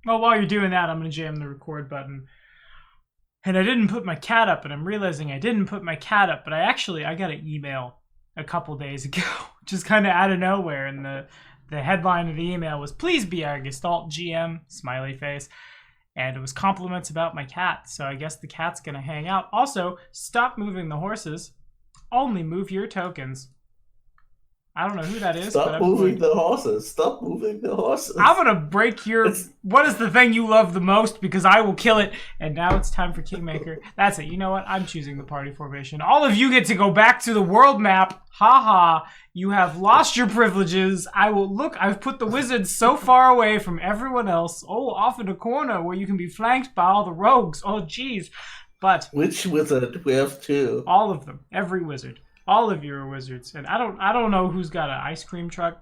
Well, while you're doing that, I'm going to jam the record button. And I didn't put my cat up, and I'm realizing I didn't put my cat up, but I got an email a couple days ago, just kind of out of nowhere, and the headline of the email was, "Please be our Gestalt GM," smiley face, and it was compliments about my cat, so I guess the cat's going to hang out. Also, stop moving the horses, only move your tokens. I don't know who that is, Stop but moving the horses. Stop moving the horses. I'm gonna break your. What is the thing you love the most? Because I will kill it. And now it's time for Kingmaker. That's it. You know what? I'm choosing the party formation. All of you get to go back to the world map. Haha. You have lost your privileges. I will look. I've put the wizards so far away from everyone else. Oh, off in a corner where you can be flanked by all the rogues. Oh, jeez. But which wizard? We have two. All of them. Every wizard. All of you are wizards, and I don't know who's got an ice cream truck.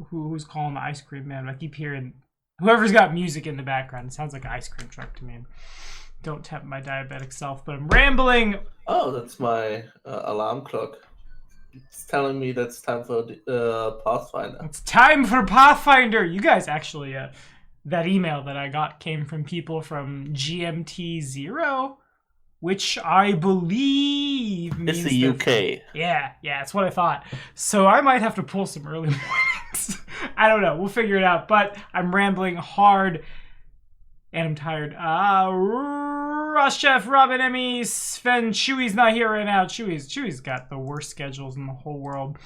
Who's calling the ice cream man? I keep hearing whoever's got music in the background. It sounds like an ice cream truck to me. Don't tempt my diabetic self, but I'm rambling. Oh, that's my alarm clock. It's telling me that's time for Pathfinder. It's time for Pathfinder. You guys actually, that email that I got came from people from GMT 0. Which I believe means it's the UK. Yeah, that's what I thought. So I might have to pull some early mornings. I don't know. We'll figure it out. But I'm rambling hard, and I'm tired. Ross Chef, Robin, Emmy, Sven, Chewy's not here right now. Chewy's got the worst schedules in the whole world.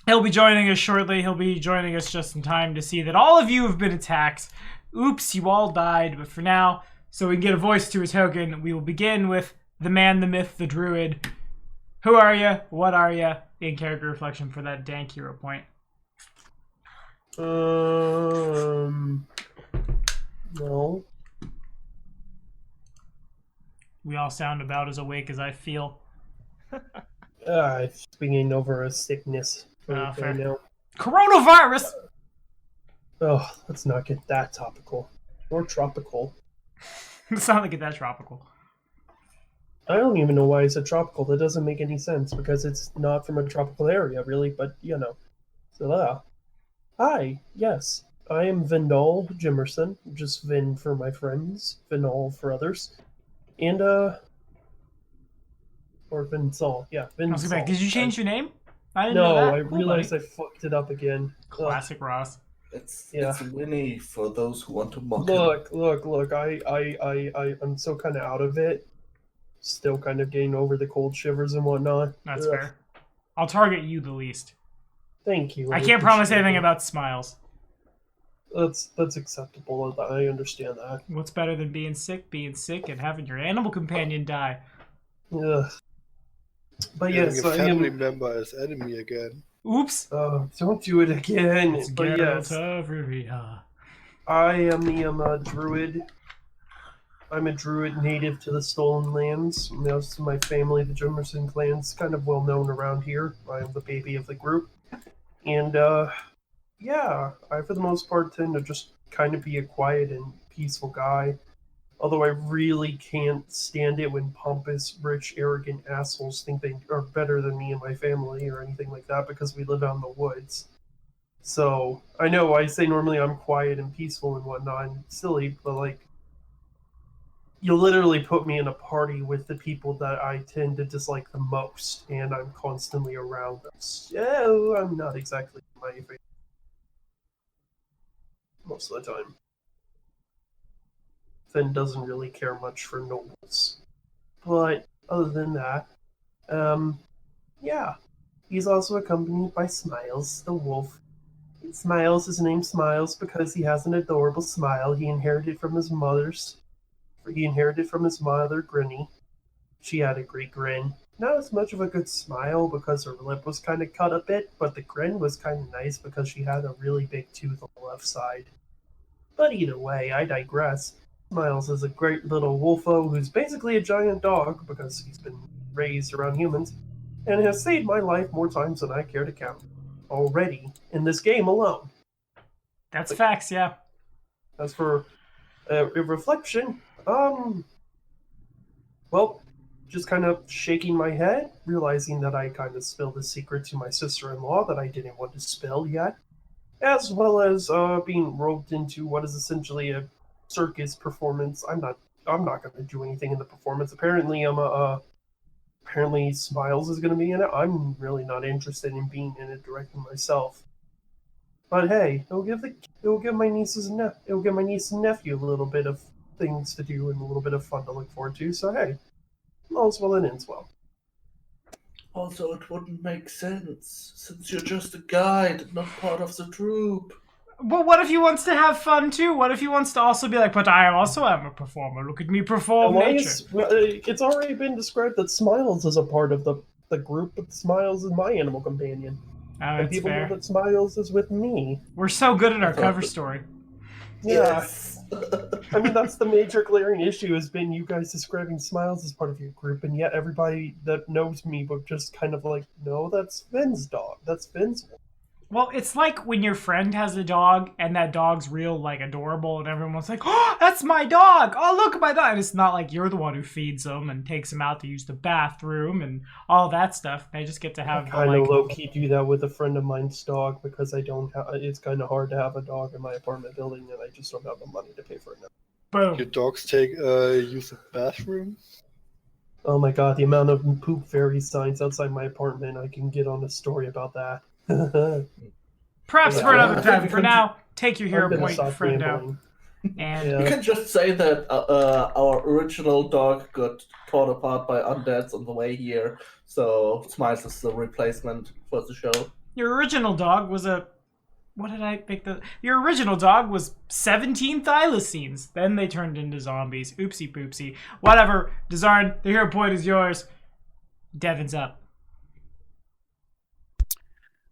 He'll be joining us shortly. He'll be joining us just in time to see that all of you have been attacked. Oops, you all died. But for now, so we can get a voice to a token, we will begin with the man, the myth, the druid. Who are you? What are you? In character reflection for that dank hero point. No. We all sound about as awake as I feel. It's bringing over a sickness right now. Coronavirus! Oh, let's not get that topical. Or tropical. It's not like that tropical. I don't even know why it's a tropical. That doesn't make any sense because it's not from a tropical area, really. But you know, so hi, yes, I am Vindal Jimerson. Just Vin for my friends, Vinal for others, and or Vinsal. Yeah, Vinsal. Did you change your name? I didn't know that. I realized I fucked it up again. Classic Ross. It's Winnie for those who want to mock him. Look, I'm so kind of out of it. Still kind of getting over the cold shivers and whatnot. That's fair. I'll target you the least. Thank you. I can't promise anything about smiles. That's acceptable. I understand that. What's better than being sick and having your animal companion die? Ugh. But yes, a family member as enemy again. Oops. Don't do it again. It's but yes, I am the druid. I'm a druid native to the Stolen Lands. Most of my family, the Jimerson clan, is kind of well known around here. I am the baby of the group. And, yeah, I for the most part tend to just kind of be a quiet and peaceful guy. Although I really can't stand it when pompous, rich, arrogant assholes think they are better than me and my family or anything like that because we live out in the woods. So, I know I say normally I'm quiet and peaceful and whatnot and silly, but like, you literally put me in a party with the people that I tend to dislike the most, and I'm constantly around them. So, I'm not exactly my favorite most of the time. Finn doesn't really care much for nobles. But other than that, yeah. He's also accompanied by Smiles, the wolf. Smiles, his name Smiles because he has an adorable smile he inherited from his mother, Grinny. She had a great grin. Not as much of a good smile because her lip was kind of cut a bit, but the grin was kind of nice because she had a really big tooth on the left side. But either way, I digress. Miles is a great little wolfo who's basically a giant dog because he's been raised around humans and has saved my life more times than I care to count already in this game alone. That's facts, yeah. As for a reflection, well, just kind of shaking my head, realizing that I kind of spilled a secret to my sister-in-law that I didn't want to spill yet. as well as being roped into what is essentially a circus performance. I'm not going to do anything in the performance. Apparently, apparently Smiles is going to be in it. I'm really not interested in being in it directly myself. But hey, it'll give my niece and nephew a little bit of things to do and a little bit of fun to look forward to. So hey, all's well that ends well. Also, it wouldn't make sense, since you're just a guide, not part of the troupe. But what if he wants to have fun too? What if he wants to also be like, but I also am a performer. Look at me perform nature. It's already been described that Smiles is a part of the group, but Smiles is my animal companion. Oh, And that's people fair. know that Smiles is with me. We're so good at our cover story. Yeah. Yes. I mean, that's the major glaring issue has been you guys describing Smiles as part of your group, and yet everybody that knows me would just kind of like, no, that's Sven's dog. That's Sven's one. Well, it's like when your friend has a dog and that dog's real, like, adorable, and everyone's like, oh, that's my dog! Oh, look at my dog! And it's not like you're the one who feeds them and takes them out to use the bathroom and all that stuff. They just get to have I kind of like... low-key do that with a friend of mine's dog because it's kind of hard to have a dog in my apartment building, and I just don't have the money to pay for it now. Your Boom. dogs use the bathroom? Oh my god, the amount of poop fairy signs outside my apartment, I can get on a story about that. Perhaps Yeah, for I another think time. we For can now, take your I'm hero gonna point, stop friendo. rambling. And Yeah. You can just say that our original dog got torn apart by undeads on the way here, so Smiles is the replacement for the show. your original dog was a... What did I pick? Your original dog was 17 thylacines. Then they turned into zombies. Oopsie poopsie. Whatever. Dazarn, the hero point is yours. Devin's up.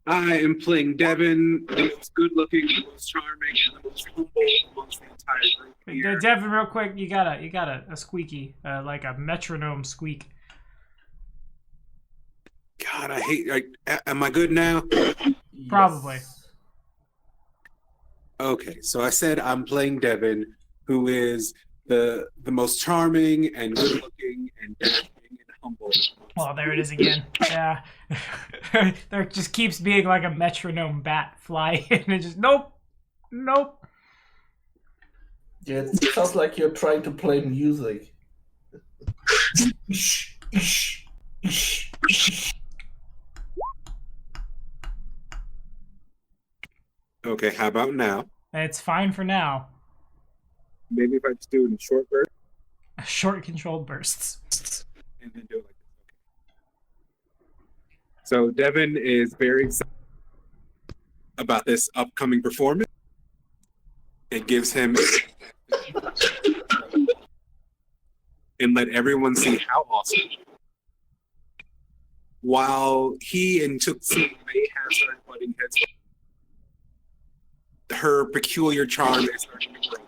I am playing Devin, the most good-looking, the most charming, and the most humble amongst the entire group here. Devin, real quick, you got a squeaky, like a metronome squeak. God, I hate. Am I good now? Probably. Yes. Okay, so I said I'm playing Devin, who is the most charming and good-looking and dashing and humble. Well, there it is again. Yeah. There just keeps being like a metronome bat fly in and it just, nope. Nope. Yeah, it sounds like you're trying to play music. Okay, how about now? It's fine for now. Maybe if I just do it in short bursts Short controlled bursts. and then do it like this. Okay. So Devin is very excited about this upcoming performance. It gives him and let everyone see how awesome. While he and Tooksi may have started butting heads, her peculiar charm is starting to grow.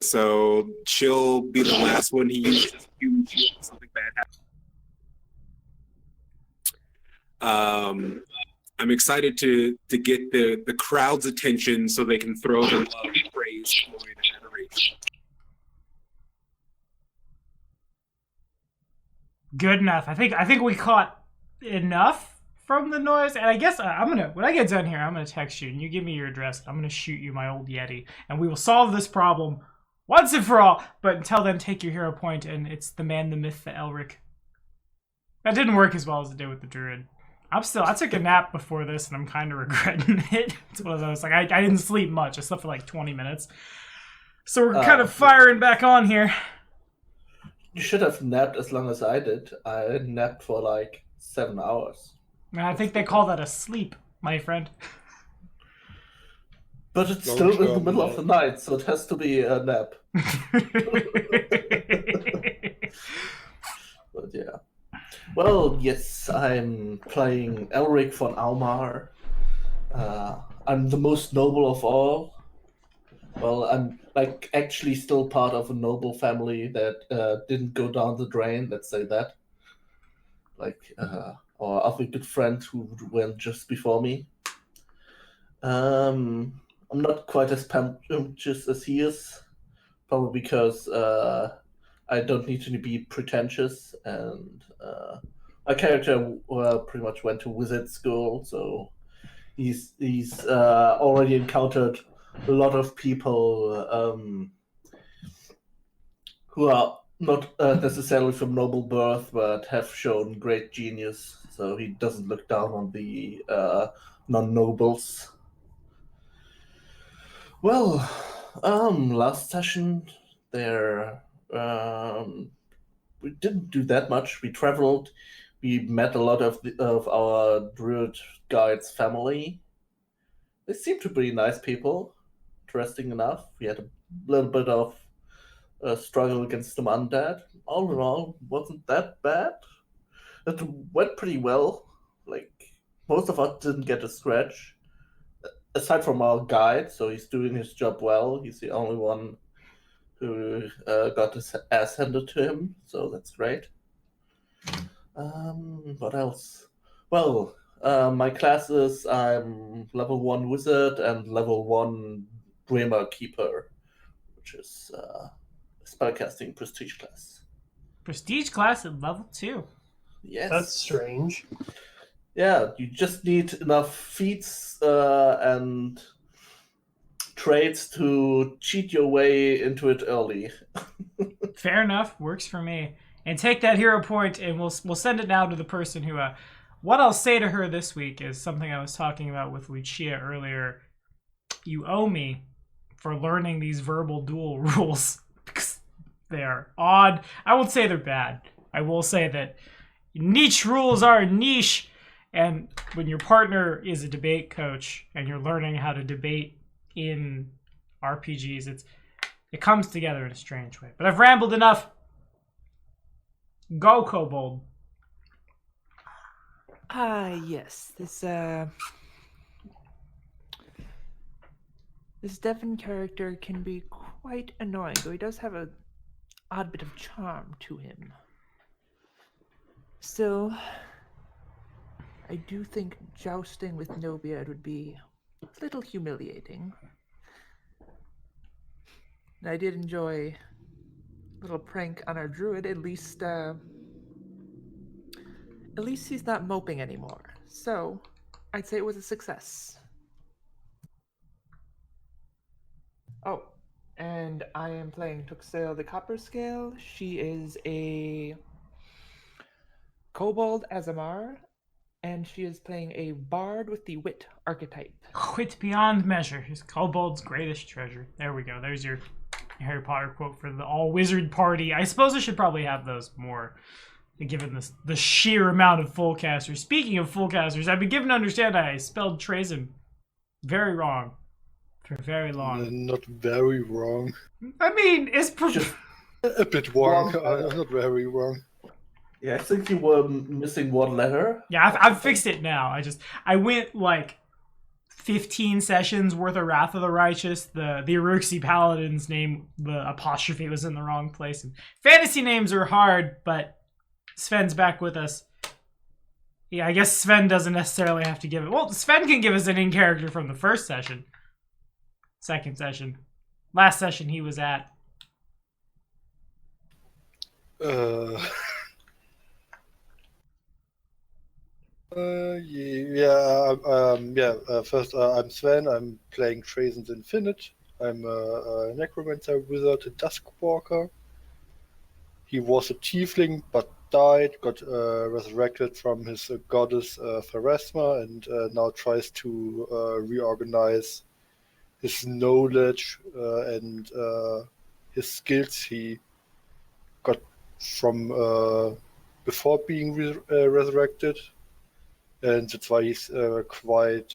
So she'll be the last one he uses as a human shield if something bad happens. I'm excited to get the crowd's attention so they can throw their love, praise, joy, and adoration. Good enough. I think we caught enough from the noise, and I guess when I get done here, I'm gonna text you and you give me your address. I'm gonna shoot you my old Yeti, and we will solve this problem once and for all. But until then, take your hero point, and it's the man, the myth, the Elric. That didn't work as well as it did with the druid. I took a nap before this, and I'm kind of regretting it. It's one of those, like, I didn't sleep much. I slept for like 20 minutes. So we're kind of firing back on here. You should have napped as long as I did. I napped for like 7 hours. And I think they call that a sleep, my friend. But it's Long still in the term middle of the night, so it has to be a nap. But yeah. Well, yes, I'm playing Elric von Almar. I'm the most noble of all. Well, I'm like actually still part of a noble family that didn't go down the drain, let's say that. Like our other good friend who went just before me. I'm not quite as pretentious as he is, probably because I don't need to be pretentious, and my character pretty much went to wizard school, so he's already encountered a lot of people who are not necessarily from noble birth, but have shown great genius. So he doesn't look down on the non-nobles. Well, last session there, we didn't do that much. We traveled. We met a lot of our druid guide's family. They seemed to be nice people, interesting enough. We had a little bit of a struggle against some undead. All in all, wasn't that bad. It went pretty well. Like, most of us didn't get a scratch. Aside from our guide, so he's doing his job well. He's the only one who got his ass handed to him, so that's great. What else? Well, my classes, I'm level 1 wizard and level 1 Dreamer Keeper, which is a spellcasting prestige class. Prestige class at level 2. Yes. That's strange. Yeah, you just need enough feats and traits to cheat your way into it early. Fair enough. Works for me. And take that hero point, and we'll send it now to the person who... what I'll say to her this week is something I was talking about with Lucia earlier. You owe me for learning these verbal duel rules, because they are odd. I won't say they're bad. I will say that niche rules are niche, and when your partner is a debate coach and you're learning how to debate in RPGs, it comes together in a strange way. But I've rambled enough. Go, Kobold. Yes. This Devin character can be quite annoying, though he does have an odd bit of charm to him. Still, I do think jousting with Nobeard would be a little humiliating. I did enjoy a little prank on our druid. At least he's not moping anymore. So, I'd say it was a success. Oh, and I am playing Tooksi the Copper Scale. She is a Kobold Azamar, and she is playing a Bard with the Wit archetype. Wit beyond measure is Kobold's greatest treasure. There we go. There's your Harry Potter quote for the all-wizard party. I suppose I should probably have those more, given the sheer amount of full casters. Speaking of full casters, I've been given to understand I spelled Trazen very wrong for very long. Not very wrong. I mean, it's A bit wrong. Not very wrong. Yeah, I think you were missing one letter. Yeah, I've fixed it now. I went like 15 sessions worth of Wrath of the Righteous. The Uruk-hai Paladin's name, the apostrophe was in the wrong place. And fantasy names are hard, but Sven's back with us. Yeah, I guess Sven doesn't necessarily have to give it. Well, Sven can give us an in-character from the first session. Second session. Last session he was at. First, I'm Sven. I'm playing Trazen's Infinite. I'm a necromancer wizard, a Duskwalker. He was a tiefling, but died, got resurrected from his goddess Pharasma, and now tries to reorganize his knowledge and his skills he got from before being resurrected. And that's why he's quite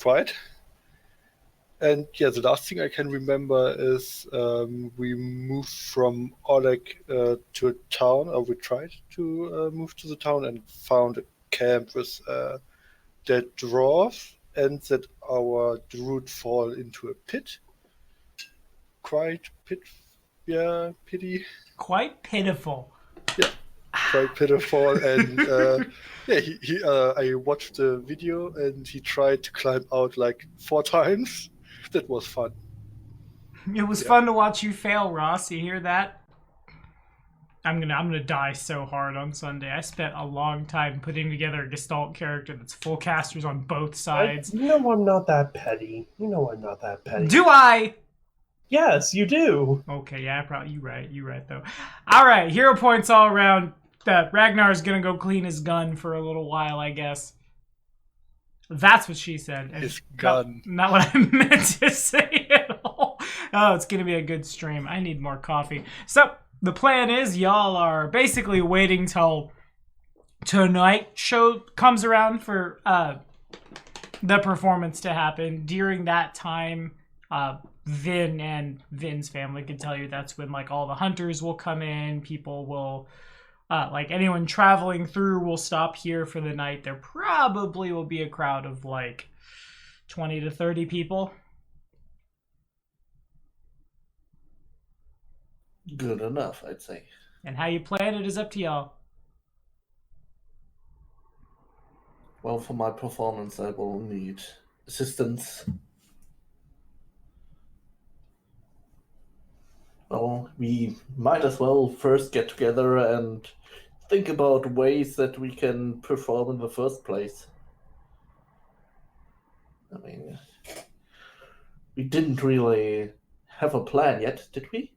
quiet. And yeah, the last thing I can remember is we moved from Oleg to a town, or we tried to move to the town and found a camp with dead dwarves, and that our druid fall into a pit. Pity. Quite pitiful. Yeah. Quite pitiful, and I watched the video, and he tried to climb out like 4 times. That was fun. It was fun to watch you fail, Ross. You hear that? I'm gonna die so hard on Sunday. I spent a long time putting together a Gestalt character that's full casters on both sides. You know I'm not that petty. You know I'm not that petty. Do I? Yes, you do. Okay, yeah, probably you right though. All right, hero points all around. Ragnar's gonna go clean his gun for a little while, I guess. That's what she said. His gun. Not what I meant to say at all. Oh, it's gonna be a good stream. I need more coffee. So the plan is y'all are basically waiting till tonight show comes around for the performance to happen. During that time, Vin and Vin's family can tell you that's when like all the hunters will come in. People will like anyone traveling through will stop here for the night. There probably will be a crowd of like 20 to 30 people. Good enough, I'd say. And how you plan it is up to y'all. Well, for my performance, I will need assistance. Well, we might as well first get together and think about ways that we can perform in the first place. I mean, we didn't really have a plan yet, did we?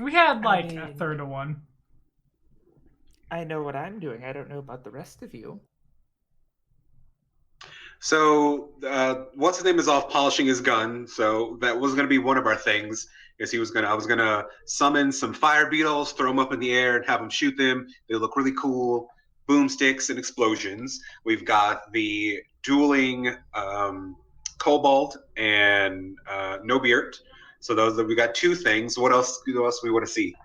We had like a third of one. I know what I'm doing. I don't know about the rest of you. So, what's his name is off polishing his gun. So that was going to be one of our things. Is I was gonna summon some fire beetles, throw them up in the air, and have them shoot them. They look really cool. Boomsticks and explosions. We've got the dueling kobold and no beard. So we got two things. What else do we want to see?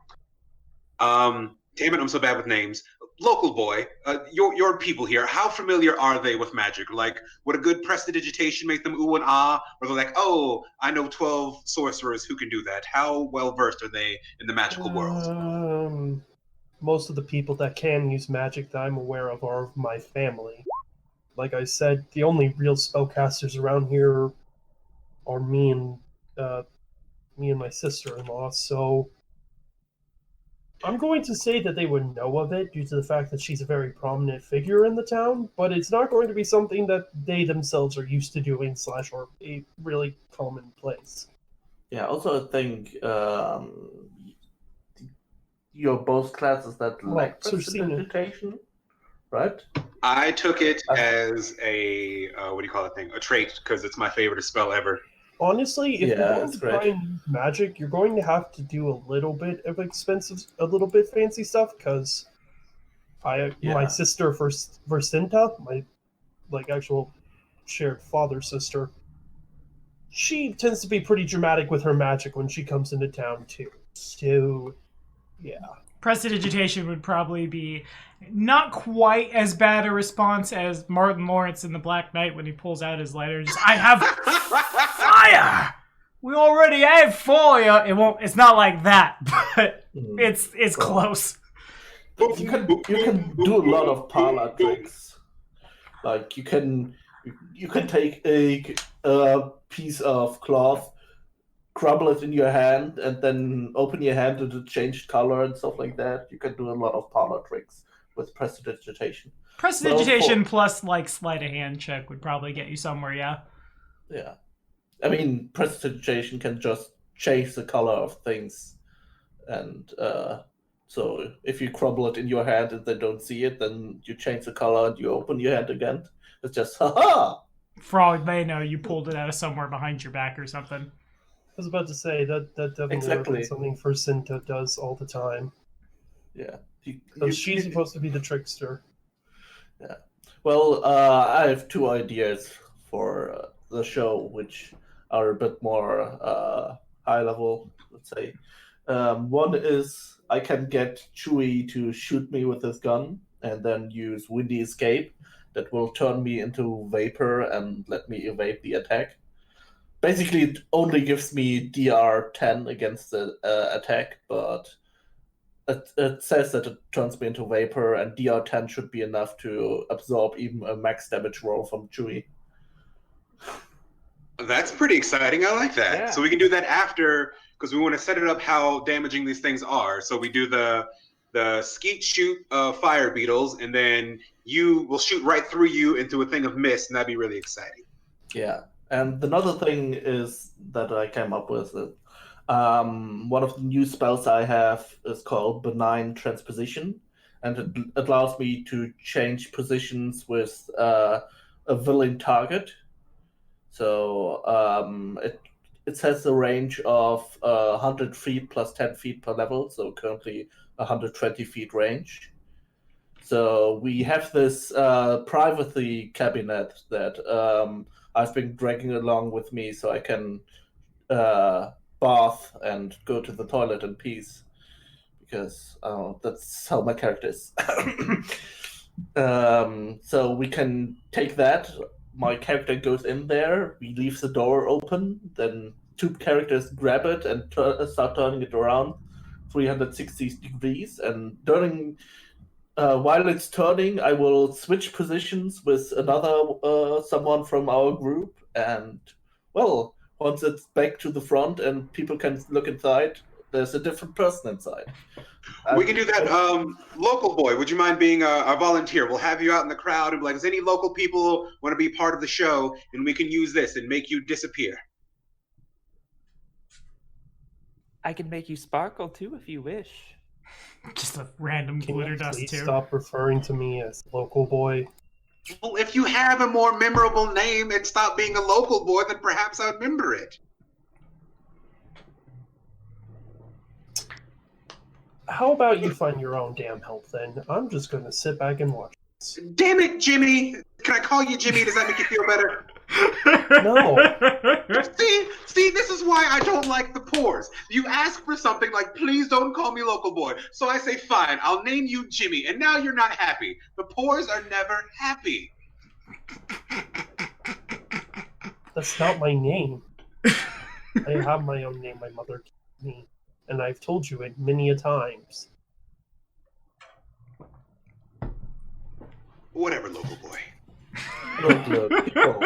Damn it, I'm so bad with names. Local boy, your people here, how familiar are they with magic? Like, would a good prestidigitation make them ooh and ah? Or they're like, oh, I know 12 sorcerers who can do that. How well versed are they in the magical world? Most of the people that can use magic that I'm aware of are of my family. Like I said, the only real spellcasters around here are me and my sister-in-law, so I'm going to say that they would know of it due to the fact that she's a very prominent figure in the town, but it's not going to be something that they themselves are used to doing / or a really commonplace. Yeah, also I think your both classes that lack prestidigitation, right? I took it as a, what do you call that thing? A trait, because it's my favorite spell ever. Honestly, if you're going to try and use magic, you're going to have to do a little bit of a little bit fancy stuff, because my sister Versinta, my actual shared father sister, she tends to be pretty dramatic with her magic when she comes into town too. So, yeah. Prestidigitation would probably be not quite as bad a response as Martin Lawrence in The Black Knight when he pulls out his lighter. Just, I have fire! We already have fire! It's not like that, but it's close. You can do a lot of parlor tricks. Like you can take a piece of cloth, crumble it in your hand, and then open your hand to change color and stuff like that. You can do a lot of parlor tricks with prestidigitation. Prestidigitation plus like sleight of hand check would probably get you somewhere, yeah? Yeah. I mean, prestidigitation can just change the color of things. And so if you crumble it in your hand and they don't see it, then you change the color and you open your hand again. It's just, ha-ha! For all they know, you pulled it out of somewhere behind your back or something. I was about to say that definitely something Versinta does all the time. Yeah. She's supposed to be the trickster. Yeah. Well, I have two ideas for the show, which are a bit more high level, let's say. One is I can get Chewie to shoot me with his gun and then use Windy Escape that will turn me into vapor and let me evade the attack. Basically, it only gives me DR 10 against the attack, but it says that it turns me into vapor, and DR 10 should be enough to absorb even a max damage roll from Chewie. That's pretty exciting. I like that. Yeah. So we can do that after because we want to set it up how damaging these things are. So we do the skeet shoot fire beetles, and then you will shoot right through you into a thing of mist, and that'd be really exciting. Yeah, and another thing is that I came up with it. One of the new spells I have is called Benign Transposition, and it allows me to change positions with a willing target. So it has a range of 100 feet plus 10 feet per level, so currently 120 feet range. So we have this privacy cabinet that I've been dragging along with me so I can bath and go to the toilet in peace, because that's how my character is. So we can take that. My character goes in there, we leave the door open, then two characters grab it and start turning it around 360 degrees, and during while it's turning, I will switch positions with another someone from our group, and well, once it's back to the front and people can look inside, there's a different person inside. We can do that. Local boy, would you mind being a volunteer? We'll have you out in the crowd and be like, does any local people want to be part of the show? And we can use this and make you disappear. I can make you sparkle too if you wish. Just a random Can glitter you dust please too. stop referring to me as local boy? Well, if you have a more memorable name and stop being a local boy, then perhaps I would remember it. How about you find your own damn help then? I'm just gonna sit back and watch this. Damn it, Jimmy! Can I call you Jimmy? Does that make you feel better? No. See, this is why I don't like the pores. You ask for something like, please don't call me local boy. So I say, fine, I'll name you Jimmy. And now you're not happy. The pores are never happy. That's not my name. I have my own name. My mother gave me, and I've told you it many a times. Whatever, local boy. Look, people.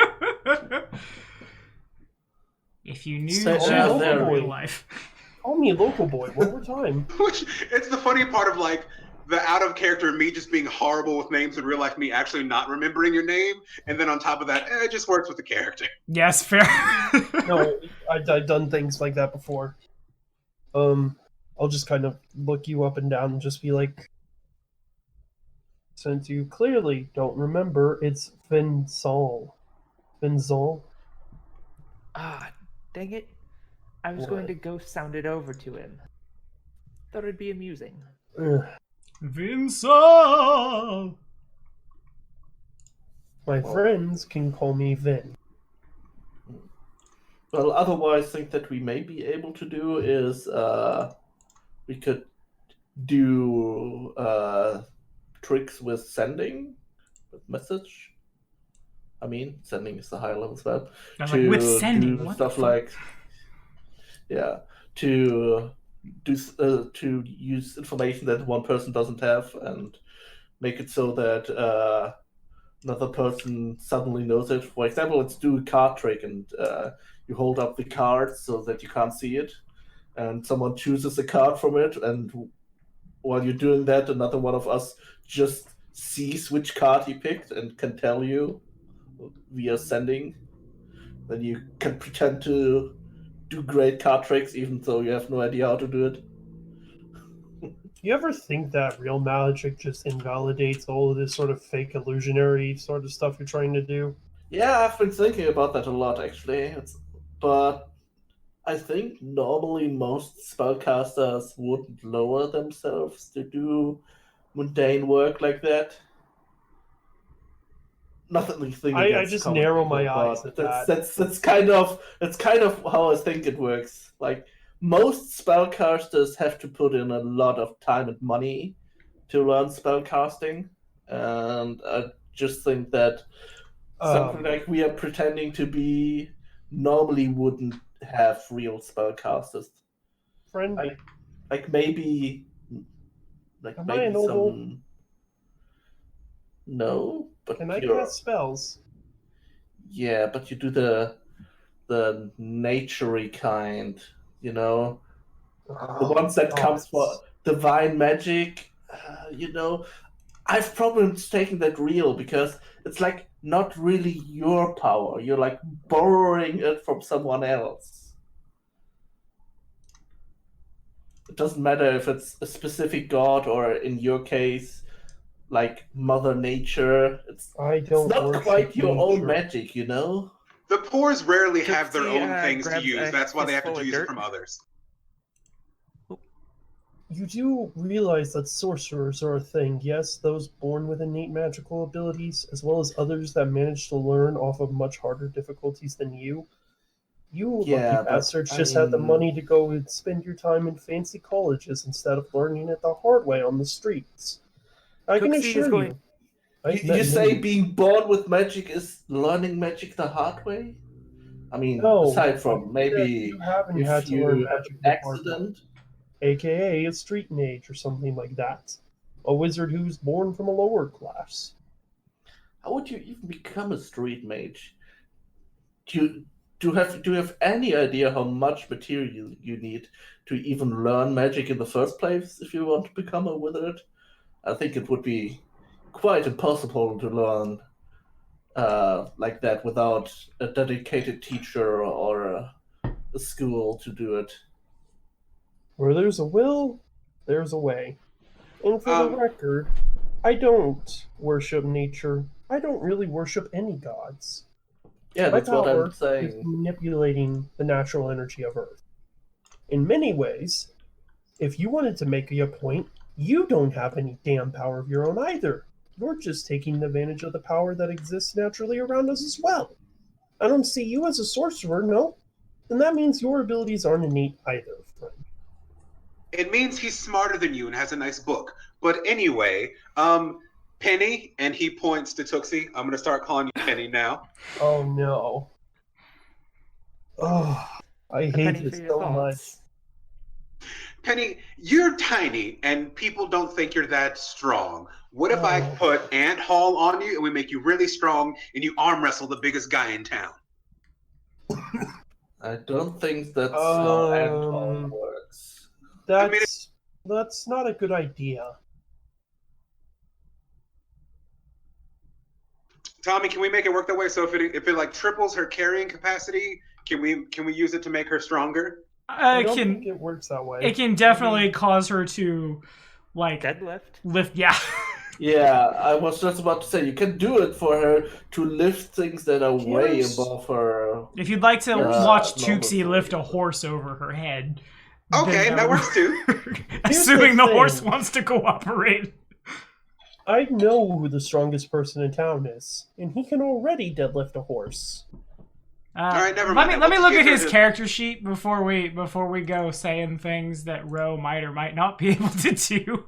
If you knew Say- Jeff there. in real life. Call me local boy one more time. Which, it's the funny part of like the out of character me just being horrible with names in real life, me actually not remembering your name, and then on top of that, it just works with the character. Yes, fair. No, I've done things like that before. I'll just kind of look you up and down and just be like, since you clearly don't remember, it's Vinsol. Vinsol? Ah, dang it. I was What? going to ghost sound it over to him. Thought it'd be amusing. Ugh. Vincent! My friends can call me Vin. Well, otherwise, think that we may be able to do is we could do tricks with sending, with message. I mean, sending is the higher level spell. I was like, with sending, do what stuff the fuck? like, yeah, to do to use information that one person doesn't have and make it so that another person suddenly knows it. For example, let's do a card trick, and you hold up the card so that you can't see it, and someone chooses a card from it, and while you're doing that, another one of us just sees which card he picked and can tell you via sending. Then you can pretend to do great card tricks even though you have no idea how to do it. You ever think that real magic just invalidates all of this sort of fake illusionary sort of stuff you're trying to do? Yeah, I've been thinking about that a lot actually. But I think normally most spellcasters wouldn't lower themselves to do mundane work like that. Nothing I just common narrow people, my eyes but at that's kind of how I think it works. Like most spellcasters have to put in a lot of time and money to learn spellcasting, and I just think that something like we are pretending to be normally wouldn't have real spellcasters. Friend, Like maybe am I a noble? some. No, but Can I you're... cast spells? Yeah, but you do the naturey kind, you know, the ones that comes for gods. divine magic, I've problems taking that real because it's like not really your power. You're like borrowing it from someone else. It doesn't matter if it's a specific god or, in your case, like Mother Nature. It's not worship quite your own nature. magic, you know? The poors rarely have their Tooksi, own things to grabs use. a That's why they have fistful to of use it dirt. from others. You do realize that sorcerers are a thing, yes? Those born with innate magical abilities, as well as others that manage to learn off of much harder difficulties than you. You Yeah, lucky but, bastards I just had the mean- money to go and spend your time in fancy colleges instead of learning it the hard way on the streets. I can Tooksi is assure going- you. I've You met say many- being born with magic is learning magic the hard way? I mean, No, aside from maybe you haven't if had to you learn have magic an the hard way. accident. AKA a street mage or something like that. A wizard who's born from a lower class. How would you even become a street mage? Do you have any idea how much material you need to even learn magic in the first place if you want to become a wizard? I think it would be quite impossible to learn like that without a dedicated teacher or a school to do it. Where there's a will, there's a way. And for the record, I don't worship nature. I don't really worship any gods. Yeah, My that's what power I'm is saying. manipulating the natural energy of Earth. In many ways, if you wanted to make a point, you don't have any damn power of your own either. You're just taking advantage of the power that exists naturally around us as well. I don't see you as a sorcerer, no. Then that means your abilities aren't innate either, friend. It means he's smarter than you and has a nice book. But anyway, Penny, and he points to Tooksi. I'm going to start calling you Penny now. Oh no. Oh, I hate Penny it for your so much. thoughts. Penny, you're tiny, and people don't think you're that strong. What if I Oh. put Ant Hall on you and we make you really strong and you arm wrestle the biggest guy in town? I don't think that's how Anton Um, works. That's not a good idea. Tommy, can we make it work that way? So if it like triples her carrying capacity, can we use it to make her stronger? I don't think it works that way. It can definitely cause her to, like, Deadlift. lift. Yeah. Yeah, I was just about to say you can do it for her to lift things that are way Yes. above her. If you'd like to Yeah, watch normal Tooksi for lift you. a horse over her head. Okay, then that works too. Assuming the thing. horse wants to cooperate. I know who the strongest person in town is, and he can already deadlift a horse. Alright, never Let mind. me Let's look get at her his to- character sheet before we go saying things that Ro might or might not be able to do.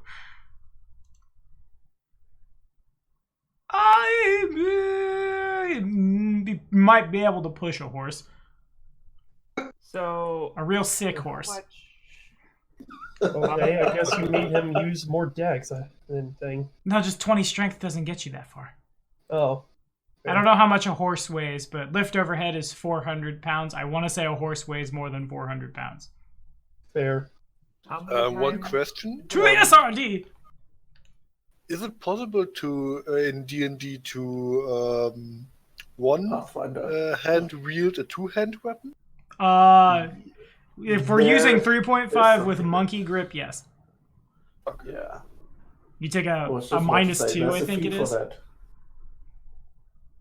I might be able to push a horse, So a real sick horse. much- Okay, I guess you made him use more dex than thing. No, just 20 strength doesn't get you that far. Oh. I don't know how much a horse weighs, but lift overhead is 400 pounds. I want to say a horse weighs more than 400 pounds. Fair. How many One times- question: True SRD! Is it possible to in D&D to one Pathfinder. hand wield a two-hand weapon? If we're There using is 3.5 with something. monkey grip, yes. Yeah. You take I was a just about to minus say, 2, there's I a think fee it for is. that.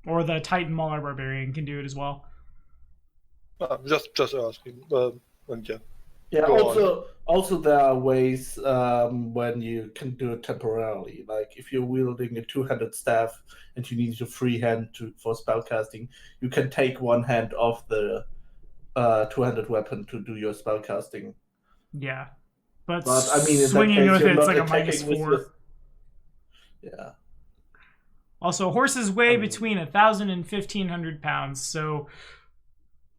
Or the Titan Mauler Barbarian can do it as well. Just asking. And yeah. Yeah. Go Also, there are ways when you can do it temporarily. Like if you're wielding a two-handed staff and you need your free hand for spellcasting, you can take one hand off the two-handed weapon to do your spellcasting. Yeah. But But I mean, in that swinging case, with you're it's not like a attacking minus with 4. your- Yeah. Also, horses weigh I mean- between 1,000 and 1,500 pounds, so...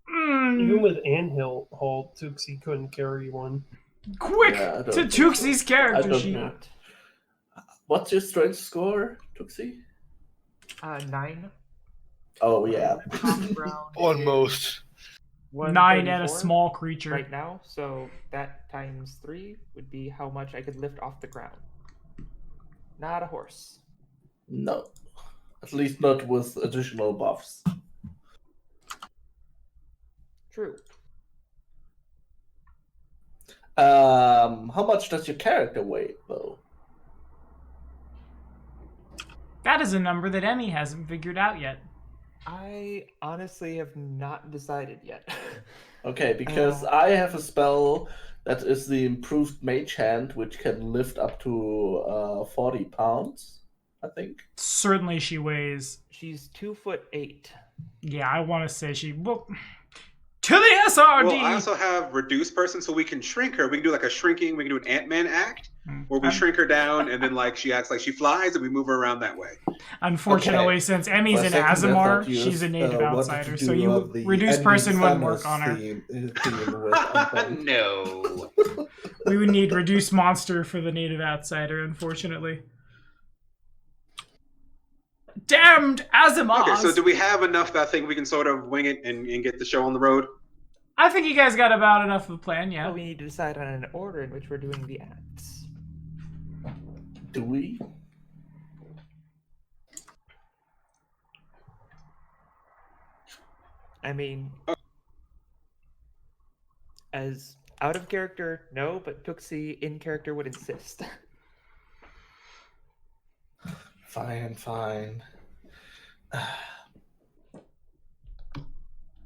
Even with Anthill Hall, Tooksi couldn't carry one. Quick Yeah, I don't to think Tooksie's I character don't sheet. know. What's your strength score, Tooksi? 9. Oh yeah. Common ground Almost. 9 and a 134 small creature. right now, so that times 3 would be how much I could lift off the ground. Not a horse. No. At least not with additional buffs. True. How much does your character weigh, though? That is a number that Emmy hasn't figured out yet. I honestly have not decided yet. Okay, because I have a spell that is the improved mage hand, which can lift up to 40 pounds, I think. Certainly she weighs. She's 2'8". Yeah, I want to say she. Well, to the SRD! Well, I also have reduced person, so we can shrink her. We can do like a shrinking. We can do an Ant-Man act, where we shrink her down, and then like she acts like she flies, and we move her around that way. Unfortunately, since Emmy's an Azamar, she's a native outsider, so you reduced person wouldn't work on her. No. We would need reduced monster for the native outsider, unfortunately. Damned Azamar! Okay, so do we have enough that I think we can sort of wing it and get the show on the road? I think you guys got about enough of a plan, yeah. Well, we need to decide on an order in which we're doing the acts. Do we? I mean, as out of character, no, but Tooksi in character would insist. Fine.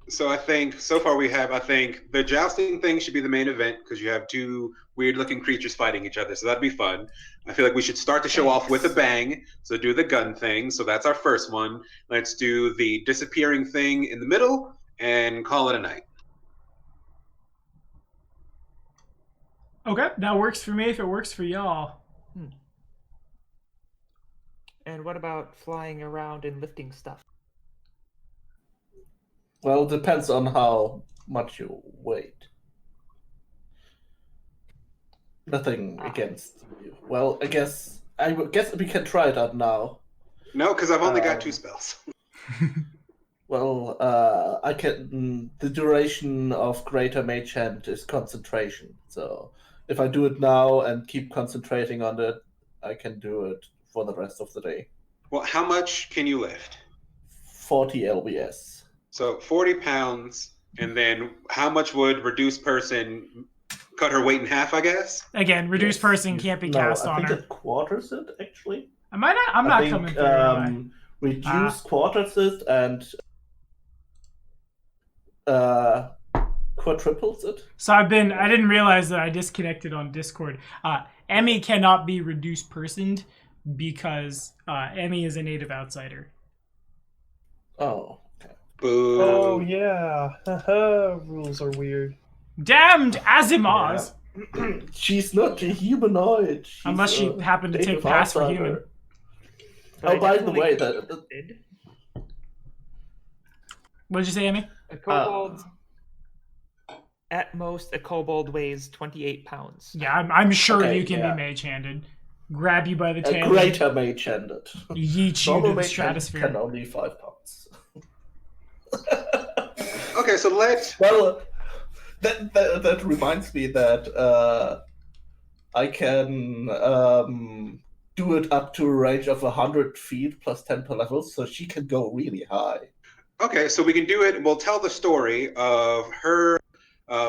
So I think so far I think the jousting thing should be the main event because you have two weird-looking creatures fighting each other, so that'd be fun. I feel like we should start the show off with a bang. So do the gun thing. So that's our first one. Let's do the disappearing thing in the middle and call it a night. Okay, that works for me if it works for y'all. And what about flying around and lifting stuff? Well, it depends on how much you weight. Nothing against you. Well, I guess we can try it out now. No, because I've only got 2 spells. Well, I can. The duration of Greater Mage Hand is concentration. So if I do it now and keep concentrating on it, I can do it for the rest of the day. Well, how much can you lift? 40 lbs. So 40 pounds, and then how much would reduced person cut her weight in half, I guess? Again, reduced person can't be cast on her. I think it quarters it, actually. I'm not coming through. Reduce quarters it and quadruples it. So I didn't realize that I disconnected on Discord. Emmy cannot be reduced personed because Emmy is a native outsider. Oh. Okay. Boo. Oh yeah, rules are weird. Damned Azimaz! Yeah. She's not a humanoid. She's Unless she happened to take pass for human. But Oh, by the way, What did you say, Emmy? A kobold, at most, a kobold weighs 28 pounds. Yeah, I'm sure Okay, you can be mage-handed. Grab you by the a tail. greater mage-handed. Yeet you Normal to the mage hand stratosphere. can only 5 pounds. Okay, so let's... Well, that reminds me that I can do it up to a range of 100 feet plus 10 per level, so she can go really high. Okay, so we can do it. We'll tell the story of her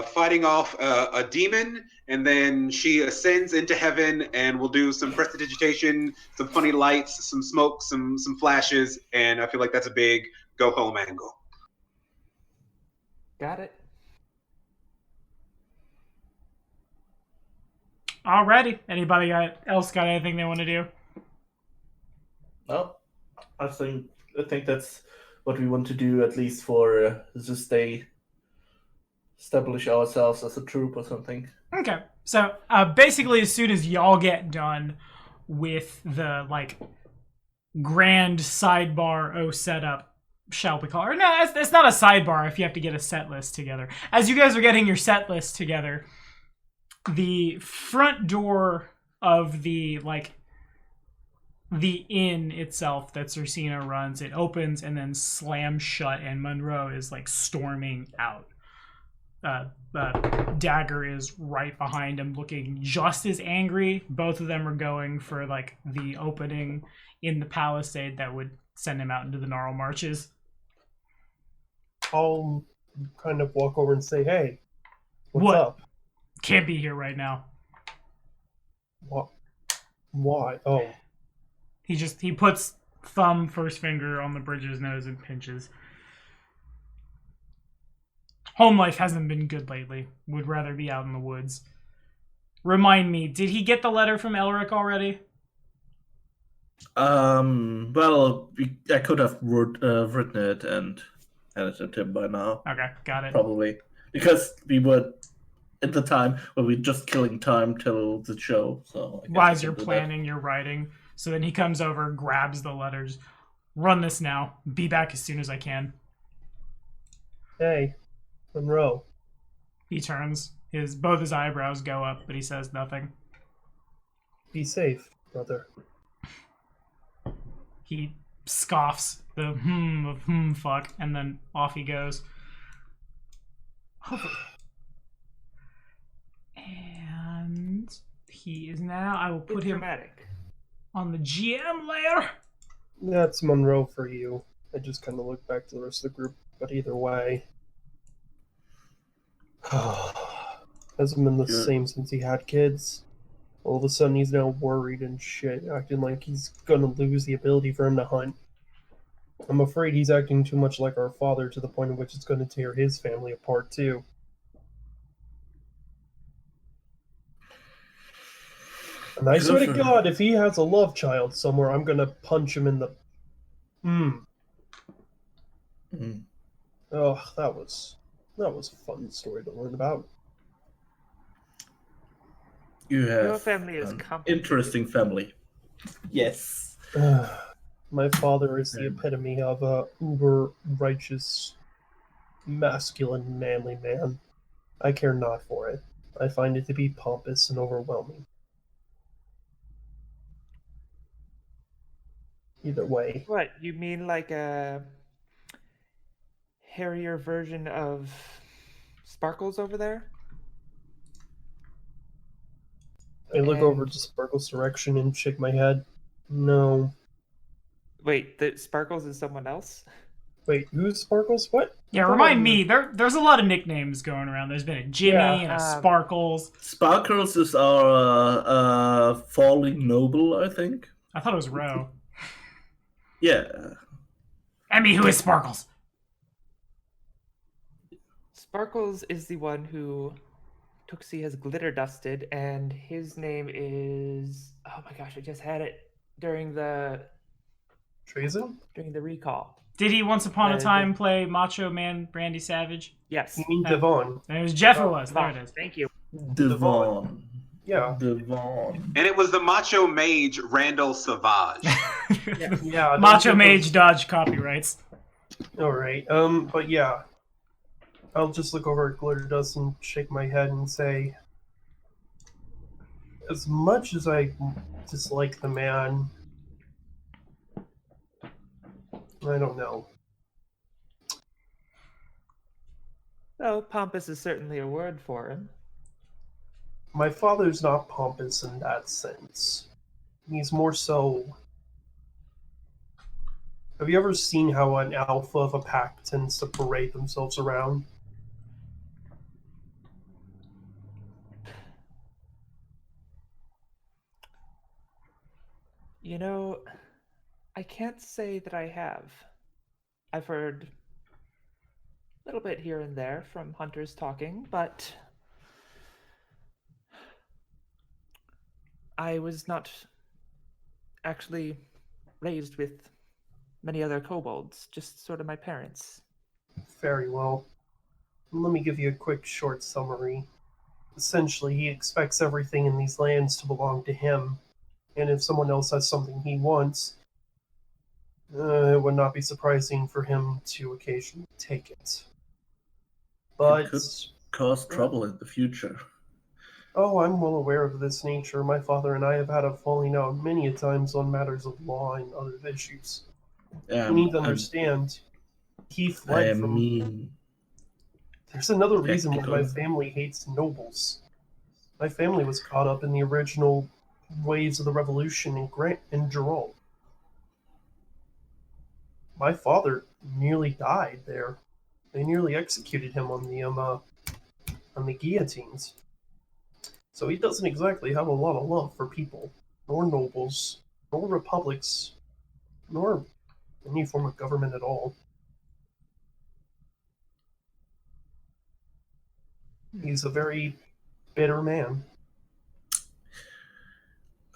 fighting off a demon, and then she ascends into heaven, and we'll do some prestidigitation, some funny lights, some smoke, some flashes, and I feel like that's a big go-home angle. Got it? Alrighty. Anybody else got anything they want to do? No, I think that's what we want to do, at least for this day. Establish ourselves as a troop or something. Okay. So basically, as soon as y'all get done with the grand sidebar setup, shall we call it? Or no, it's not a sidebar if you have to get a set list together. As you guys are getting your set list together, the front door of the inn itself that Cersina runs, it opens and then slams shut, and Monroe is storming out. Dagger is right behind him, looking just as angry. Both of them are going for like the opening in the palisade that would send him out into the gnarl marches. I'll kind of walk over and say, "Hey, what's What? up? Can't be here right now." What? Why? Oh, He puts thumb, first finger on the bridge of his nose and pinches. Home life hasn't been good lately. Would rather be out in the woods. Remind me, did he get the letter from Elric already? Well, I could have written it and handed it to him by now. Okay, got it. Probably. Because we were at the time where we were just killing time till the show. So While you're planning, you're writing. So then he comes over, grabs the letters. Run this now. Be back as soon as I can. hey, Monroe. He turns. Both his eyebrows go up, but he says nothing. Be safe, brother." He scoffs the of fuck, and then off he goes. And he is now, I will put It's him dramatic. on the GM layer. That's Monroe for you. I just kind of look back to the rest of the group, but either way. Hasn't been the Good. same since he had kids. All of a sudden he's now worried and shit, acting like he's gonna lose the ability for him to hunt. I'm afraid he's acting too much like our father to the point at which it's gonna tear his family apart too. And I swear to God, if he has a love child somewhere, I'm gonna punch him in the... Oh, that was a fun story to learn about. You have Your family is an complicated. interesting family. Yes. My father is the epitome of a uber righteous, masculine, manly man. I care not for it. I find it to be pompous and overwhelming. Either way. What, you mean like a hairier version of Sparkles over there? I look over to Sparkle's direction and shake my head. No. Wait, the Sparkles is someone else? Wait, who's Sparkles? What? Yeah, remind me. There's a lot of nicknames going around. There's been a Jimmy and a Sparkles. Sparkles is our falling noble, I think. I thought it was Ro. Yeah. Emmy, who is Sparkles? Sparkles is the one who Tooksi has glitter dusted, and his name is... Oh my gosh, I just had it during the Treason? During the recall. Did he once upon a time play Macho Man Brandy Savage? Yes. You mean Devon? It was Jeff. It was. There it is. Thank you. Devon. Yeah. Devon. And it was the Macho Mage Randall Savage. Yeah. Macho Mage Dodge copyrights. Alright, but yeah. I'll just look over at Glitter Dust and shake my head and say, as much as I dislike the man, I don't know. Well, pompous is certainly a word for him. My father's not pompous in that sense. He's more so... Have you ever seen how an alpha of a pack tends to parade themselves around? You know, I can't say that I have. I've heard a little bit here and there from hunters talking, but I was not actually raised with many other kobolds, just sort of my parents. Very well. Let me give you a quick short summary. Essentially, he expects everything in these lands to belong to him, and if someone else has something he wants, it would not be surprising for him to occasionally take it. But... It could cause trouble in the future. Oh, I'm well aware of this nature. My father and I have had a falling out many a times on matters of law and other issues. You need to understand, he fled from... There's another reason why my Technically. family hates nobles. My family was caught up in the original waves of the revolution in Geralt. My father nearly died there. They nearly executed him on the guillotines. So he doesn't exactly have a lot of love for people, nor nobles, nor republics, nor any form of government at all. He's a very bitter man.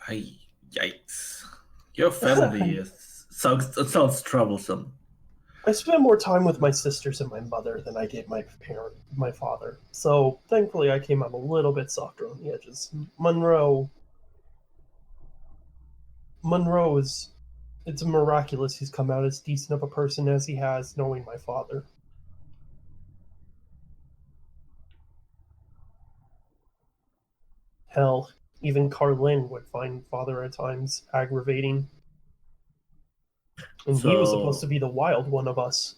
Yikes. Your family sounds troublesome. I spent more time with my sisters and my mother than I did my father. So thankfully I came out a little bit softer on the edges. Monroe is, it's miraculous he's come out as decent of a person as he has, knowing my father. Hell, even Carlin would find father at times aggravating. And he was supposed to be the wild one of us.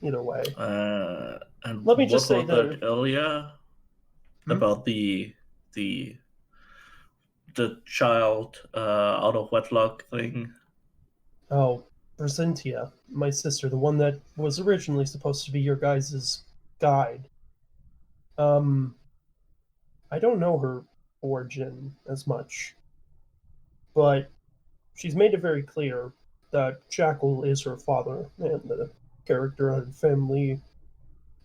Either way. And Let me just say what was that earlier about the child out of wedlock thing? Oh, Brazentia, my sister, the one that was originally supposed to be your guys' guide. I don't know her origin as much, but she's made it very clear that Jackal is her father, and the character and family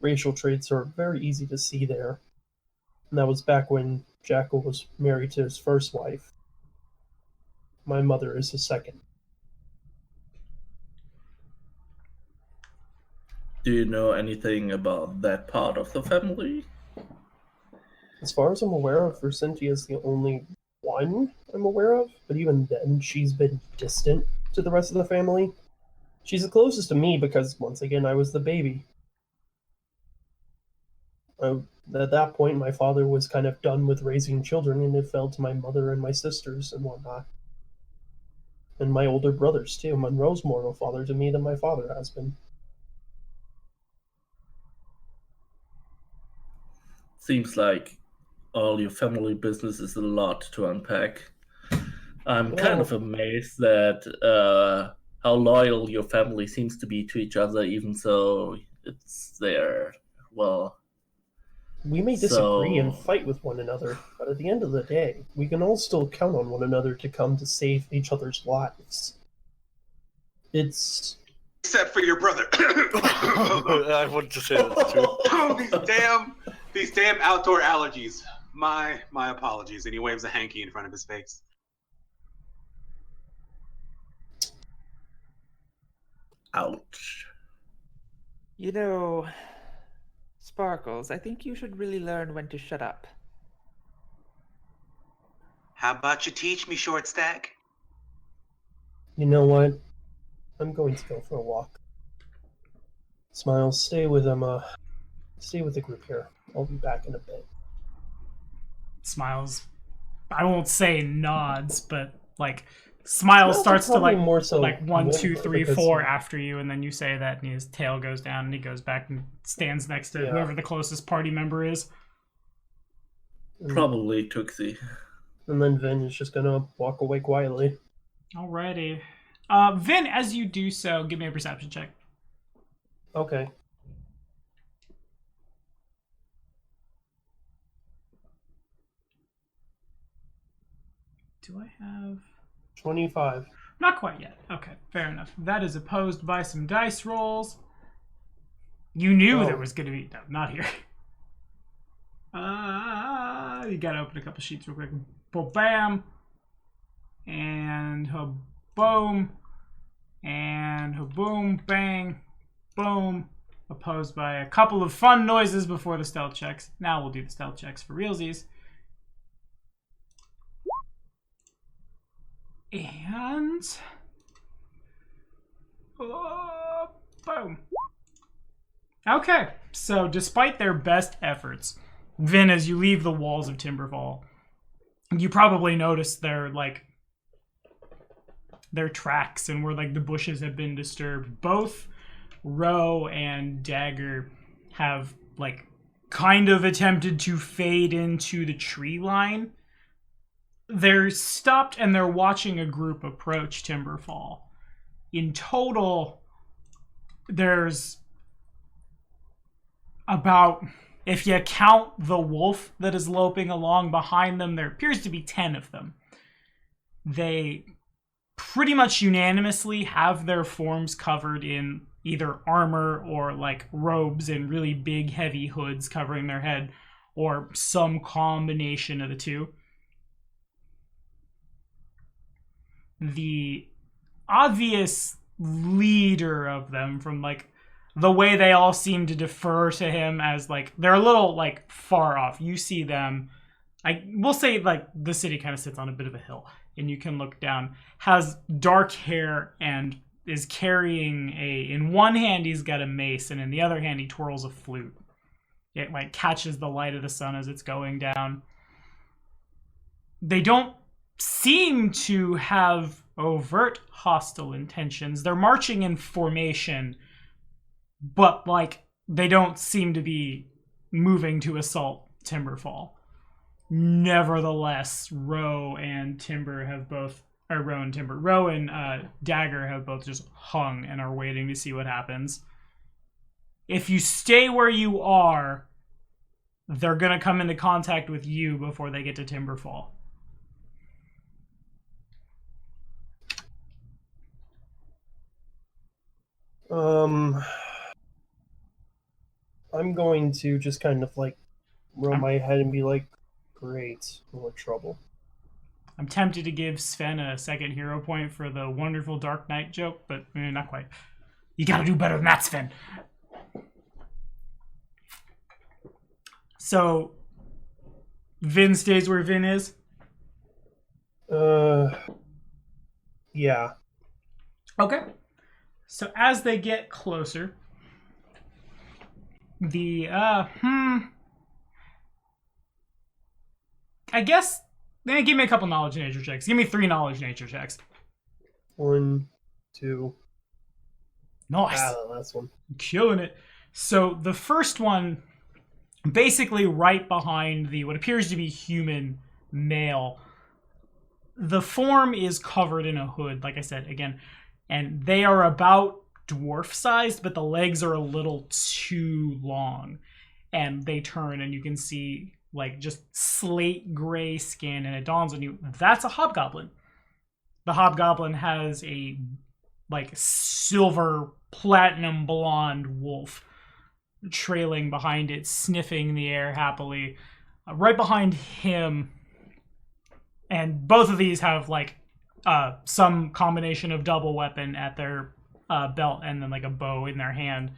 racial traits are very easy to see there. And that was back when Jackal was married to his first wife. My mother is his second. Do you know anything about that part of the family? As far as I'm aware of, Brazentia is the only one I'm aware of, but even then, she's been distant to the rest of the family. She's the closest to me because, once again, I was the baby. At that point, my father was kind of done with raising children, and it fell to my mother and my sisters and whatnot. And my older brothers, too. Monroe's more of a father to me than my father has been. Seems like all your family business is a lot to unpack. I'm kind of amazed that how loyal your family seems to be to each other, even though it's their, well... We may disagree and fight with one another, but at the end of the day, we can all still count on one another to come to save each other's lives. It's... Except for your brother. I wanted to say that too. Oh, these damn outdoor allergies. My apologies. And he waves a hanky in front of his face. Ouch. You know, Sparkles, I think you should really learn when to shut up. How about you teach me, Short Stack? You know what? I'm going to go for a walk. Smiles, stay with them, stay with the group here. I'll be back in a bit. Smiles. I won't say nods, but like Smiles starts to like more so like 1, 2, 3, because 4 after you, and then you say that, and his tail goes down, and he goes back and stands next to whoever the closest party member is. Probably Tooksi. And then Vin is just gonna walk away quietly. Alrighty. Vin, as you do so, give me a perception check. Okay. Do I have... 25. Not quite yet. Okay, fair enough. That is opposed by some dice rolls. You knew there was going to be... No, not here. You got to open a couple sheets real quick. Bam. And boom. And boom, bang, boom. Opposed by a couple of fun noises before the stealth checks. Now we'll do the stealth checks for realsies. And boom. Okay, so despite their best efforts, Vin, as you leave the walls of Timberfall, you probably notice their tracks and where like the bushes have been disturbed. Both Roe and Dagger have, like, kind of attempted to fade into the tree line. They're stopped and they're watching a group approach Timberfall. In total, there's about, if you count the wolf that is loping along behind them, there appears to be 10 of them. They pretty much unanimously have their forms covered in either armor or like robes and really big heavy hoods covering their head, or some combination of the two. The obvious leader of them, from like the way they all seem to defer to him, as like they're a little like far off. You see them, we'll say like the city kind of sits on a bit of a hill and you can look down, has dark hair and is carrying in one hand he's got a mace and in the other hand he twirls a flute. It like catches the light of the sun as it's going down. They don't seem to have overt hostile intentions. They're marching in formation, but like they don't seem to be moving to assault Timberfall. Nevertheless, Roe and Dagger have both just hung and are waiting to see what happens. If you stay where you are, they're gonna come into contact with you before they get to Timberfall. I'm going to just kind of like roll my head and be like, great, more trouble. I'm tempted to give Sven a second hero point for the wonderful Dark Knight joke, but not quite. You gotta do better than that, Sven. So, Vin stays where Vin is? Yeah. Okay. So as they get closer, I guess, give me a couple knowledge nature checks. Give me 3 knowledge nature checks. 1, 2. Nice. The last one. Killing it. So the first one, basically right behind what appears to be human male, the form is covered in a hood, like I said, again, and they are about dwarf-sized, but the legs are a little too long. And they turn, and you can see like just slate gray skin, and it dawns on you, that's a hobgoblin. The hobgoblin has a like silver platinum blonde wolf trailing behind it, sniffing the air happily. Right behind him, and both of these have like some combination of double weapon at their belt and then like a bow in their hand.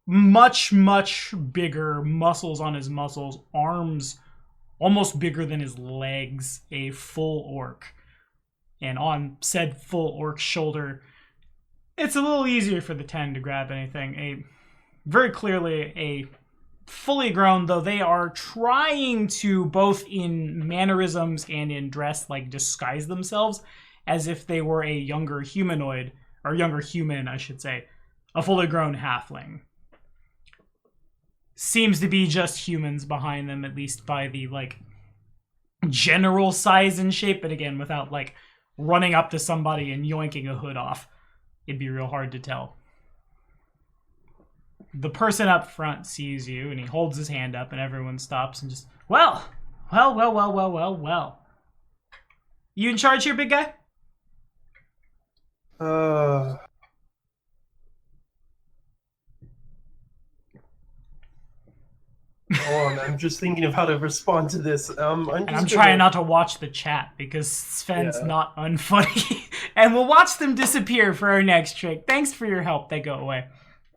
Much, much bigger muscles on his muscles, arms almost bigger than his legs, a full orc. And on said full orc shoulder, it's a little easier for the 10 to grab anything. Very clearly a fully grown, though they are trying to, both in mannerisms and in dress, like disguise themselves as if they were a younger humanoid, or younger human, I should say, a fully grown halfling. Seems to be just humans behind them, at least by the like general size and shape, but again, without like running up to somebody and yoinking a hood off, it'd be real hard to tell. The person up front sees you and he holds his hand up and everyone stops and just, well. You in charge here, big guy? I'm just thinking of how to respond to this. I'm trying not to watch the chat because Sven's not unfunny. And we'll watch them disappear for our next trick. Thanks for your help. They go away.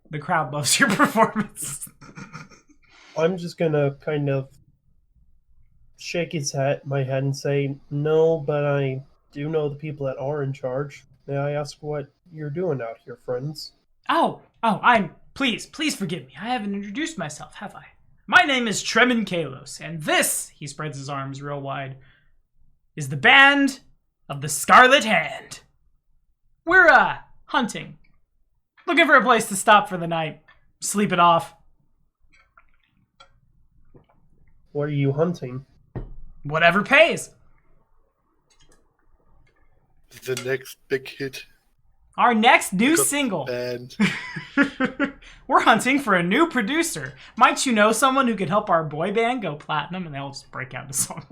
The crowd loves your performance. I'm just gonna kind of shake my head and say, no, but I do know the people that are in charge. May I ask what you're doing out here, friends? Please forgive me. I haven't introduced myself, have I? My name is Tremin Kalos, and this, he spreads his arms real wide, is the Band of the Scarlet Hand. We're, hunting Looking for a place to stop for the night. Sleep it off. What are you hunting? Whatever pays. The next big hit. Our next new Got single. banned. We're hunting for a new producer. Might you know someone who could help our boy band go platinum? And they'll just break out into song.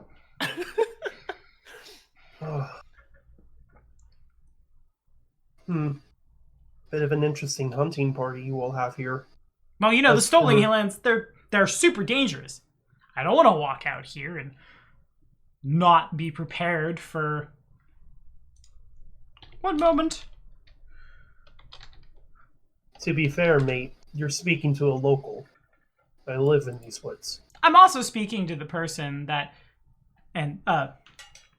Bit of an interesting hunting party you all have here. Well, you know, the That's stolen cool. lands, they're super dangerous. I don't want to walk out here and not be prepared for... One moment. To be fair, mate, you're speaking to a local. I live in these woods. I'm also speaking to the person that... And,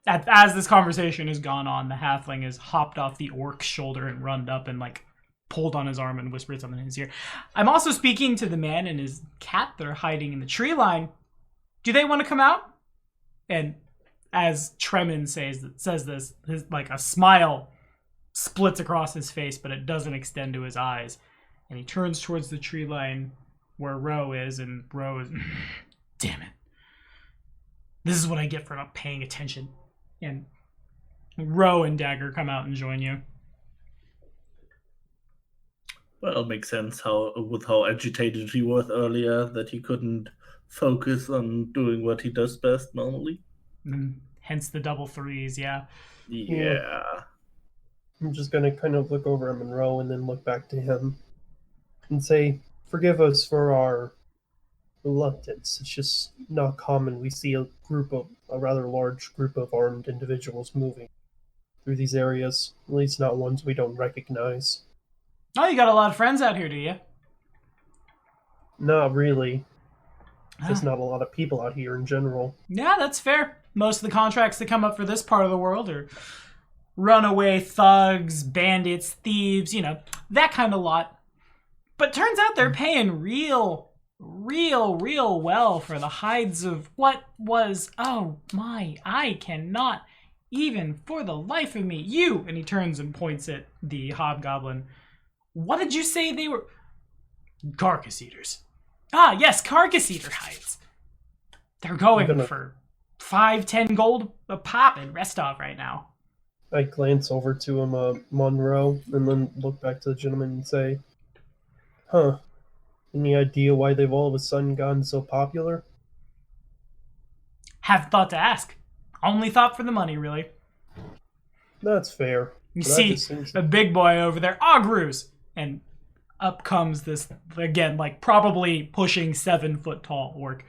as this conversation has gone on, the halfling has hopped off the orc's shoulder and run up and, like, pulled on his arm and whispered something in his ear. I'm also speaking to the man and his cat that are hiding in the tree line. Do they want to come out? And as Tremin says this, like a smile splits across his face, but it doesn't extend to his eyes. And he turns towards the tree line where Ro is, and Ro is, damn it. This is what I get for not paying attention. And Ro and Dagger come out and join you. Well, it makes sense with how agitated he was earlier that he couldn't focus on doing what he does best normally. And hence the double threes, yeah. Yeah. I'm just gonna kind of look over at Monroe and then look back to him and say, forgive us for our reluctance. It's just not common. We see a rather large group of armed individuals moving through these areas. At least not ones we don't recognize. Oh, you got a lot of friends out here, do you? Not really. Just Oh. not a lot of people out here in general. Yeah, that's fair. Most of the contracts that come up for this part of the world are runaway thugs, bandits, thieves, you know, that kind of lot. But turns out they're paying real well for the hides of what was, oh my, I cannot even for the life of me. You, and he turns and points at the hobgoblin. What did you say they were? Carcass eaters. Ah, yes, carcass eater hides. They're going for 5-10 gold a pop in Restov right now. I glance over to him, Monroe, and then look back to the gentleman and say, huh, any idea why they've all of a sudden gotten so popular? Haven't thought to ask. Only thought for the money, really. That's fair. You But that see just seems- the big boy over there, Agrus, and up comes this, again, like probably pushing 7-foot tall orc.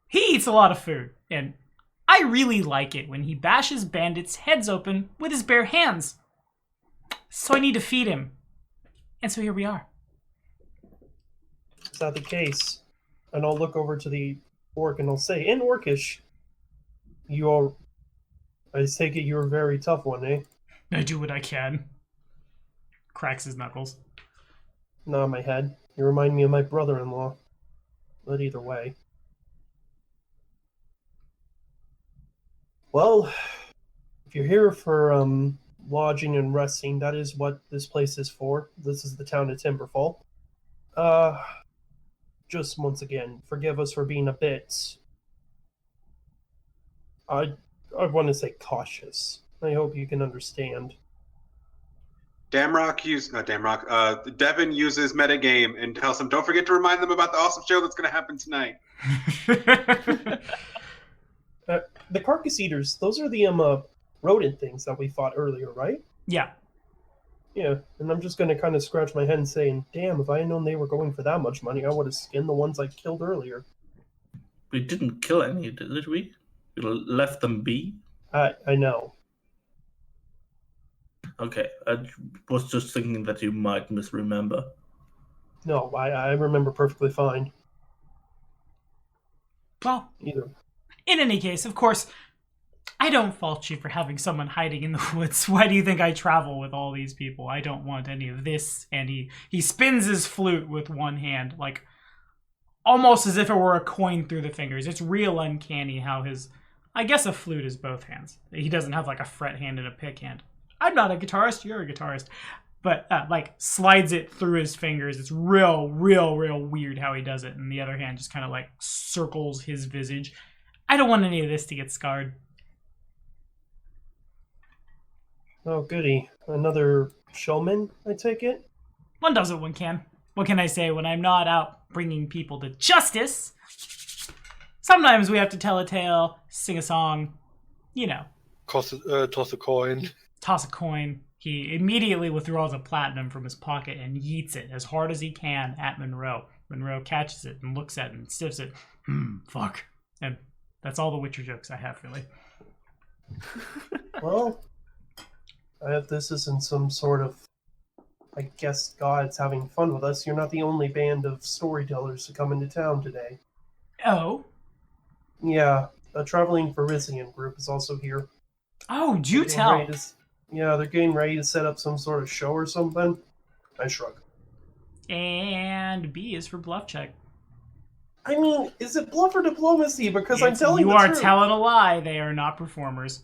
He eats a lot of food, and I really like it when he bashes bandits' heads open with his bare hands. So I need to feed him. And so here we are. Is that the case? And I'll look over to the orc and I'll say, in Orcish, I take it you're a very tough one, eh? I do what I can. Cracks his knuckles. Nod my head. You remind me of my brother-in-law. But either way. Well, if you're here for lodging and resting, that is what this place is for. This is the town of Timberfall. Just once again, forgive us for being a bit... I want to say cautious. I hope you can understand. Devin uses metagame and tells them, don't forget to remind them about the awesome show that's going to happen tonight. The carcass eaters, those are the rodent things that we fought earlier, right? Yeah. Yeah, and I'm just going to kind of scratch my head and saying, damn, if I had known they were going for that much money, I would have skinned the ones I killed earlier. We didn't kill any, did we? We left them be? I know. Okay, I was just thinking that you might misremember. No, I remember perfectly fine. Well, Either. in any case, of course, I don't fault you for having someone hiding in the woods. Why do you think I travel with all these people? I don't want any of this. And he spins his flute with one hand, like almost as if it were a coin through the fingers. It's real uncanny how I guess a flute is both hands. He doesn't have like a fret hand and a pick hand. I'm not a guitarist, you're a guitarist. but like slides it through his fingers. It's real weird how he does it. And the other hand just kind of like circles his visage. I don't want any of this to get scarred. Oh, goody. Another showman, I take it? One does what one can. What can I say when I'm not out bringing people to justice? Sometimes we have to tell a tale, sing a song, you know. Toss a coin. Toss a coin. He immediately withdraws a platinum from his pocket and yeets it as hard as he can at Monroe. Monroe catches it and looks at it and sniffs it. Fuck. And that's all the Witcher jokes I have, really. Well, if this isn't some sort of, I guess, God's having fun with us, you're not the only band of storytellers to come into town today. Oh? Yeah, a traveling Parisian group is also here. Oh, do tell. They're getting ready to set up some sort of show or something. I shrug. And B is for bluff check. I mean, is it bluff or diplomacy? Because I'm telling you the are truth. telling a lie. They are not performers.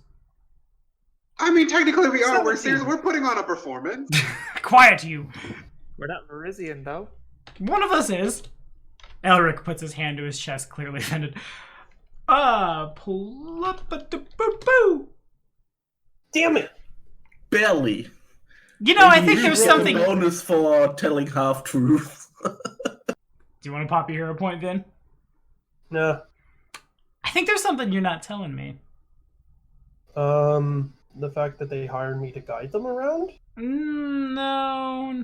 I mean, technically we are. 17. We're putting on a performance. Quiet, you. We're not Parisian, though. One of us is. Elric puts his hand to his chest, clearly offended. Boo. Damn it! Barely. You know, I think there's You get something. a bonus for telling half truth. Do you want to pop your hero point, Vin? Nah. I think there's something you're not telling me. The fact that they hired me to guide them around? No.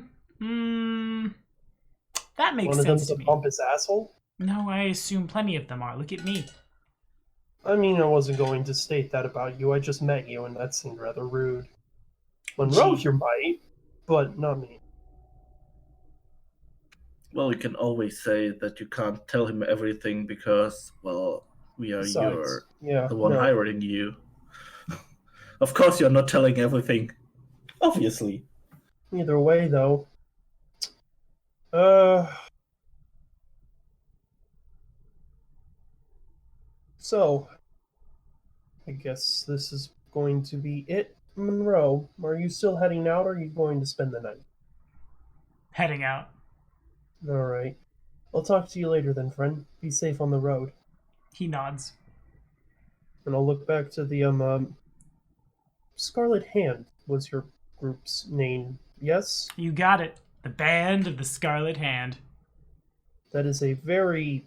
That makes One of sense them's to a me. pompous asshole? No, I assume plenty of them are. Look at me. I mean, I wasn't going to state that about you. I just met you, and that seemed rather rude. Monroe, you might, but not me. Well, you can always say that you can't tell him everything because, well, we are Besides, the one hiring you. Of course you're not telling everything. Obviously. Either way, though. So, I guess this is going to be it. Monroe, are you still heading out, or are you going to spend the night? Heading out. Alright. I'll talk to you later then, friend. Be safe on the road. He nods. And I'll look back to the, Scarlet Hand was your group's name, yes? You got it. The Band of the Scarlet Hand. That is a very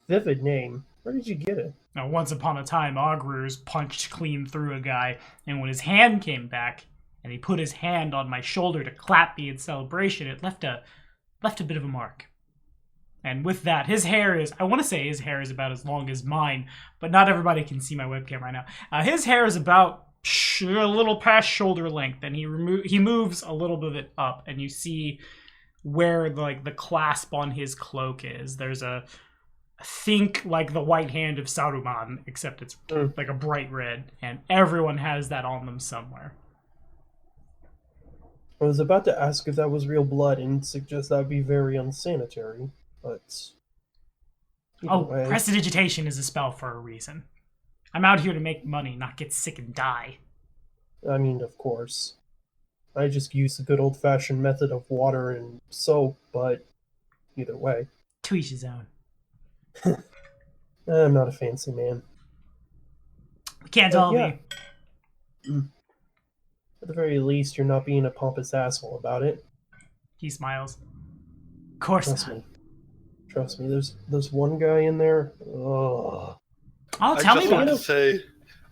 vivid name. Where did you get it? Now, once upon a time, Ogrers punched clean through a guy, and when his hand came back, and he put his hand on my shoulder to clap me in celebration, it left a bit of a mark. And with that, his hair is, I want to say his hair is about as long as mine, but not everybody can see my webcam right now. His hair is about a little past shoulder length, and he moves a little bit of it up, and you see where the clasp on his cloak is. There's think like the white hand of Saruman, except it's like a bright red, and everyone has that on them somewhere. I was about to ask if that was real blood and suggest that would be very unsanitary, but... Prestidigitation is a spell for a reason. I'm out here to make money, not get sick and die. I mean, of course. I just use the good old-fashioned method of water and soap, but either way. To each his own. I'm not a fancy man. Can't all be. At the very least, you're not being a pompous asshole about it. He smiles. Of course not. Trust me, there's one guy in there. Ugh. Oh, tell me about it. After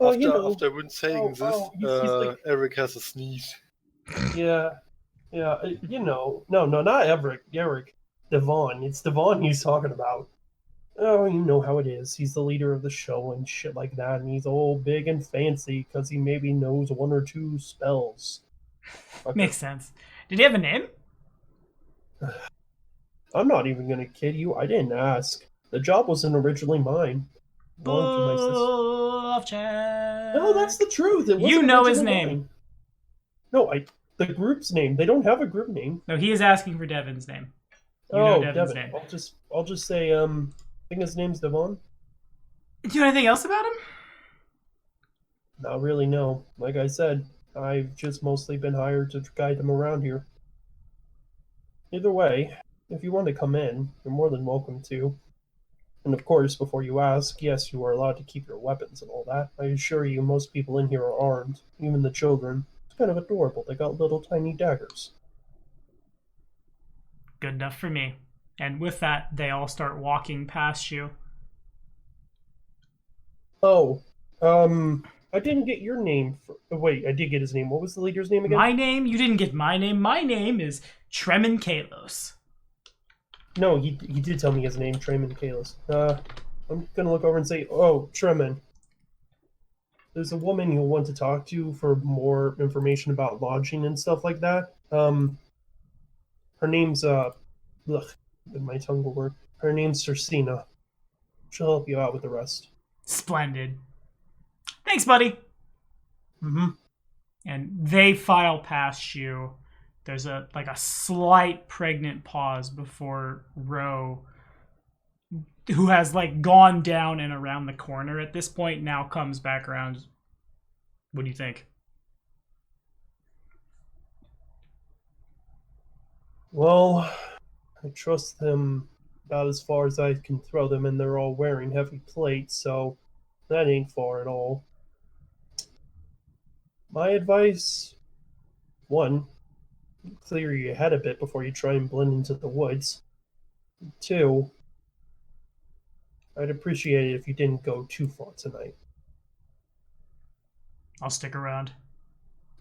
I've been saying he's this, Eric has a sneeze. Yeah, no, not Eric. Devon. It's Devon he's talking about. Oh, you know how it is. He's the leader of the show and shit like that, and he's all big and fancy because he maybe knows one or two spells. Okay. Makes sense. Did he have a name? I'm not even gonna kid you. I didn't ask. The job wasn't originally mine. Bluff check. No, that's the truth. It wasn't You know his originally name. mine. No, the group's name. They don't have a group name. No, he is asking for Devin's name. You know Devin's Devin. name. I'll just say I think his name's Devon. Do you know anything else about him? Not really, no. Like I said, I've just mostly been hired to guide them around here. Either way, if you want to come in, you're more than welcome to. And of course, before you ask, yes, you are allowed to keep your weapons and all that. I assure you, most people in here are armed, even the children. It's kind of adorable. They got little tiny daggers. Good enough for me. And with that, they all start walking past you. Oh, I didn't get your name. Wait, I did get his name. What was the leader's name again? My name? You didn't get my name. My name is Tremin Kalos. No, he did tell me his name, Tremin Kalos. I'm gonna look over and say, oh, Tremin. There's a woman you'll want to talk to for more information about lodging and stuff like that. Her name's, my tongue will work. Her name's Cersina. She'll help you out with the rest. Splendid. Thanks, buddy. Mm-hmm. And they file past you. There's a slight pregnant pause before Ro, who has gone down and around the corner at this point, now comes back around. What do you think? Well, I trust them about as far as I can throw them, and they're all wearing heavy plates, so that ain't far at all. My advice, 1, clear your head a bit before you try and blend into the woods. 2, I'd appreciate it if you didn't go too far tonight. I'll stick around.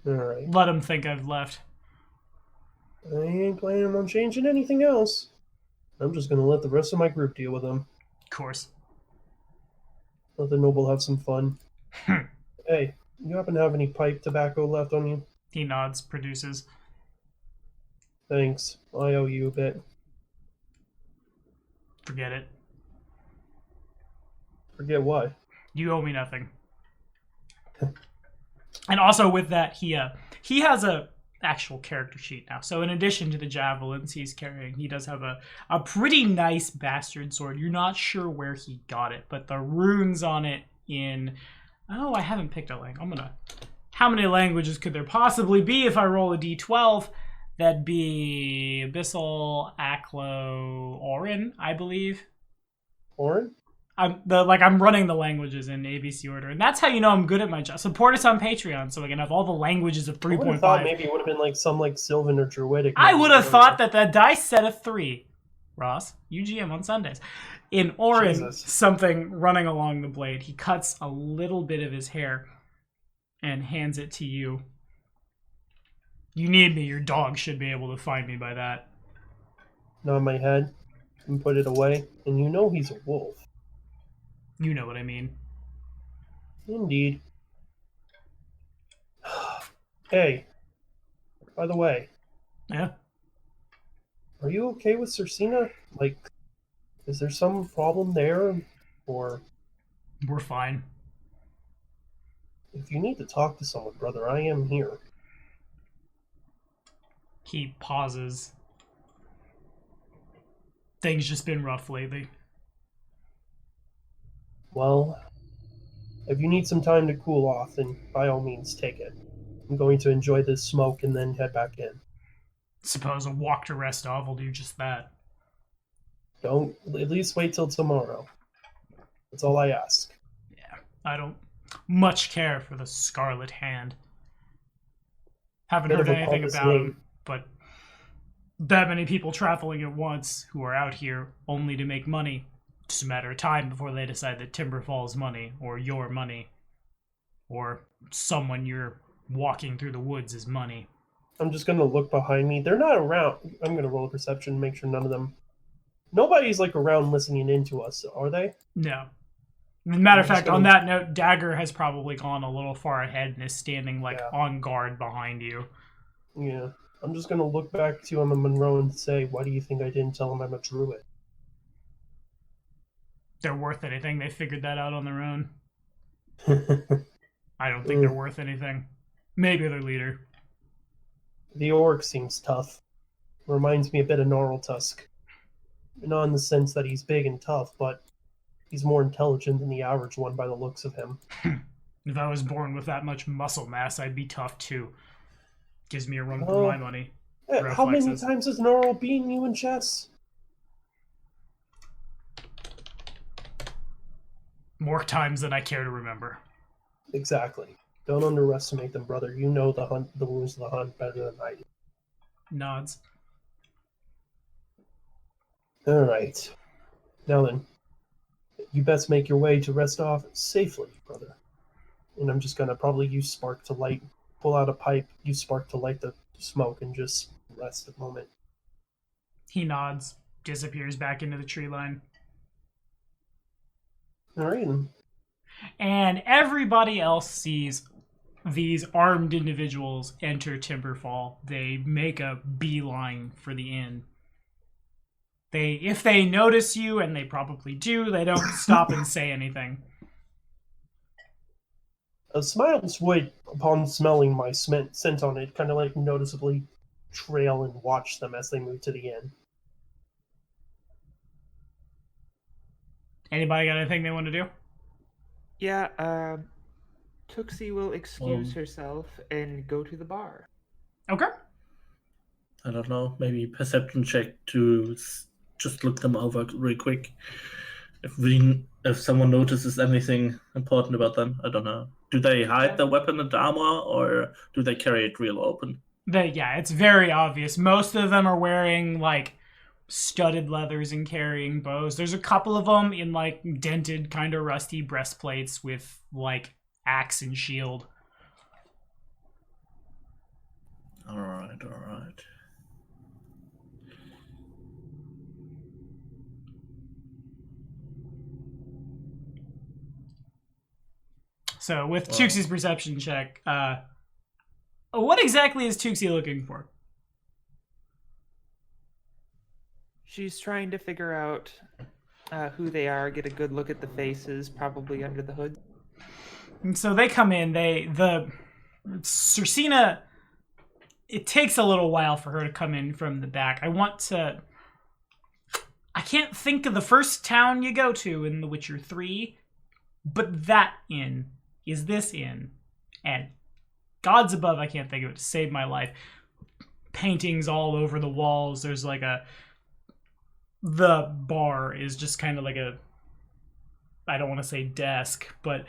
Alright. Let them think I've left. I ain't planning on changing anything else. I'm just gonna let the rest of my group deal with them. Of course. Let the noble have some fun. Hey, you happen to have any pipe tobacco left on you? He nods, produces. Thanks. I owe you a bit. Forget it. Forget what? You owe me nothing. And also with that, he has a actual character sheet now. So in addition to the javelins he's carrying, he does have a pretty nice bastard sword. You're not sure where he got it, but the runes on it in... Oh, I haven't picked a language. How many languages could there possibly be if I roll a d12? That'd be Abyssal, Aklo, Orin, I believe. Orin? I'm running the languages in ABC order, and that's how you know I'm good at my job. Support us on Patreon so I can have all the languages of 3.5. I would have thought maybe it would have been some Sylvan or Druidic. I would have thought that the dice set of 3. Ross, UGM on Sundays. In Orin, Jesus. something running along the blade. He cuts a little bit of his hair and hands it to you. You need me. Your dog should be able to find me by that. Nod my head and put it away, and you know he's a wolf. You know what I mean. Indeed. Hey, by the way. Yeah? Are you okay with Cersina? Is there some problem there? Or... We're fine. If you need to talk to someone, brother, I am here. He pauses. Things just been rough lately. Well, if you need some time to cool off, then by all means take it. I'm going to enjoy this smoke and then head back in. Suppose a walk to rest off will do just that. Don't at least wait till tomorrow. That's all I ask. Yeah, I don't much care for the Scarlet Hand. Haven't heard anything about him, but that many people traveling at once who are out here only to make money. Just a matter of time before they decide that Timberfall's money, or your money, or someone you're walking through the woods is money. I'm just going to look behind me. They're not around. I'm going to roll a perception and make sure none of them... Nobody's around listening into us, are they? No. As a matter of fact, on that note, Dagger has probably gone a little far ahead and is standing on guard behind you. Yeah. I'm just going to look back to him and Monroe and say, why do you think I didn't tell him I'm a druid? They're worth anything. They figured that out on their own. I don't think they're worth anything. Maybe their leader. The orc seems tough. Reminds me a bit of Gnarltusk. Not in the sense that he's big and tough, but he's more intelligent than the average one by the looks of him. If I was born with that much muscle mass, I'd be tough too. Gives me a run for my money. How many Reflexes. times has Noro beaten you in chess? More times than I care to remember. Exactly. Don't underestimate them, brother. You know the rules of the hunt better than I do. Nods. All right. Now then, you best make your way to rest off safely, brother. And I'm just gonna probably use spark to light, pull out a pipe, use spark to light the smoke, and just rest a moment. He nods, disappears back into the tree line. All right. And everybody else sees these armed individuals enter Timberfall. They make a beeline for the inn. If they notice you, and they probably do, they don't stop and say anything. Smiles would, upon smelling my scent on it, kind of like noticeably trail and watch them as they move to the inn. Anybody got anything they want to do? Yeah, Tooksi will excuse herself and go to the bar. Okay. I don't know, maybe perception check to just look them over real quick. If someone notices anything important about them, I don't know. Do they hide their weapon and armor, or do they carry it real open? Yeah, it's very obvious. Most of them are wearing, like, studded leathers and carrying bows. There's a couple of them in, like, dented, kind of rusty breastplates with, like, axe and shield. All right. So with Tooksie's perception check, what exactly is Tooksie looking for? She's trying to figure out who they are, get a good look at the faces, probably under the hood. And so they come in, Cersina, it takes a little while for her to come in from the back. I can't think of the first town you go to in The Witcher 3, but that inn is this inn. And gods above, I can't think of it to save my life. Paintings all over the walls. There's like the bar is just kind of like I don't want to say desk, but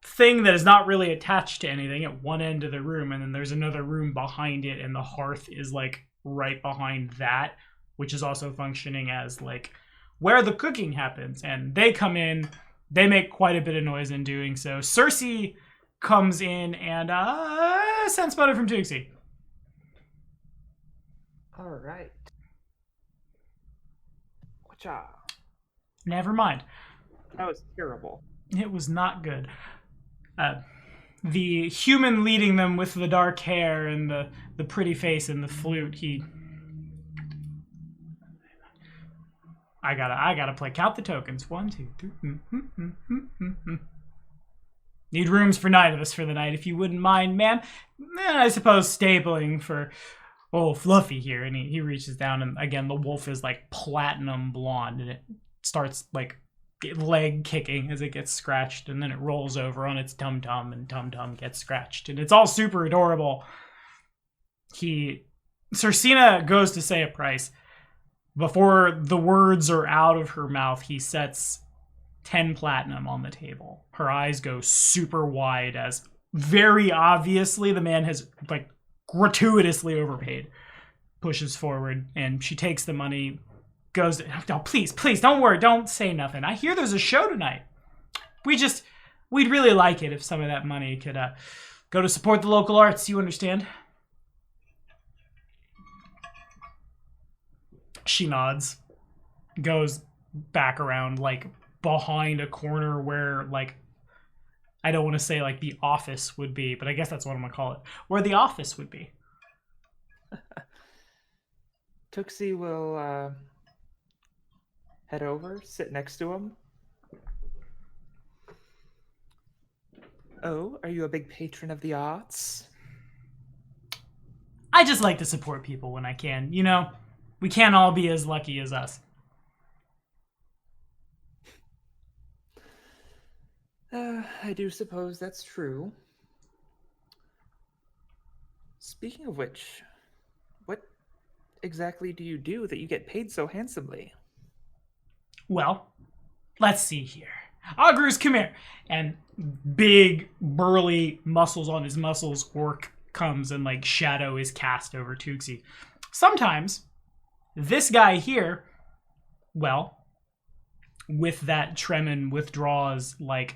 thing that is not really attached to anything at one end of the room, and then there's another room behind it, and the hearth is like right behind that, which is also functioning as like where the cooking happens. And they come in, they make quite a bit of noise in doing so. Cersei comes in and sense motive from Tooksi. All right. Whatcha? Never mind. That was terrible. It was not good. The human leading them with the dark hair and the pretty face and the flute, I gotta play count the tokens. 1, 2, 3. Need rooms for 9 of us for the night, if you wouldn't mind, ma'am. I suppose stabling for Fluffy here. And he reaches down, and again the wolf is like platinum blonde, and it starts like leg kicking as it gets scratched, and then it rolls over on its tum-tum, and tum-tum gets scratched, and it's all super adorable. Cersina goes to say a price. Before the words are out of her mouth, he sets 10 platinum on the table. Her eyes go super wide as very obviously the man has like gratuitously overpaid. Pushes forward, and she takes the money, goes, no, please, don't worry, don't say nothing. I hear there's a show tonight. We'd really like it if some of that money could go to support the local arts, you understand? She nods, goes back around, like, behind a corner where, like, I don't want to say, like, the office would be, but I guess that's what I'm going to call it. Where the office would be. Tooksi will head over, sit next to him. Oh, are you a big patron of the arts? I just like to support people when I can. You know, we can't all be as lucky as us. I do suppose that's true. Speaking of which, what exactly do you do that you get paid so handsomely? Well, let's see here. Agrus, come here. And big, burly muscles on his muscles, orc comes and like shadow is cast over Tooksi. Sometimes this guy here, well, with that Tremin withdraws like,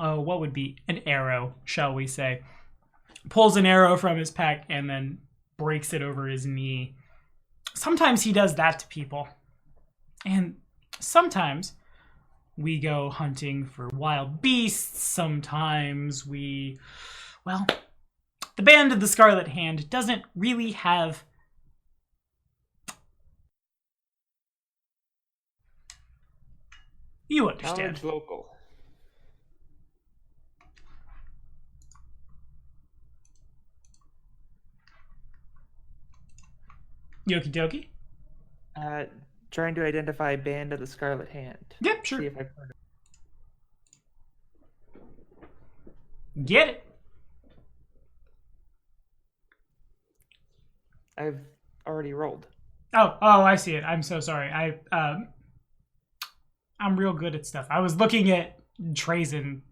oh, what would be an arrow, shall we say. Pulls an arrow from his pack and then breaks it over his knee. Sometimes he does that to people. And sometimes we go hunting for wild beasts. Sometimes the Band of the Scarlet Hand doesn't really have you understand. Knowledge local. Yoki dokie. Trying to identify Band of the Scarlet Hand. Yep, sure. See if I've heard of Get it. I've already rolled. Oh, I see it. I'm so sorry. I'm real good at stuff. I was looking at Trazen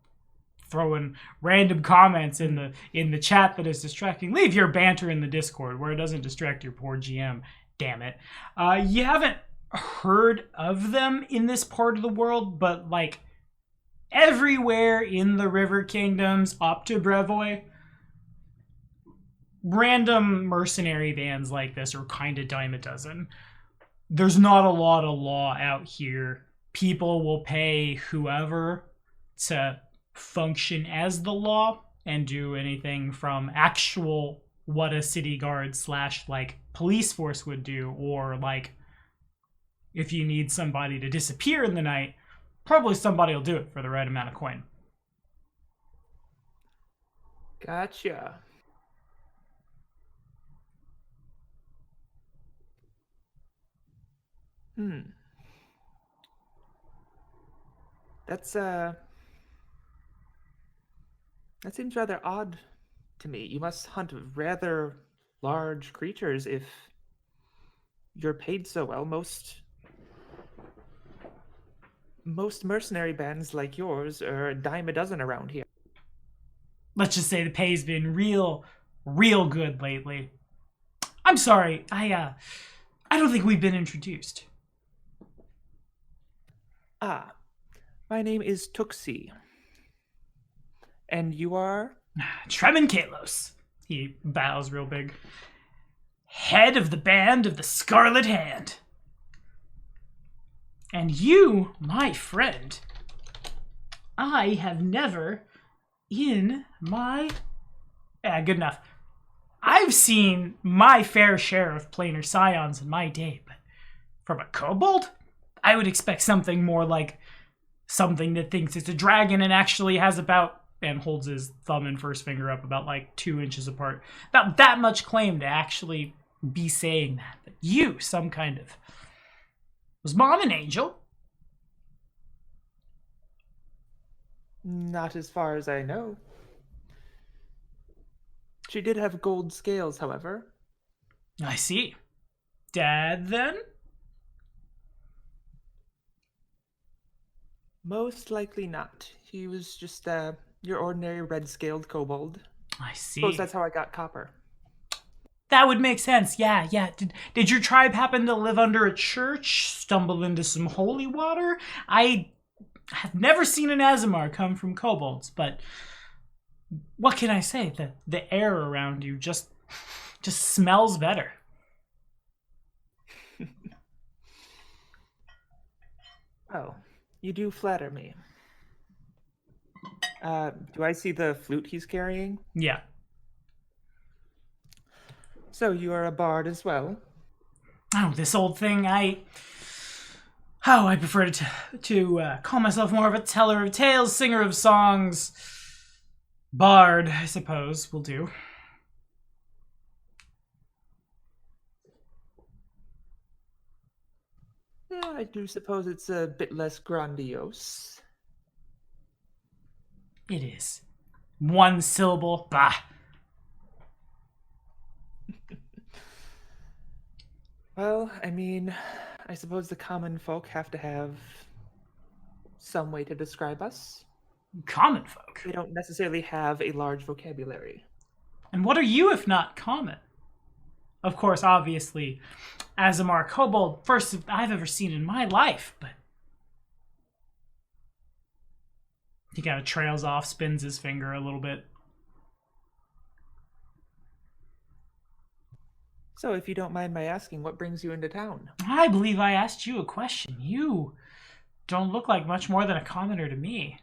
throwing random comments in the chat that is distracting. Leave your banter in the Discord where it doesn't distract your poor GM. Damn it. You haven't heard of them in this part of the world, but like everywhere in the River Kingdoms up to Brevoy, random mercenary bands like this are kind of dime a dozen. There's not a lot of law out here. People will pay whoever to function as the law and do anything from actual what a city guard / like police force would do, or like if you need somebody to disappear in the night, probably somebody will do it for the right amount of coin. Gotcha. That seems rather odd to me. You must hunt rather large creatures if you're paid so well. Most mercenary bands like yours are a dime a dozen around here. Let's just say the pay's been real good lately. I'm sorry, I don't think we've been introduced. My name is Tooksi. And you are? Tremin Kalos. He bows real big. Head of the Band of the Scarlet Hand. And you, my friend, I have never in my... good enough. I've seen my fair share of planar scions in my day, but from a kobold, I would expect something more like something that thinks it's a dragon and actually has about, and holds his thumb and first finger up about like 2 inches apart, about that much claim to actually be saying that. But you, some kind of... Was Mom an angel? Not as far as I know. She did have gold scales, however. I see. Dad, then? Most likely not. He was just your ordinary red-scaled kobold. I see. Suppose that's how I got copper. That would make sense. Yeah. Did your tribe happen to live under a church? Stumble into some holy water? I have never seen an Azamar come from kobolds, but what can I say? The air around you just smells better. Oh, you do flatter me. Do I see the flute he's carrying? Yeah. So you are a bard as well? Oh, this old thing, I prefer to call myself more of a teller of tales, singer of songs. Bard, I suppose, will do. Yeah, I do suppose it's a bit less grandiose. It is. One syllable. Bah. Well, I mean, I suppose the common folk have to have some way to describe us. Common folk. They don't necessarily have a large vocabulary. And what are you if not common? Of course, obviously, Azamar Kobold, first I've ever seen in my life, but he kind of trails off, spins his finger a little bit. So, if you don't mind my asking, what brings you into town? I believe I asked you a question. You don't look like much more than a commoner to me.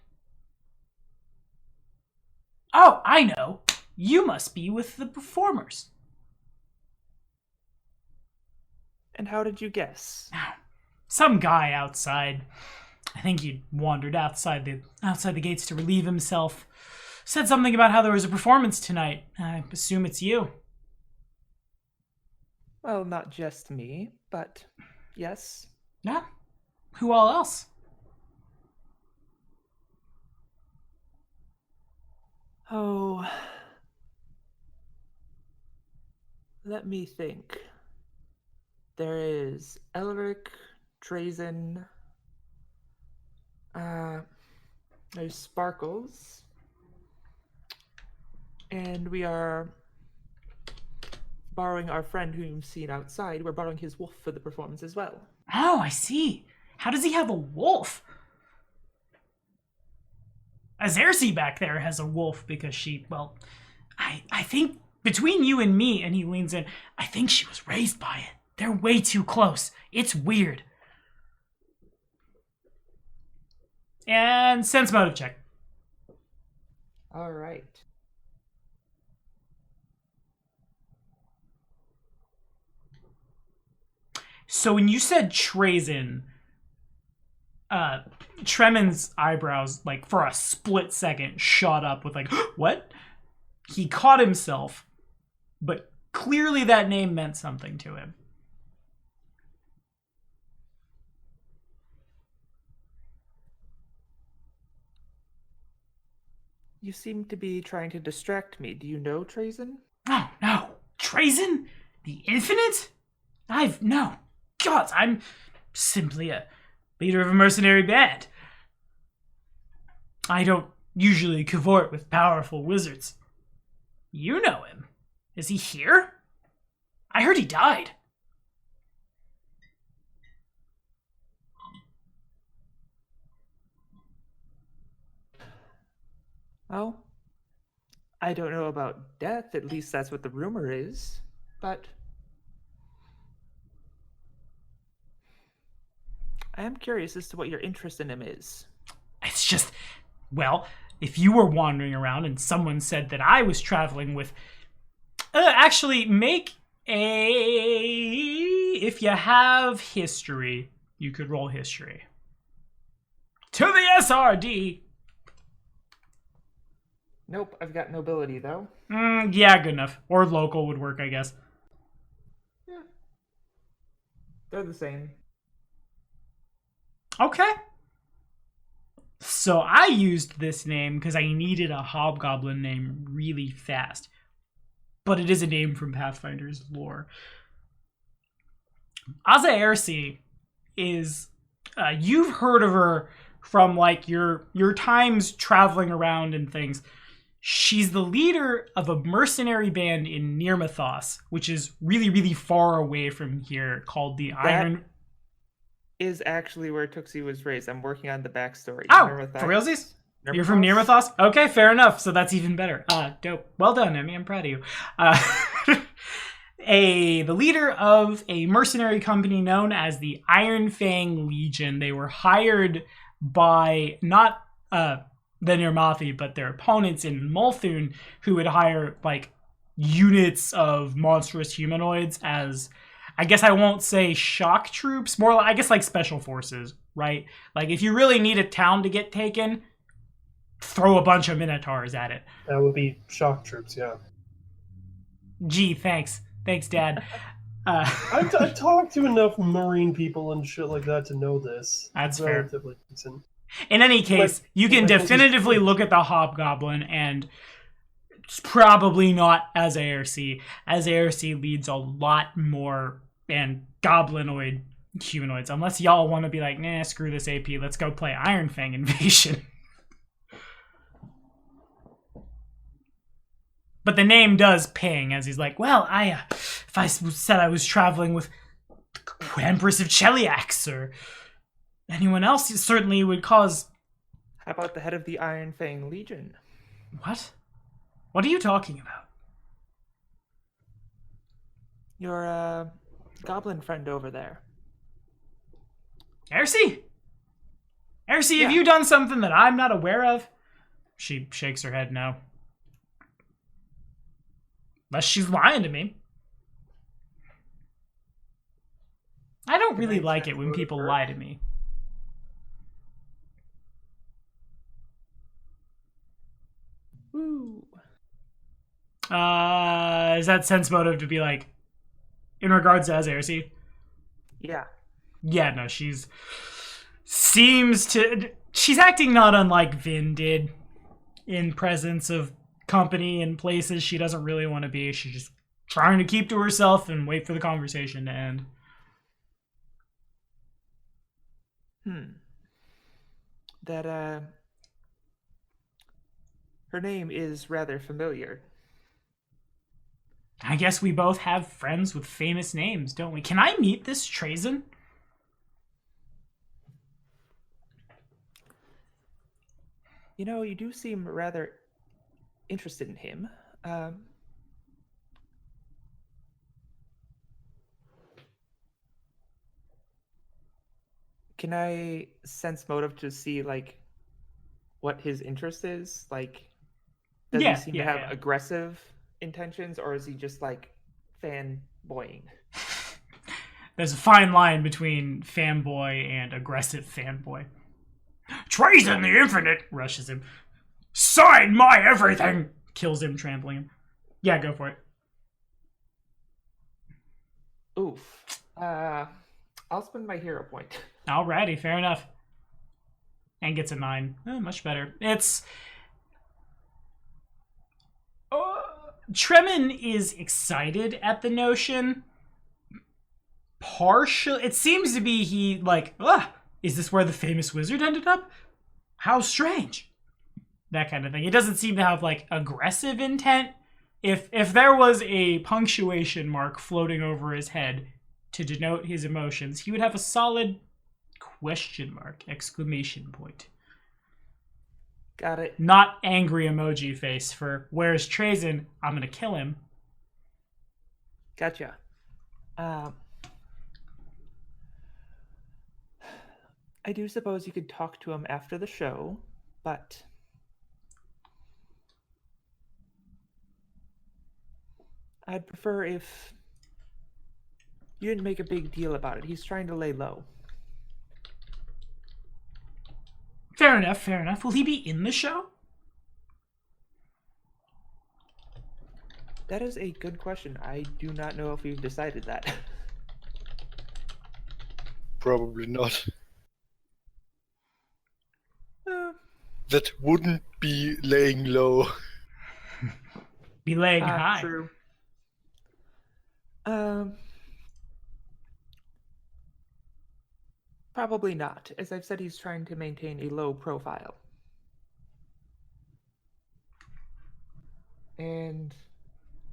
Oh, I know. You must be with the performers. And how did you guess? Some guy outside. I think he wandered outside the gates to relieve himself. Said something about how there was a performance tonight. I assume it's you. Well, not just me, but yes. Yeah. Who all else? Oh, let me think. There is Elric, Drazen, there's Sparkles, and we are borrowing our friend who you've seen outside. We're borrowing his wolf for the performance as well. Oh, I see. How does he have a wolf? Azersi back there has a wolf because she, well, I think between you and me, and he leans in, I think she was raised by it. They're way too close. It's weird. And sense motive check. All right. So when you said Trazen, Tremon's eyebrows, like for a split second, shot up with like, what? He caught himself, but clearly that name meant something to him. You seem to be trying to distract me. Do you know Trazen? Oh, no. Trazen? The Infinite? No. God, I'm simply a leader of a mercenary band. I don't usually cavort with powerful wizards. You know him. Is he here? I heard he died. Well, I don't know about death. At least that's what the rumor is. But I am curious as to what your interest in him is. It's just, well, if you were wandering around and someone said that I was traveling with... actually, make a... If you have history, you could roll history. To the SRD! Nope, I've got nobility, though. Yeah, good enough. Or local would work, I guess. Yeah. They're the same. Okay. So I used this name because I needed a hobgoblin name really fast. But it is a name from Pathfinder's lore. Azaersi is... you've heard of her from like your times traveling around and things. She's the leader of a mercenary band in Nirmathos, which is really, really far away from here, called the Iron... Is actually where Tooksi was raised. I'm working on the backstory. Oh, for realsies? You're from Nirmathos? Okay, fair enough. So that's even better. Dope. Well done, Emmy. I'm proud of you. The leader of a mercenary company known as the Iron Fang Legion. They were hired by not the Nirmathi, but their opponents in Multhun, who would hire like units of monstrous humanoids as, I guess I won't say shock troops, more like, I guess like special forces, right? Like if you really need a town to get taken, throw a bunch of minotaurs at it. That would be shock troops, yeah. Gee, thanks. Thanks, Dad. I've talked to enough Marine people and shit like that to know this. That's it's fair. relatively decent. In any case, you can definitively look at the hobgoblin, and it's probably not as ARC. As ARC leads a lot more and goblinoid humanoids, unless y'all want to be like, nah, screw this AP, let's go play Iron Fang Invasion. But the name does ping, as he's like, well, if I said I was traveling with the Empress of Cheliax or anyone else, it certainly would cause... How about the head of the Iron Fang Legion? What? What are you talking about? Your, goblin friend over there. Ercy? Ercy, have you done something that I'm not aware of? She shakes her head no. Unless she's lying to me. I don't really like it when people lie to me. Woo. Is that sense motive to be like, in regards to Azercy? Yeah. Yeah, no, she's acting not unlike Vin did in presence of company and places she doesn't really want to be. She's just trying to keep to herself and wait for the conversation to end. That, her name is rather familiar. I guess we both have friends with famous names, don't we? Can I meet this Trazen? You know, you do seem rather interested in him. Can I sense motive to see, like, what his interest is? Like, does he seem to have aggressive intentions, or is he just, like, fanboying? There's a fine line between fanboy and aggressive fanboy. Trazen the Infinite rushes him. Sign my everything! Kills him, trampling him. Yeah, go for it. Oof. I'll spend my hero point. Alrighty, fair enough. And gets a 9. Much better. It's... Tremin is excited at the notion. It seems to be he, like, is this where the famous wizard ended up? How strange. That kind of thing. It doesn't seem to have, like, aggressive intent. If there was a punctuation mark floating over his head to denote his emotions, he would have a solid question mark, exclamation point. Got it. Not angry emoji face for, where's Trazen? I'm gonna kill him. Gotcha. I do suppose you could talk to him after the show, but I'd prefer if you didn't make a big deal about it. He's trying to lay low. Fair enough, fair enough. Will he be in the show? That is a good question. I do not know if we've decided that. Probably not. That wouldn't be laying low. Be laying high. True. Probably not. As I've said, he's trying to maintain a low profile. And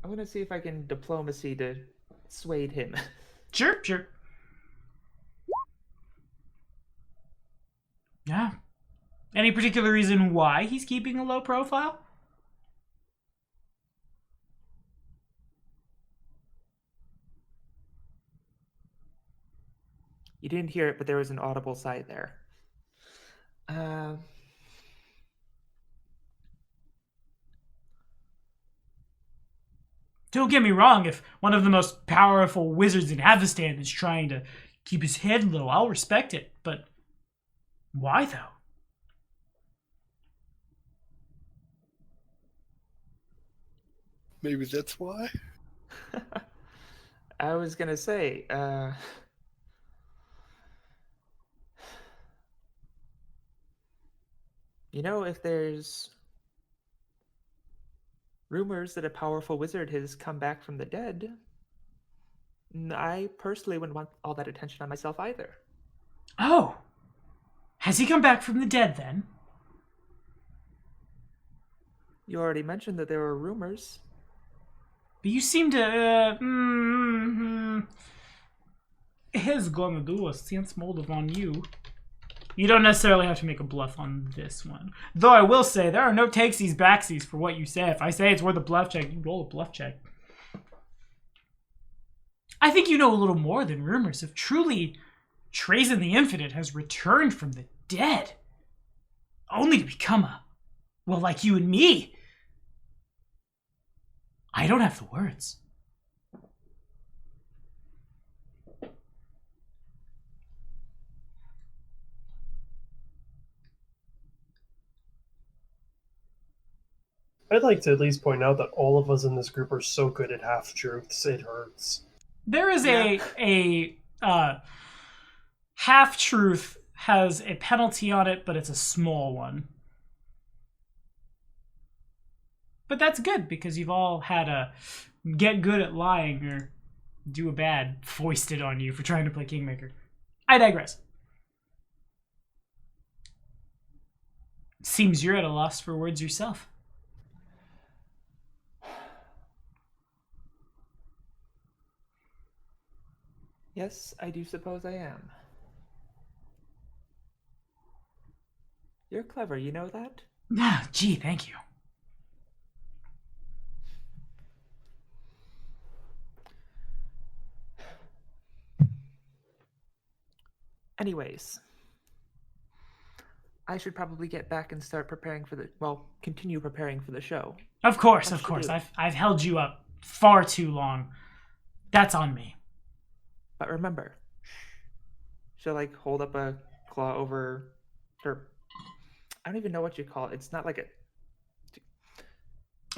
I'm going to see if I can diplomacy to sway him. Sure. Yeah. Any particular reason why he's keeping a low profile? You didn't hear it, but there was an audible sigh there. Don't get me wrong, if one of the most powerful wizards in Avestan is trying to keep his head low, I'll respect it. But why, though? Maybe that's why. I was going to say, You know, if there's rumors that a powerful wizard has come back from the dead, I personally wouldn't want all that attention on myself either. Oh! Has he come back from the dead then? You already mentioned that there were rumors. But you seem to, He's gonna do a sense motive on you. You don't necessarily have to make a bluff on this one. Though I will say, there are no takesies, backsies for what you say. If I say it's worth a bluff check, you roll a bluff check. I think you know a little more than rumors. If truly Trazen the Infinite has returned from the dead, only to become like you and me. I don't have the words. I'd like to at least point out that all of us in this group are so good at half-truths, it hurts. There is a half-truth has a penalty on it, but it's a small one. But that's good, because you've all had a get good at lying or do a bad foisted on you for trying to play Kingmaker. I digress. Seems you're at a loss for words yourself. Yes, I do suppose I am. You're clever, you know that? Ah, gee, thank you. Anyways, I should probably get back and start preparing for continue preparing for the show. Of course. I've held you up far too long. That's on me. But remember, she'll hold up a claw over her. I don't even know what you call it. It's not like a.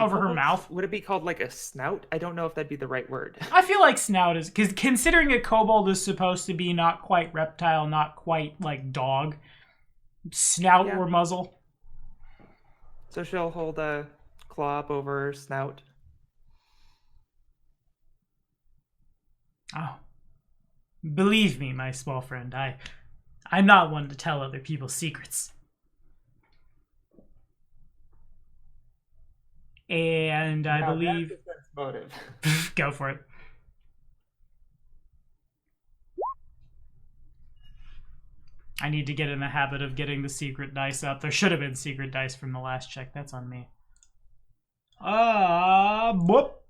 Over her mouth? Would it be called a snout? I don't know if that'd be the right word. I feel like snout is, because considering a kobold is supposed to be not quite reptile, not quite like dog, snout or muzzle. So she'll hold a claw up over her snout. Oh. Believe me, my small friend, I'm not one to tell other people's secrets. And I believe... Motive. Go for it. I need to get in the habit of getting the secret dice up. There should have been secret dice from the last check. That's on me. Whoop.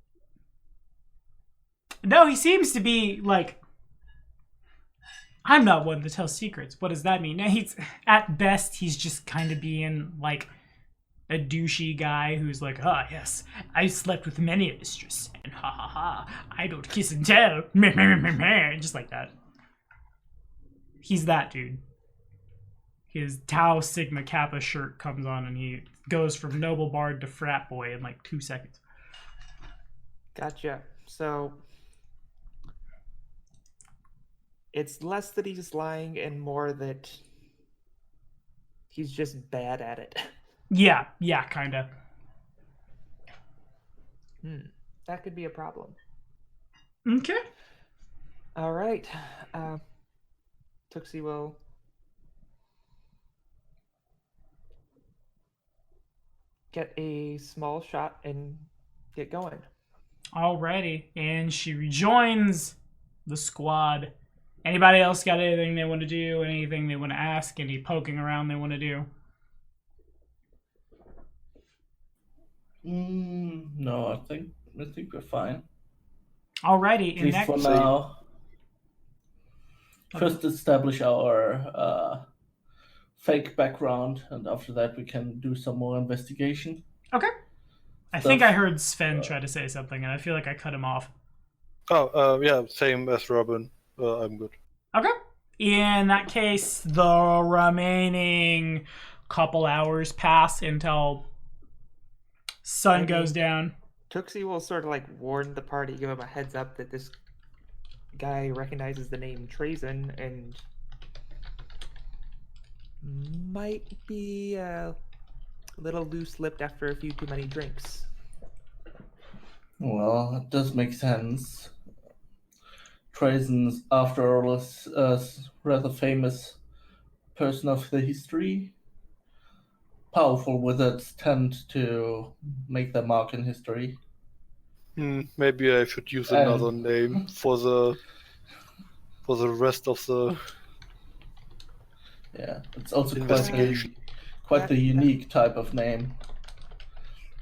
No, he seems to be I'm not one to tell secrets. What does that mean? Now, at best, he's just kind of being a douchey guy who's yes, I slept with many a mistress, and ha ha ha, I don't kiss and tell, just like that. He's that dude. His Tau Sigma Kappa shirt comes on, and he goes from noble bard to frat boy in 2 seconds. Gotcha. So it's less that he's lying and more that he's just bad at it. Yeah, kind of. That could be a problem. Okay. All right. Tooksi will get a small shot and get going. Alrighty, and she rejoins the squad. Anybody else got anything they want to do? Anything they want to ask? Any poking around they want to do? No, I think we're fine. Alrighty, At least for now. First establish our fake background, and after that we can do some more investigation. Okay. I think I heard Sven try to say something, and I feel like I cut him off. Yeah, same as Robin. I'm good. Okay. In that case, the remaining couple hours pass until sun goes down. Tooksi will sort of warn the party, give him a heads up that this guy recognizes the name Trazen and might be A little loose-lipped after a few too many drinks. Well, it does make sense. Trazen, after all, is a rather famous person of the history. Powerful wizards tend to make their mark in history. Maybe I should use another name for the rest of the. Yeah, it's also investigation. quite the unique type of name.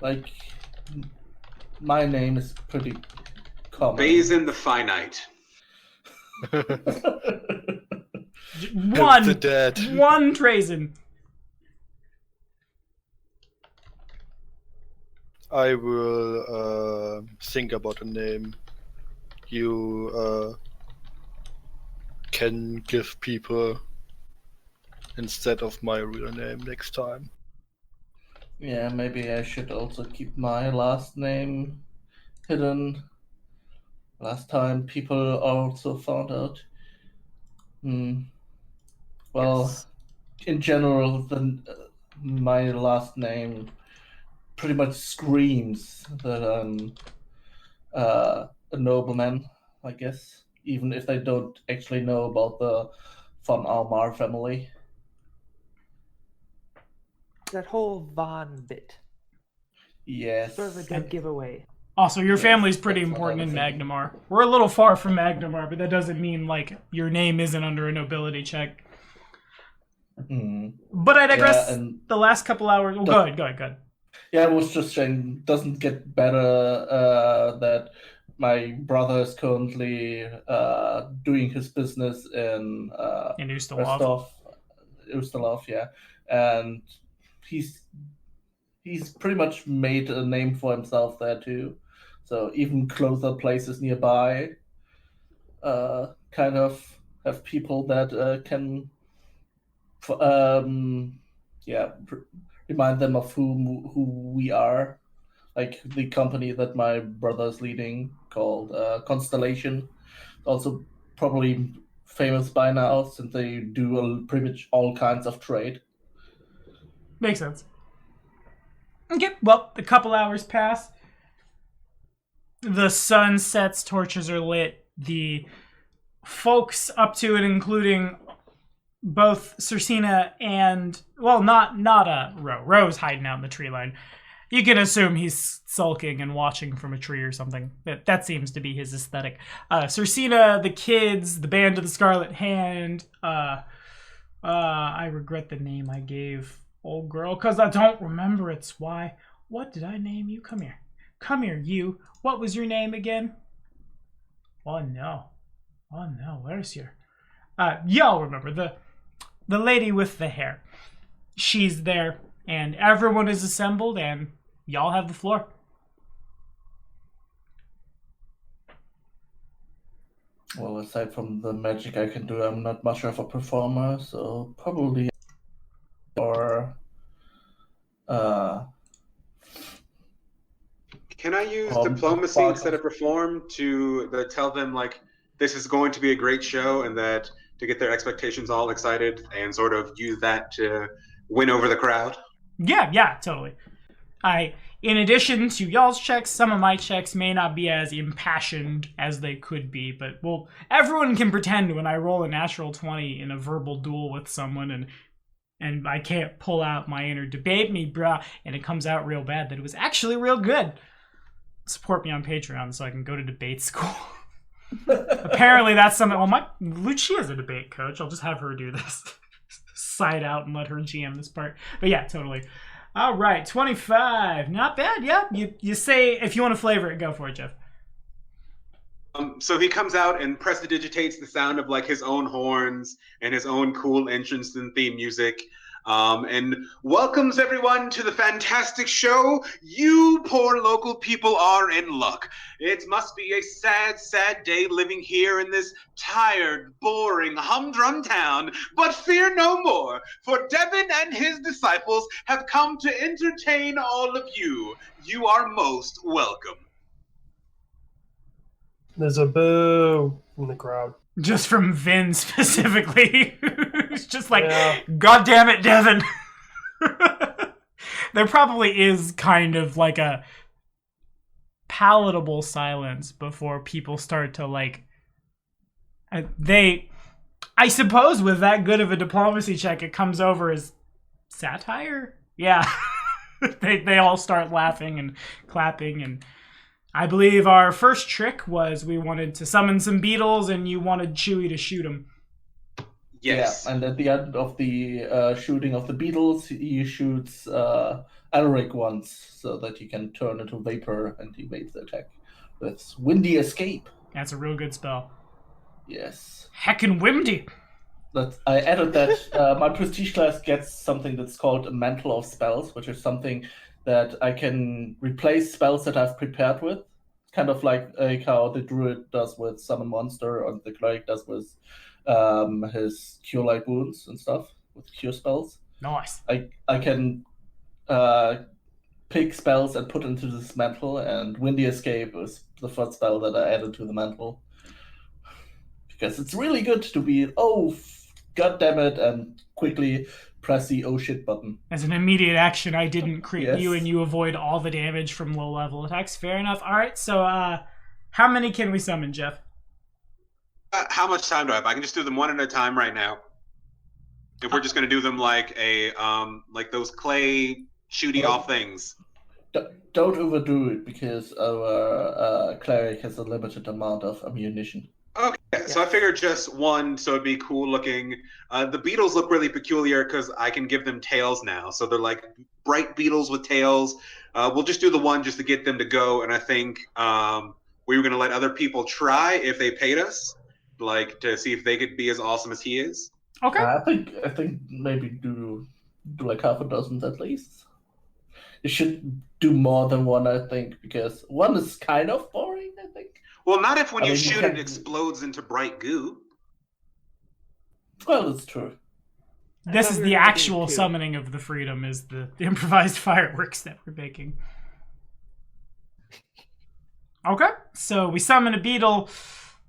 Like, my name is pretty common. Bazin the Finite. One Trazen. I will think about a name you can give people instead of my real name next time. Yeah, maybe I should also keep my last name hidden. Last time people also found out. Well, Yes. in general, my last name pretty much screams that I'm a nobleman, I guess, even if they don't actually know about the von Almar family. That whole Von bit. Yes. Sort of a dead giveaway. Also, your family's pretty that's what important I in was thinking. Magnamar. We're a little far from Magnamar, but that doesn't mean, like, your name isn't under a nobility check. But I digress. Yeah, and the last couple hours... Well, go ahead. Yeah, I was just saying, doesn't get better that my brother is currently doing his business in Ustalov. Ustalov, yeah. And he's pretty much made a name for himself there too. So even closer places nearby kind of have people that can remind them of who we are. Like the company that my brother's leading called Constellation. Also probably famous by now since they do pretty much all kinds of trade. Makes sense. Okay, well, a couple hours pass. The sun sets, torches are lit. The folks up to and including both Cersina and, well, not Ro. Ro's hiding out in the tree line. You can assume he's sulking and watching from a tree or something. That seems to be his aesthetic. Cersina, the kids, the band of the Scarlet Hand. I regret the name I gave old girl because I don't remember its why. What did I name you? Come here. Come here, you. What was your name again? Oh no. Where's your... y'all remember the lady with the hair. She's there, and everyone is assembled, and y'all have the floor. Well, aside from the magic I can do, I'm not much of a performer, so probably or Can I use diplomacy instead of perform to tell them, like, this is going to be a great show and that to get their expectations all excited and sort of use that to win over the crowd? Yeah, totally. In addition to y'all's checks, some of my checks may not be as impassioned as they could be, but, well, everyone can pretend when I roll a natural 20 in a verbal duel with someone and I can't pull out my inner debate me, brah, and it comes out real bad that it was actually real good. Support me on Patreon so I can go to debate school. Apparently that's something... Well, Lucia's a debate coach. I'll just have her do this. Side out and let her GM this part. But yeah, totally. All right, 25. Not bad, yeah. You say, if you want to flavor it, go for it, Jeff. So he comes out and prestidigitates the sound of, like, his own horns and his own cool entrance and theme music. And welcomes everyone to the fantastic show. You poor local people are in luck. It must be a sad, sad day living here in this tired, boring, humdrum town. But fear no more, for Devin and his disciples have come to entertain all of you. You are most welcome. There's a boo from the crowd. Just from Vin specifically. It's just like, Yeah. God damn it, Devin. There probably is kind of like a palatable silence before people start to like. I suppose with that good of a diplomacy check, it comes over as satire. Yeah, they all start laughing and clapping, and I believe our first trick was we wanted to summon some beetles, and you wanted Chewie to shoot them. Yes. Yeah, and at the end of the shooting of the beetles, he shoots Elric once, so that he can turn into vapor and evade the attack with Windy Escape. That's a real good spell. Yes. Heckin' windy. I added that my prestige class gets something that's called a Mantle of Spells, which is something that I can replace spells that I've prepared with. Kind of like how the druid does with Summon Monster, or the cleric does with his Cure Light Wounds and stuff, with cure spells. Nice. I can pick spells and put into this mantle, and Windy Escape is the first spell that I added to the mantle. Because it's really good to be, god damn it, and quickly press the oh shit button. As an immediate action, I didn't crit Yes. you, and you avoid all the damage from low level attacks. Fair enough. All right, so how many can we summon, Jeff? How much time do I have? I can just do them one at a time right now. If we're just going to do them like a like those clay shooty off things. Don't overdo it, because our cleric has a limited amount of ammunition. Okay, so I figured just one, so it'd be cool looking. The beetles look really peculiar because I can give them tails now. So they're like bright beetles with tails. We'll just do the one just to get them to go. And I think we were going to let other people try if they paid us, like to see if they could be as awesome as he is. Okay. I think maybe do like half a dozen at least. You should do more than one, I think, because one is kind of boring, I think. Well, not if when you you shoot can- it explodes into bright goo. Well, that's true. This thought is we the were gonna do actual two. summoning of the freedom, is the improvised fireworks that we're making. Okay, so we summon a beetle.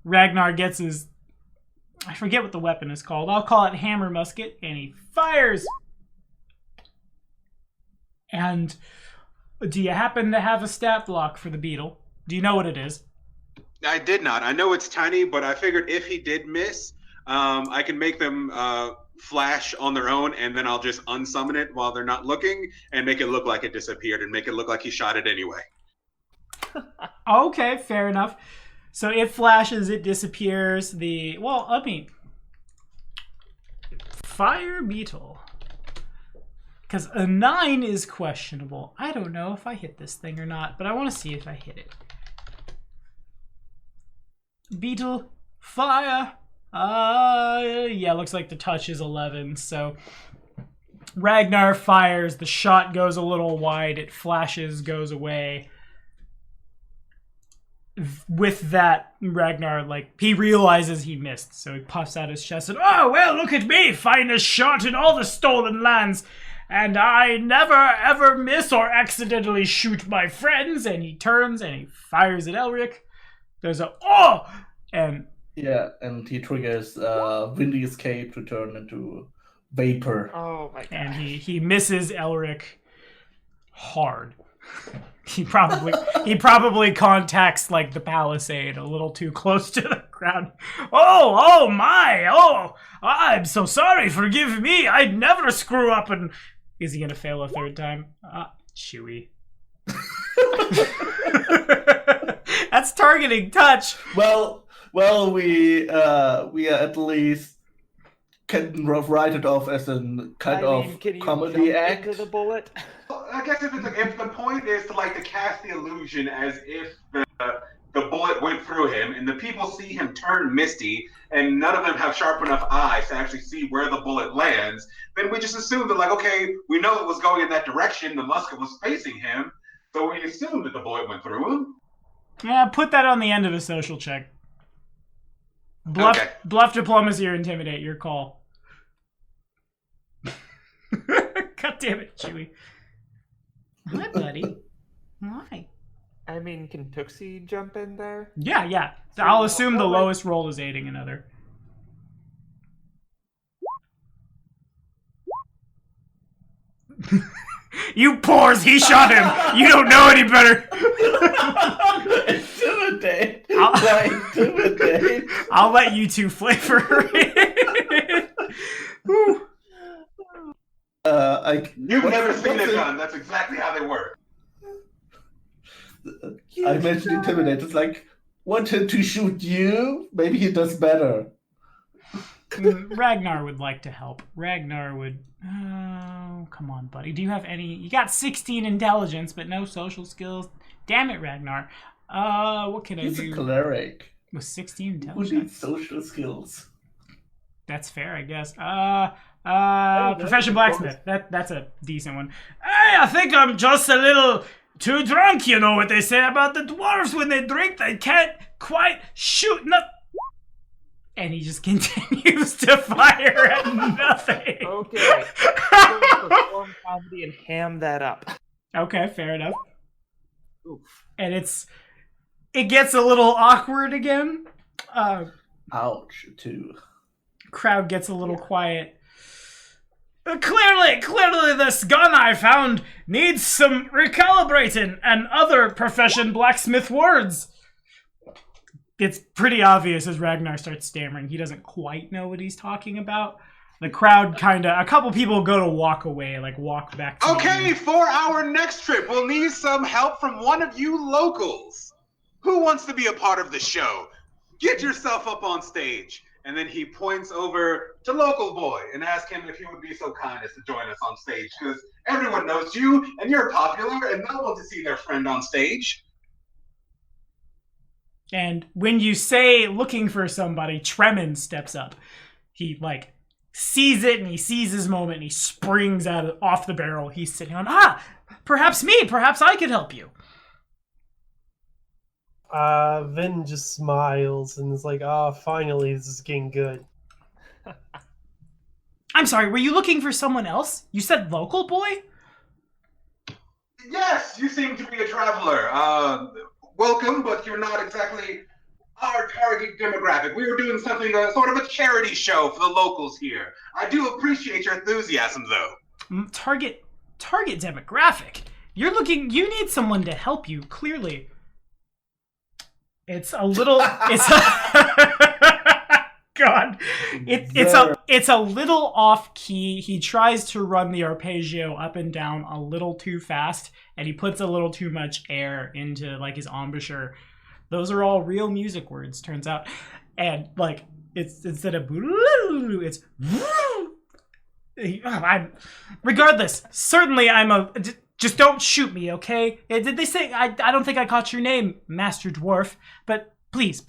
Ragnar gets his... I forget what the weapon is called. I'll call it hammer musket, and he fires. And do you happen to have a stat block for the beetle? Do you know what it is? I did not. I know it's tiny, but I figured if he did miss, I can make them flash on their own, and then I'll just unsummon it while they're not looking and make it look like it disappeared and make it look like he shot it anyway. Okay, fair enough. So it flashes, it disappears. Fire beetle. Because a 9 is questionable. I don't know if I hit this thing or not, but I want to see if I hit it. Beetle, fire. Yeah, looks like the touch is 11. So Ragnar fires. The shot goes a little wide. It flashes, goes away. With that, Ragnar, he realizes he missed. So he puffs out his chest and, oh, well, look at me. Finest shot in all the stolen lands. And I never, ever miss or accidentally shoot my friends. And he turns and he fires at Elric. There's a, oh! And yeah, and he triggers Windy Escape to turn into vapor. Oh my god. And he misses Elric hard. He probably contacts the palisade a little too close to the ground. Oh my! Oh, I'm so sorry. Forgive me. I'd never screw up. And is he gonna fail a third time? Chewie. That's targeting touch. Well, we at least can write it off as a kind of can you comedy jump act. into the bullet? Well, I guess if the point is to cast the illusion as if the bullet went through him, and the people see him turn misty, and none of them have sharp enough eyes to actually see where the bullet lands, then we just assume that okay, we know it was going in that direction. The musket was facing him, so we assumed that the bullet went through him. Yeah, put that on the end of a social check. Bluff diplomacy or intimidate, your call. God damn it, Chewie. Hi, buddy. Hi. I mean, can Tooksi jump in there? Yeah. I'll assume the lowest roll is aiding another. You pores, he shot him. You don't know any better. Intimidate. Intimidate. I'll let you two flavor it. You've never seen a gun. That's exactly how they work. I mentioned intimidate. It's like, want him to shoot you? Maybe he does better. Ragnar would like to help. Ragnar would... Oh, come on, buddy. Do you have any... You got 16 intelligence, but no social skills. Damn it, Ragnar. What can I do? He's a cleric. With 16 Who intelligence? needs social skills? That's fair, I guess. Profession blacksmith. That's a decent one. Hey, I think I'm just a little too drunk. You know what they say about the dwarves when they drink? They can't quite shoot nothing. And he just continues to fire at nothing. Okay. Perform comedy and ham that up. Okay, fair enough. Oof. And it gets a little awkward again. Ouch, too. Crowd gets a little quiet. Clearly this gun I found needs some recalibrating and other profession blacksmith words. It's pretty obvious as Ragnar starts stammering. He doesn't quite know what he's talking about. The crowd a couple people go to walk away, like walk back to Okay, for our next trip, we'll need some help from one of you locals. Who wants to be a part of the show? Get yourself up on stage. And then he points over to Local Boy and asks him if he would be so kind as to join us on stage. Because everyone knows you, and you're popular, and they'll want to see their friend on stage. And when you say looking for somebody, Tremens steps up. He, sees it, and he sees his moment, and he springs off the barrel he's sitting on. Perhaps me. Perhaps I could help you. Vin just smiles and is like, finally, this is getting good. I'm sorry, were you looking for someone else? You said Local Boy? Yes, you seem to be a traveler. Welcome, but you're not exactly our target demographic. We were doing something, sort of a charity show for the locals here. I do appreciate your enthusiasm, though. Target demographic? You need someone to help you, clearly. It's a little, God. It's a little off key. He tries to run the arpeggio up and down a little too fast, and he puts a little too much air into his embouchure. Those are all real music words, turns out. And it's instead of it's regardless, certainly just don't shoot me, okay? Did they say I don't think I caught your name, Master Dwarf, but please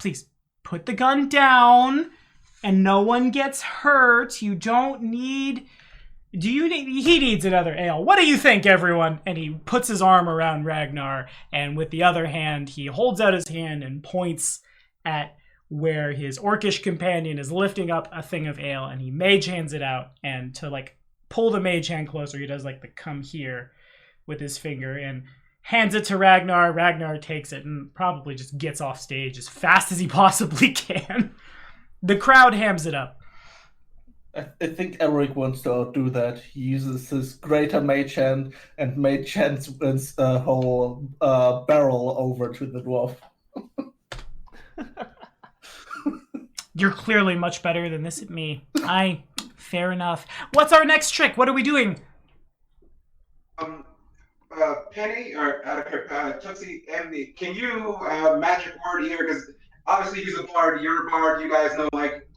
put the gun down and no one gets hurt. You don't need he needs another ale. What do you think, everyone? And he puts his arm around Ragnar, and with the other hand, he holds out his hand and points at where his orcish companion is lifting up a thing of ale, and he mage hands it out, and to pull the mage hand closer, he does the come here with his finger and hands it to Ragnar. Ragnar takes it and probably just gets off stage as fast as he possibly can. The crowd hams it up. I think Elric wants to outdo that. He uses his greater mage hand and mage hands his whole barrel over to the dwarf. You're clearly much better than this at me. Fair enough. What's our next trick? What are we doing? Penny or Tooksi, Emily, can you magic word here? Because obviously he's a bard, you're a bard. You guys know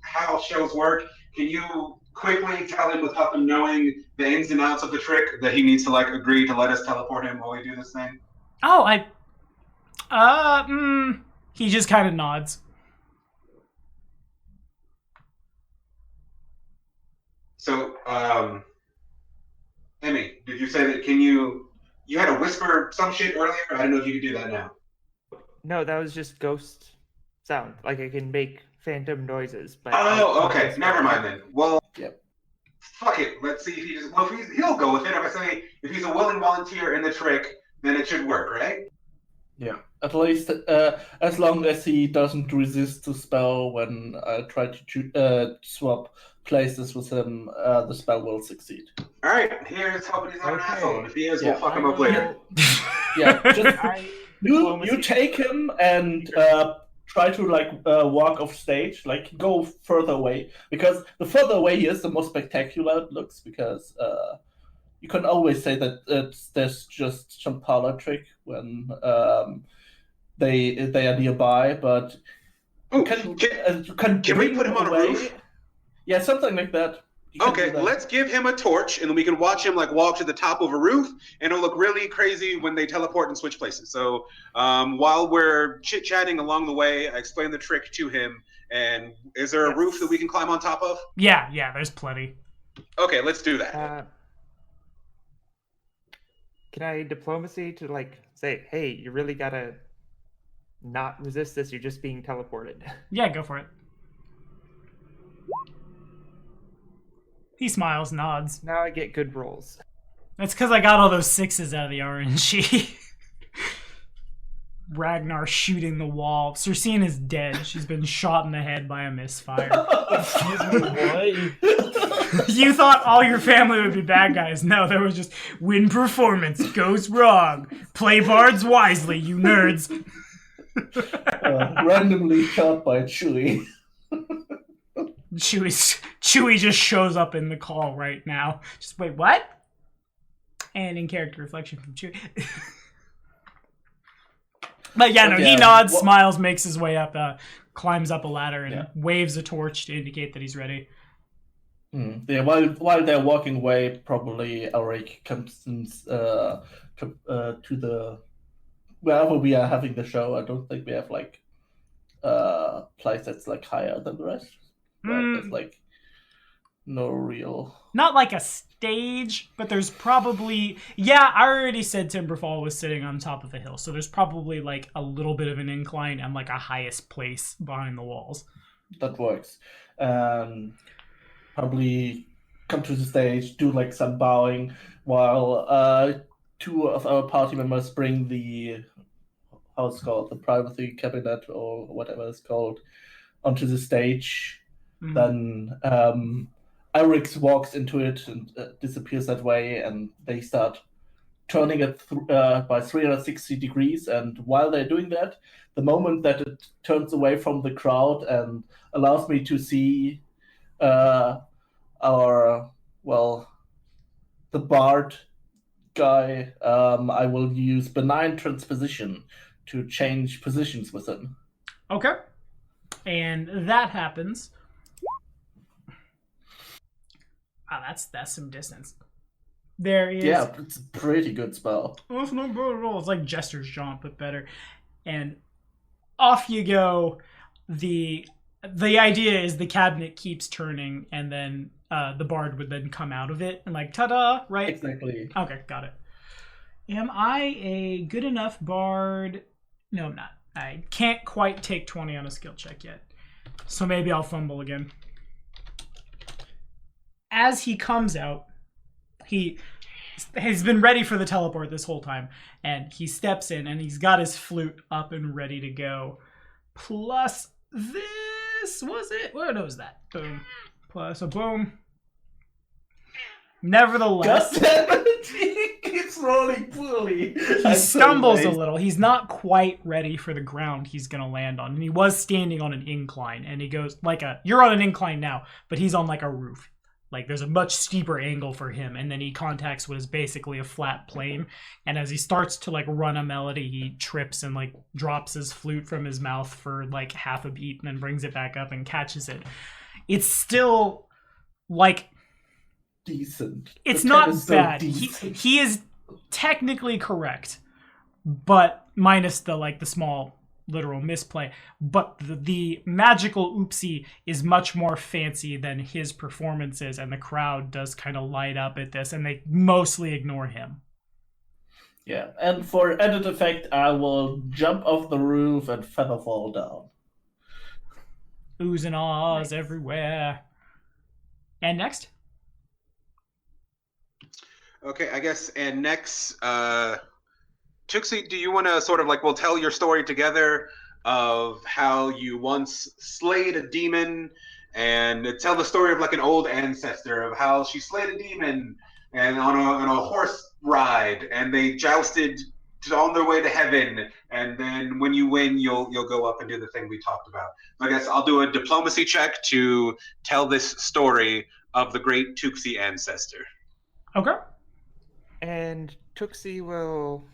how shows work. Can you quickly tell him without him knowing the ins and outs of the trick that he needs to agree to let us teleport him while we do this thing? He just kind of nods. So, Emmy, did you say that you had to whisper some shit earlier? I don't know if you could do that now. No, that was just ghost sound. I can make phantom noises. But okay. Never mind then. Well, yep. Fuck it. Let's see if he'll go with it. I would say if he's a willing volunteer in the trick, then it should work, right? Yeah, at least as long as he doesn't resist the spell when I try to swap places with him, the spell will succeed. All right, here's hoping he's not an Okay. asshole. If he is, Yeah. we'll fuck him up later. Yeah, just you Diplomacy. take him and try to walk off stage, like go further away, because the further away he is, the more spectacular it looks. Because you can always say that there's just some parlor trick when they are nearby, but Ooh, can we bring put him on a away. roof? Yeah, something like that. You can Okay, do that. let's give him a torch, and then we can watch him like walk to the top of a roof, and it'll look really crazy when they teleport and switch places. So while we're chit-chatting along the way, I explain the trick to him. And is there a roof that we can climb on top of? Yeah, there's plenty. Okay, let's do that. Can I diplomacy to like say, hey, you really gotta not resist this, you're just being teleported. Yeah, go for it. He smiles, nods. Now I get good rolls. That's because I got all those 6s out of the RNG. Ragnar shooting the wall. Cersine is dead. She's been shot in the head by a misfire. Excuse me, what? You thought all your family would be bad guys. No, there was just win performance goes wrong. Play bards wisely, you nerds. Randomly shot by Chewie. Chewie just shows up in the call right now. Just wait, what? And in character reflection from Chewie. But yeah, no, he nods, smiles, makes his way up, climbs up a ladder, and waves a torch to indicate that he's ready. Yeah, while they're walking away, probably Elric comes to the wherever we are having the show. I don't think we have place that's higher than the rest. Right? There's no real. Not like a stage, but there's probably I already said Timberfall was sitting on top of a hill, so there's probably a little bit of an incline and a highest place behind the walls. That works. Probably come to the stage, do some bowing, while 2 of our party members bring the the privacy cabinet or whatever it's called onto the stage. Then Elric walks into it and disappears that way, and they start turning it by 360 degrees. And while they're doing that, the moment that it turns away from the crowd and allows me to see the bard guy, I will use benign transposition to change positions with him. Okay. And that happens. Oh, that's some distance. There is... Yeah, it's a pretty good spell. Oh, it's not bad at all. It's like Jester's Jaunt, but better. And off you go. The idea is the cabinet keeps turning, and then the bard would then come out of it, and ta-da, right? Exactly. Okay, got it. Am I a good enough bard? No, I'm not. I can't quite take 20 on a skill check yet. So maybe I'll fumble again. As he comes out, he has been ready for the teleport this whole time, and he steps in, and he's got his flute up and ready to go. Plus this, was it? Where was that? Boom. Plus a boom. Nevertheless, he keeps rolling poorly. He stumbles a little. He's not quite ready for the ground he's going to land on. And he was standing on an incline, and he goes you're on an incline now, but he's on a roof. There's a much steeper angle for him, and then he contacts what is basically a flat plane. And as he starts to run a melody, he trips and drops his flute from his mouth for half a beat, and then brings it back up and catches it. It's still decent. It's not bad. He is technically correct, but minus the small literal misplay. But the magical oopsie is much more fancy than his performances, and the crowd does kind of light up at this, and they mostly ignore him. Yeah, and for added effect, I will jump off the roof and feather fall down. Oohs and ahs everywhere. And next? Okay, I guess, and next, Tooksi, do you want to sort of like, we'll tell your story together of how you once slayed a demon, and tell the story of like an old ancestor of how she slayed a demon and on a horse ride, and they jousted on their way to heaven, and then when you win, you'll go up and do the thing we talked about. I guess I'll do a diplomacy check to tell this story of the great Tooksi ancestor. Okay. And Tooksi will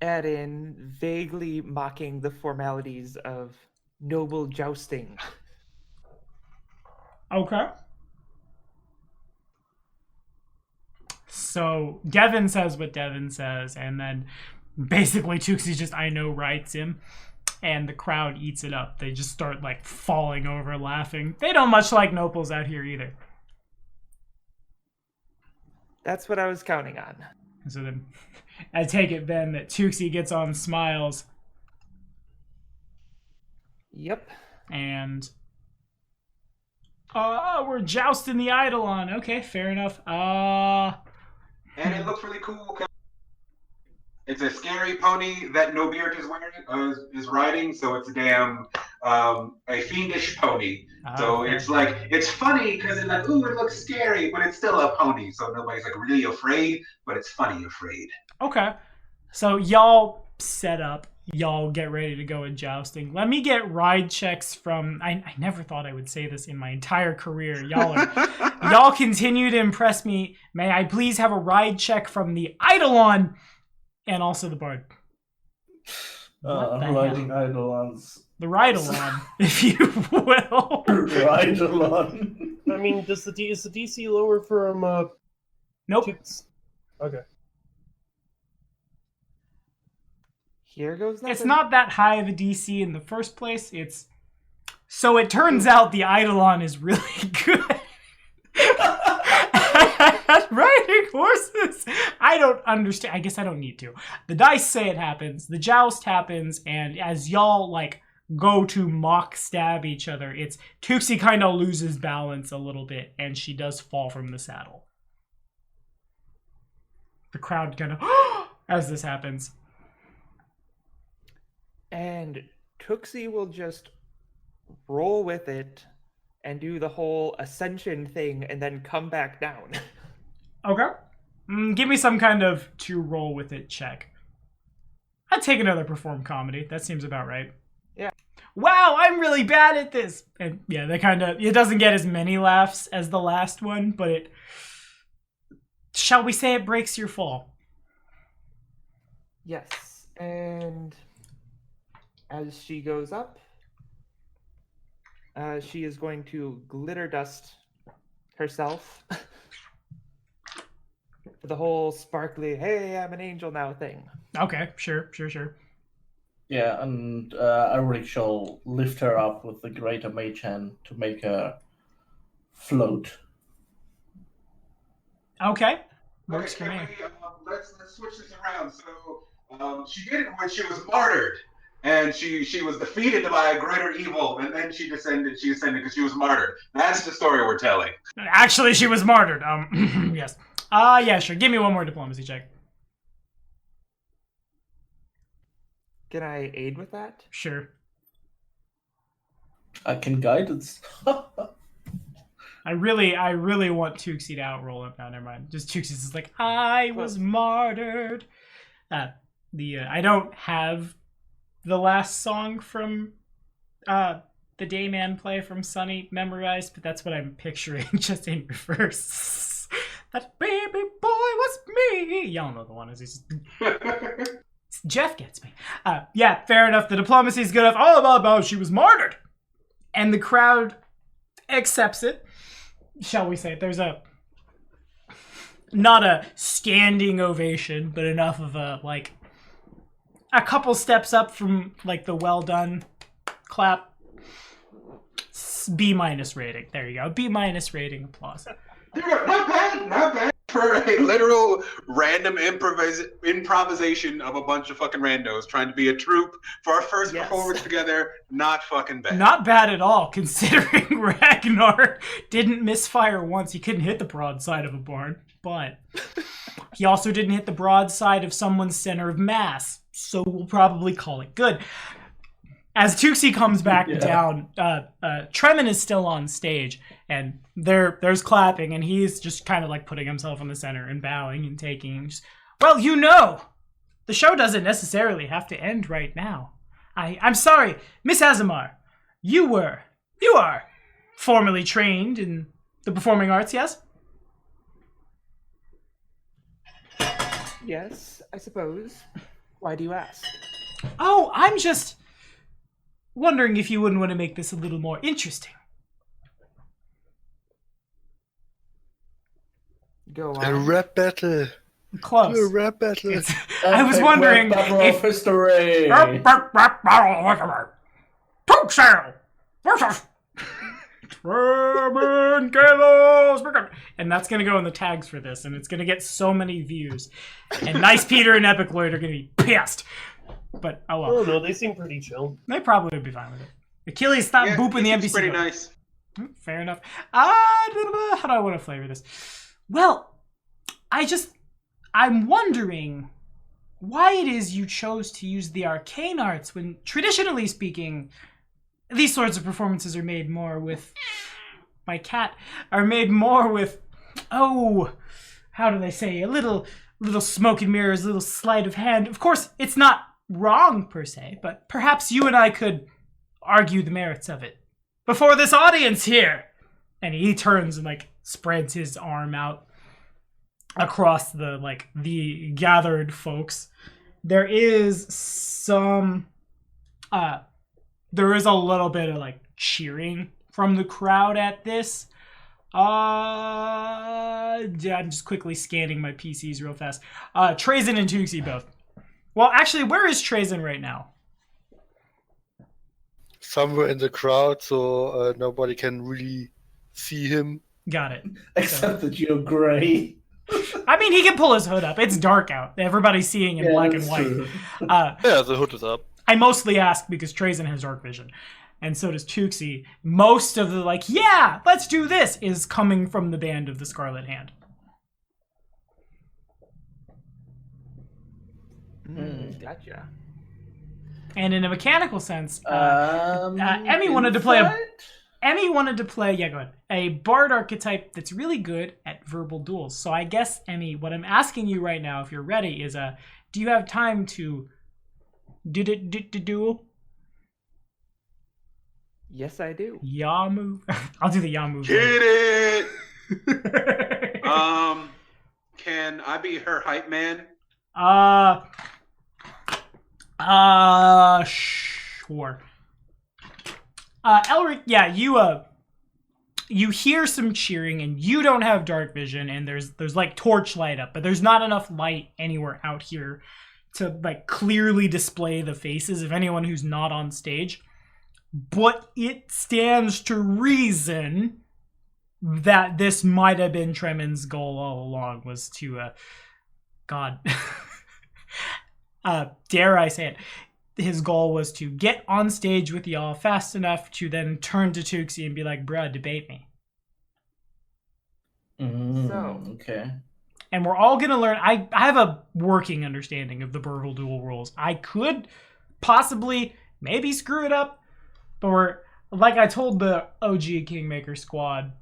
add in, vaguely mocking the formalities of noble jousting. Okay. So Devin says what Devin says, and then basically Tooksi just I know writes him, and the crowd eats it up. They just start like falling over laughing. They don't much like nobles out here either. That's what I was counting on. So then I take it then that Tooksi gets on smiles. Yep. And we're jousting the Eidolon. Okay, fair enough. And it looks really cool. It's a scary pony that No Beard is wearing, is riding, so it's a damn a fiendish pony. So okay. it's like, it's funny because it's like, ooh, it looks scary, but it's still a pony, so nobody's like really afraid, but it's funny afraid. Okay. So y'all set up. Y'all get ready to go in jousting. Let me get ride checks from... I never thought I would say this in my entire career. Y'all continue to impress me. May I please have a ride check from the Eidolon and also the Bard? Riding Eidolons. The Ride-alon, if you will. Ride-alon. I mean, is the DC lower from Nope. Okay. Here goes nothing. It's not that high of a DC in the first place. So it turns out the Eidolon is really good at riding horses. I don't understand. I guess I don't need to. The dice say it happens. The joust happens, and as y'all like go to mock stab each other, it's Tooksi kind of loses balance a little bit, and she does fall from the saddle. The crowd kind of as this happens. And Tooksi will just roll with it and do the whole ascension thing and then come back down. Okay. Give me some kind of to roll with it check. I'd take another perform comedy. That seems about right. Yeah. Wow, I'm really bad at this. And yeah, it doesn't get as many laughs as the last one, but shall we say it breaks your fall? Yes. And as she goes up, she is going to glitter dust herself for the whole sparkly, hey, I'm an angel now thing. Okay, sure. Yeah, and Elric shall lift her up with the greater mage hand to make her float. Okay, works for me. Let's switch this around. So she did it when she was martyred. And she was defeated by a greater evil, and then she ascended because she was martyred. That's the story we're telling. Actually, she was martyred. Yes. Yeah, sure. Give me one more diplomacy check. Can I aid with that? Sure. I can guidance. I really want Tooksi to outroll him. No, never mind. Just Tooksi's is like, I was martyred. I don't have the last song from the Dayman play from Sunny memorized, but that's what I'm picturing just in reverse. That baby boy was me. Y'all know the one. Jeff gets me. Yeah, fair enough. The diplomacy is good enough. All about she was martyred. And the crowd accepts it. Shall we say it? There's not a standing ovation, but enough of a couple steps up from like the well done clap. B- rating. There you go. B- rating applause. Not bad for a literal random improvisation of a bunch of fucking randos trying to be a troupe for our first performance together. Not fucking bad. Not bad at all, considering Ragnar didn't misfire once. He couldn't hit the broadside of a barn, but He also didn't hit the broadside of someone's center of mass, so we'll probably call it good. As Tooksi comes back down, Tremon is still on stage, and there's clapping, and he's just kind of like putting himself in the center and bowing and taking. Well, the show doesn't necessarily have to end right now. I'm sorry, Miss Azamar, you are formally trained in the performing arts, yes? Yes, I suppose. Why do you ask? Oh, I'm just wondering if you wouldn't want to make this a little more interesting. Go on. A rap battle. Close. A rap battle. I was wondering if history. Tooksi versus Tremon Kalos, and that's gonna go in the tags for this, and it's gonna get so many views. And Nice Peter and MacLeod are gonna be pissed. But oh well. Oh no, they seem pretty chill. They probably would be fine with it. Achilles, stop booping the NPC. Pretty nice. Fair enough. How do I want to flavor this? Well, I'm wondering why it is you chose to use the arcane arts when, traditionally speaking, these sorts of performances are made more with... My cat are made more with... Oh, how do they say? A little smoke and mirrors, a little sleight of hand. Of course, it's not wrong per se, but perhaps you and I could argue the merits of it before this audience here. And he turns and spreads his arm out across the gathered folks. There is a little bit of cheering from the crowd at this. I'm just quickly scanning my PCs real fast. Trazen and Tooksi both. Well, actually, where is Trazen right now? Somewhere in the crowd, so nobody can really see him. Got it. Except that you're gray. I mean, he can pull his hood up. It's dark out. Everybody's seeing in black and white. Yeah, the hood is up. I mostly ask because Trazen has dark vision. And so does Tooksi. Most of the yeah, let's do this is coming from the band of the Scarlet Hand. Gotcha. And in a mechanical sense, Emmy wanted to play a bard archetype that's really good at verbal duels. So I guess, Emmy, what I'm asking you right now, if you're ready, is do you have time to duel? Yes, I do. Yaw move. I'll do the yaw move. Get it. Can I be her hype man? Sure. Elric, yeah, you hear some cheering, and you don't have dark vision, and there's torch light up, but there's not enough light anywhere out here to clearly display the faces of anyone who's not on stage. But it stands to reason that this might have been Tremon's goal all along, was to, dare I say it, his goal was to get on stage with y'all fast enough to then turn to Tooksi and be like, bruh, debate me. Okay. And we're all going to learn. I have a working understanding of the verbal duel rules. I could possibly maybe screw it up, but we're, like I told the OG Kingmaker squad,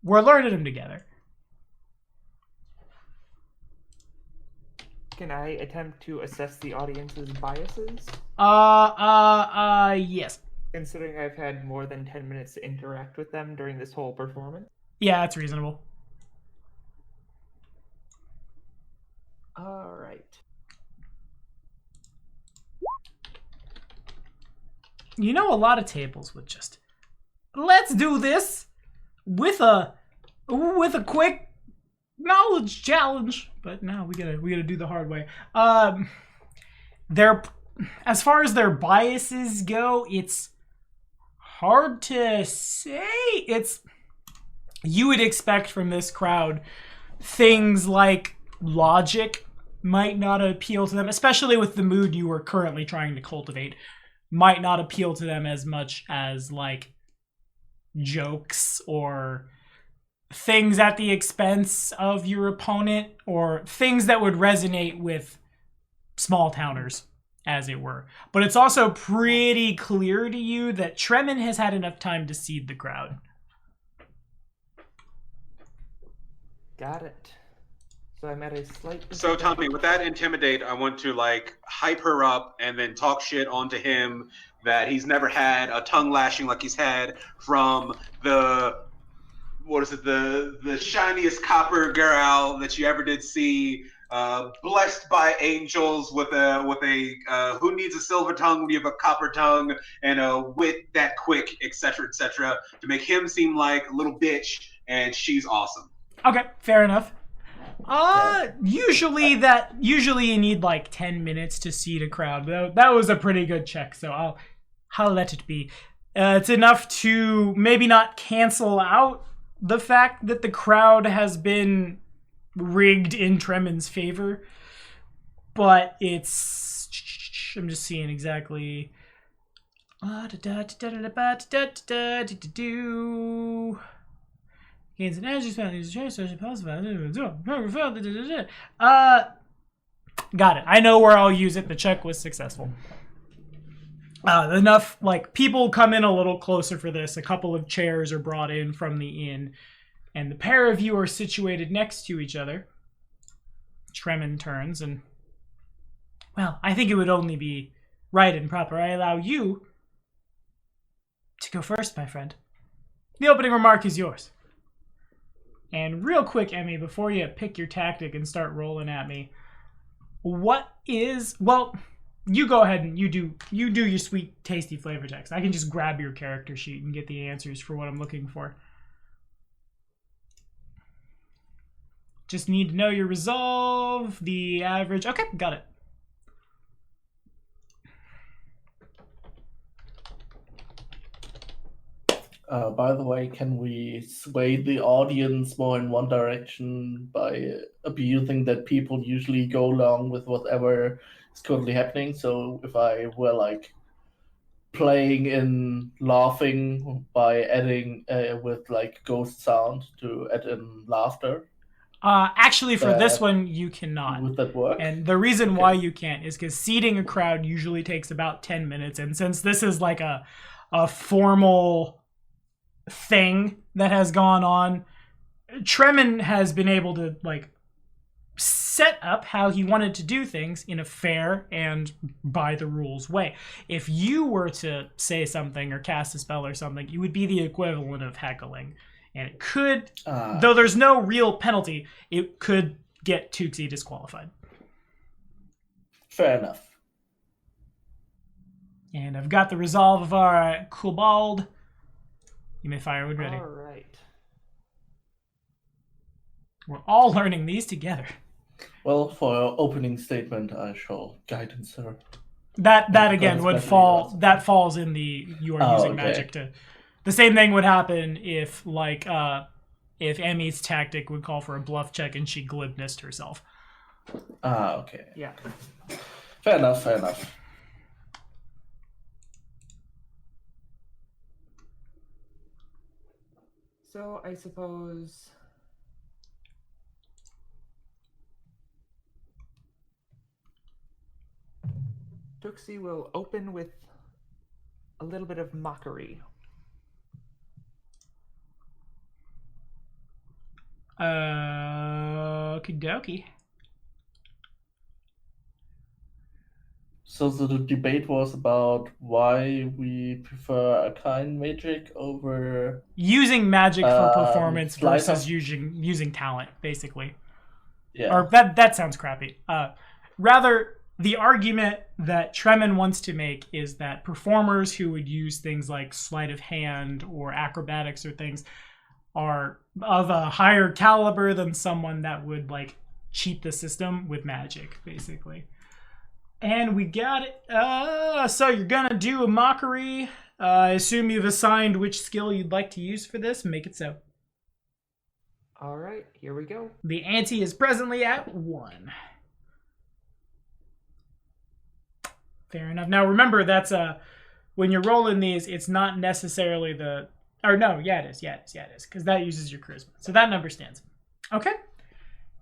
we're learning them together. Can I attempt to assess the audience's biases? Yes. Considering I've had more than 10 minutes to interact with them during this whole performance? Yeah, that's reasonable. Alright. You know, a lot of tables would just, let's do this with a quick knowledge challenge, but no, we gotta do the hard way. As far as their biases go, it's hard to say. You would expect from this crowd things like logic might not appeal to them, especially with the mood you were currently trying to cultivate, might not appeal to them as much as jokes or things at the expense of your opponent, or things that would resonate with small towners, as it were. But it's also pretty clear to you that Tremon has had enough time to seed the crowd. Got it. So I'm at a slight... So Tommy, with that intimidate, I want to like hype her up and then talk shit onto him that he's never had a tongue lashing like he's had from the shiniest copper girl that you ever did see, blessed by angels with a who needs a silver tongue when you have a copper tongue and a wit that quick, etc., to make him seem like a little bitch, and she's awesome. Okay, fair enough. Usually you need like 10 minutes to seed a crowd. That was a pretty good check, so I'll let it be. It's enough to maybe not cancel out the fact that the crowd has been rigged in Tremon's favor, but it's... I'm just seeing exactly... Gains an energy spell, use a social got it. I know where I'll use it. The check was successful. Enough, like, people come in a little closer for this. A couple of chairs are brought in from the inn, and the pair of you are situated next to each other. Tremon turns and, well, I think it would only be right and proper I allow you to go first, my friend. The opening remark is yours. And real quick, Emmy, before you pick your tactic and start rolling at me, what is... Well, you go ahead and you do your sweet, tasty flavor text. I can just grab your character sheet and get the answers for what I'm looking for. Just need to know your resolve, the average... Okay, got it. By the way, can we sway the audience more in one direction by abusing that people usually go along with whatever is currently happening? So if I were like playing in laughing by adding with like ghost sound to add in laughter. Actually, for this one, you cannot. Would that work? And the reason why you can't is because seating a crowd usually takes about 10 minutes. And since this is like a formal thing that has gone on, Tremon has been able to like set up how he wanted to do things in a fair and by the rules way. If you were to say something or cast a spell or something, you would be the equivalent of heckling. And it could, though there's no real penalty, it could get Tooksi disqualified. Fair enough. And I've got the resolve of our kobold. You may fire when ready. All right. We're all learning these together. Well, for our opening statement, I shall guidance her. That again would fall. That falls in the you are using magic to. The same thing would happen if if Emmy's tactic would call for a bluff check and she glibnessed herself. Okay. Yeah. Fair enough. Fair enough. So I suppose Tooksi will open with a little bit of mockery. Okie dokie. So the debate was about why we prefer Arcane magic over using magic for performance slice versus of- using talent, basically. Yeah. Or that sounds crappy. Rather, the argument that Tremon wants to make is that performers who would use things like sleight of hand or acrobatics or things are of a higher caliber than someone that would like cheat the system with magic, basically. And we got it. So you're gonna do a mockery. I assume you've assigned which skill you'd like to use for this. Make it so. All right, here we go. The ante is presently at 1. Fair enough. Now remember, that's when you're rolling these, it's not necessarily the Or no, yeah, it is. Yeah, it is. Because that uses your charisma. So that number stands. Okay.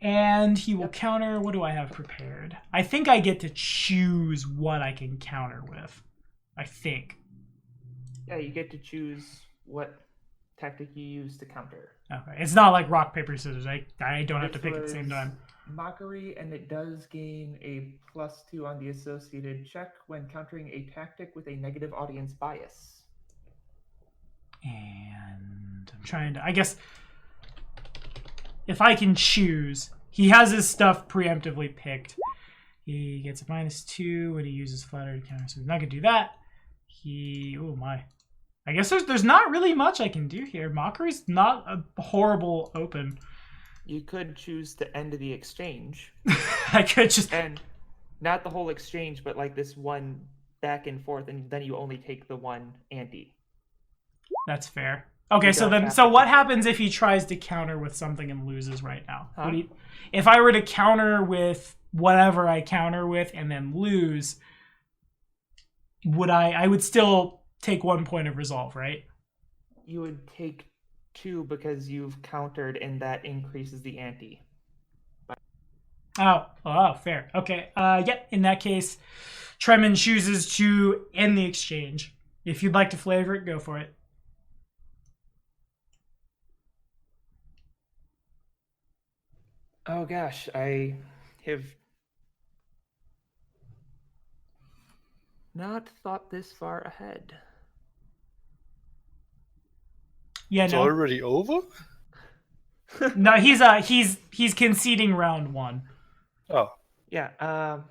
And he will counter. What do I have prepared? I think I get to choose what I can counter with. I think. Yeah, you get to choose what tactic you use to counter. Okay. It's not like rock, paper, scissors. I don't have to pick at the same time. Mockery, and it does gain a +2 on the associated check when countering a tactic with a negative audience bias. And I'm trying to, I guess, if I can choose, he has his stuff preemptively picked. He gets a -2 when he uses flattery to counter, so he's not gonna do that. Oh my. I guess there's not really much I can do here. Mockery's not a horrible open. You could choose to end the exchange. I could just... And not the whole exchange, but like this one back and forth, and then you only take the one ante. That's fair. Okay, so what happens if he tries to counter with something and loses right now? Huh? If I were to counter with whatever I counter with and then lose, I would still take 1 point of resolve, right? You would take 2 because you've countered, and that increases the ante. Oh, fair. Okay. In that case, Tremon chooses to end the exchange. If you'd like to flavor it, go for it. Oh gosh, I have not thought this far ahead. Yeah, It's no. already over? No, he's conceding round 1. Oh. Yeah,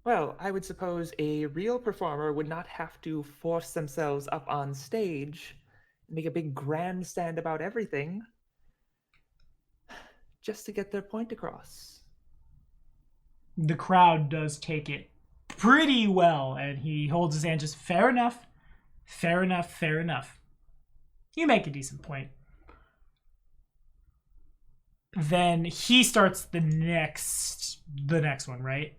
well, I would suppose a real performer would not have to force themselves up on stage and make a big grandstand about everything just to get their point across. The crowd does take it pretty well, and he holds his hand just fair enough. Fair enough, fair enough. You make a decent point. Then he starts the next one, right?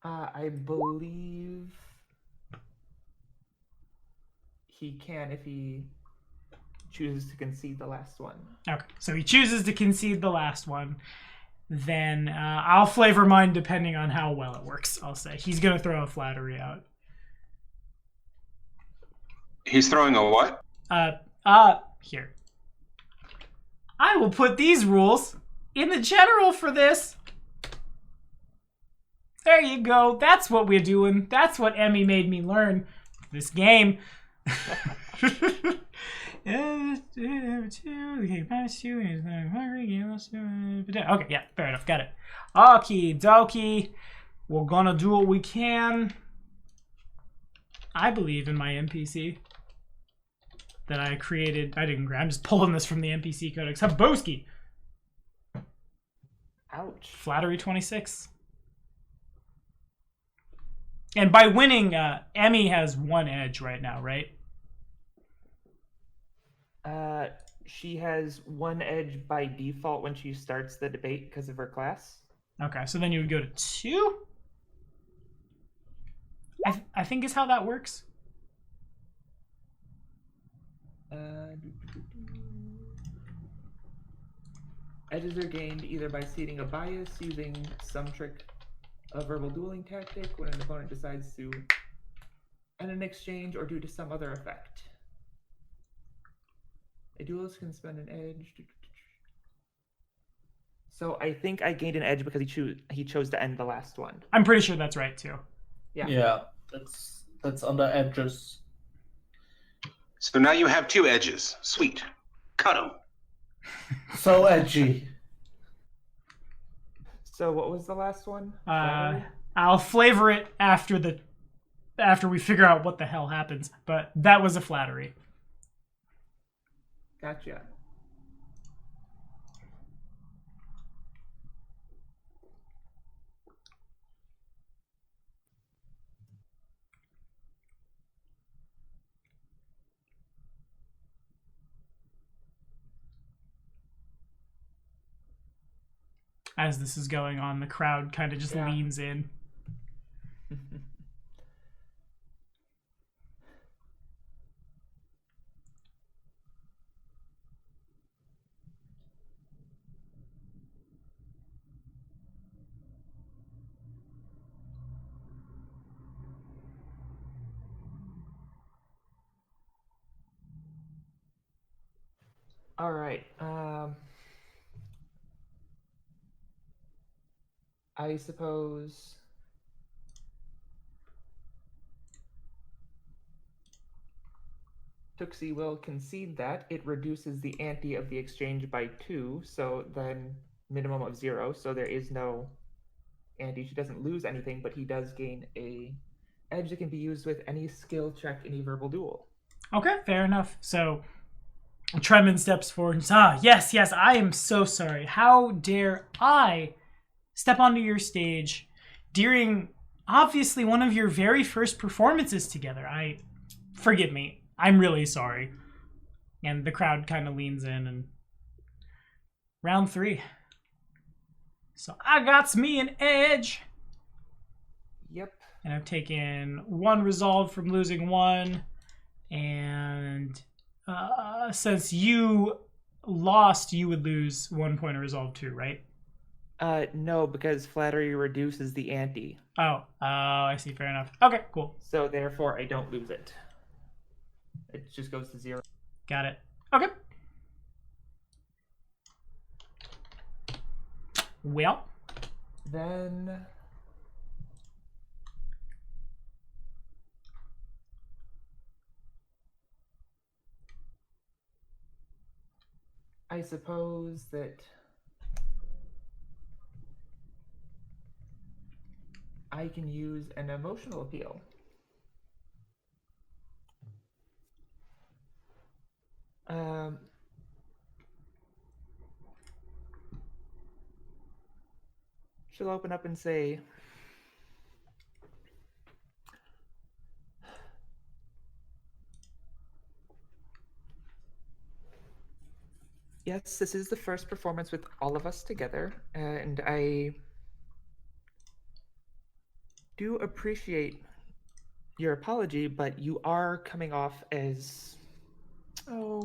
I believe he can if he chooses to concede the last one. Okay, so he chooses to concede the last one. Then I'll flavor mine depending on how well it works, I'll say. He's going to throw a flattery out. He's throwing a what? Here. I will put these rules in the general for this. There you go. That's what we're doing. That's what Emmy made me learn this game. Okay, yeah, fair enough. Got it. Okie dokie. We're gonna do what we can. I believe in my NPC that I created. I'm just pulling this from the NPC codex. Haboski. Ouch. Flattery 26. And by winning, Emmy has 1 edge right now, right? She has 1 edge by default when she starts the debate because of her class. Okay, so then you would go to 2? I think is how that works. Edges are gained either by seeding a bias, using some trick of verbal dueling tactic when an opponent decides to end an exchange, or due to some other effect. A duelist can spend an edge. So I think I gained an edge because he chose to end the last one. I'm pretty sure that's right too. Yeah, that's under edges. So now you have 2 edges. Sweet. Cut them. So edgy. So what was the last one? I'll flavor it after we figure out what the hell happens. But that was a flattery. Gotcha. as this is going on. The crowd kind of just leans in. All right. I suppose Tooksi will concede that it reduces the ante of the exchange by 2, so then minimum of 0. So there is no ante. She doesn't lose anything, but he does gain a edge that can be used with any skill check in a verbal duel. Okay, fair enough. So Tremon steps forward and says, yes, I am so sorry. How dare I step onto your stage during obviously one of your very first performances together. Forgive me. I'm really sorry. And the crowd kind of leans in, and round 3. So I got me an edge. Yep. And I've taken 1 resolve from losing 1. And since you lost, you would lose 1 point of resolve too, right? No, because flattery reduces the ante. Oh, I see. Fair enough. Okay, cool. So therefore, I don't lose it. It just goes to 0. Got it. Okay. Well, then I suppose that I can use an emotional appeal. She'll open up and say, yes, this is the first performance with all of us together, and I do appreciate your apology, but you are coming off as, a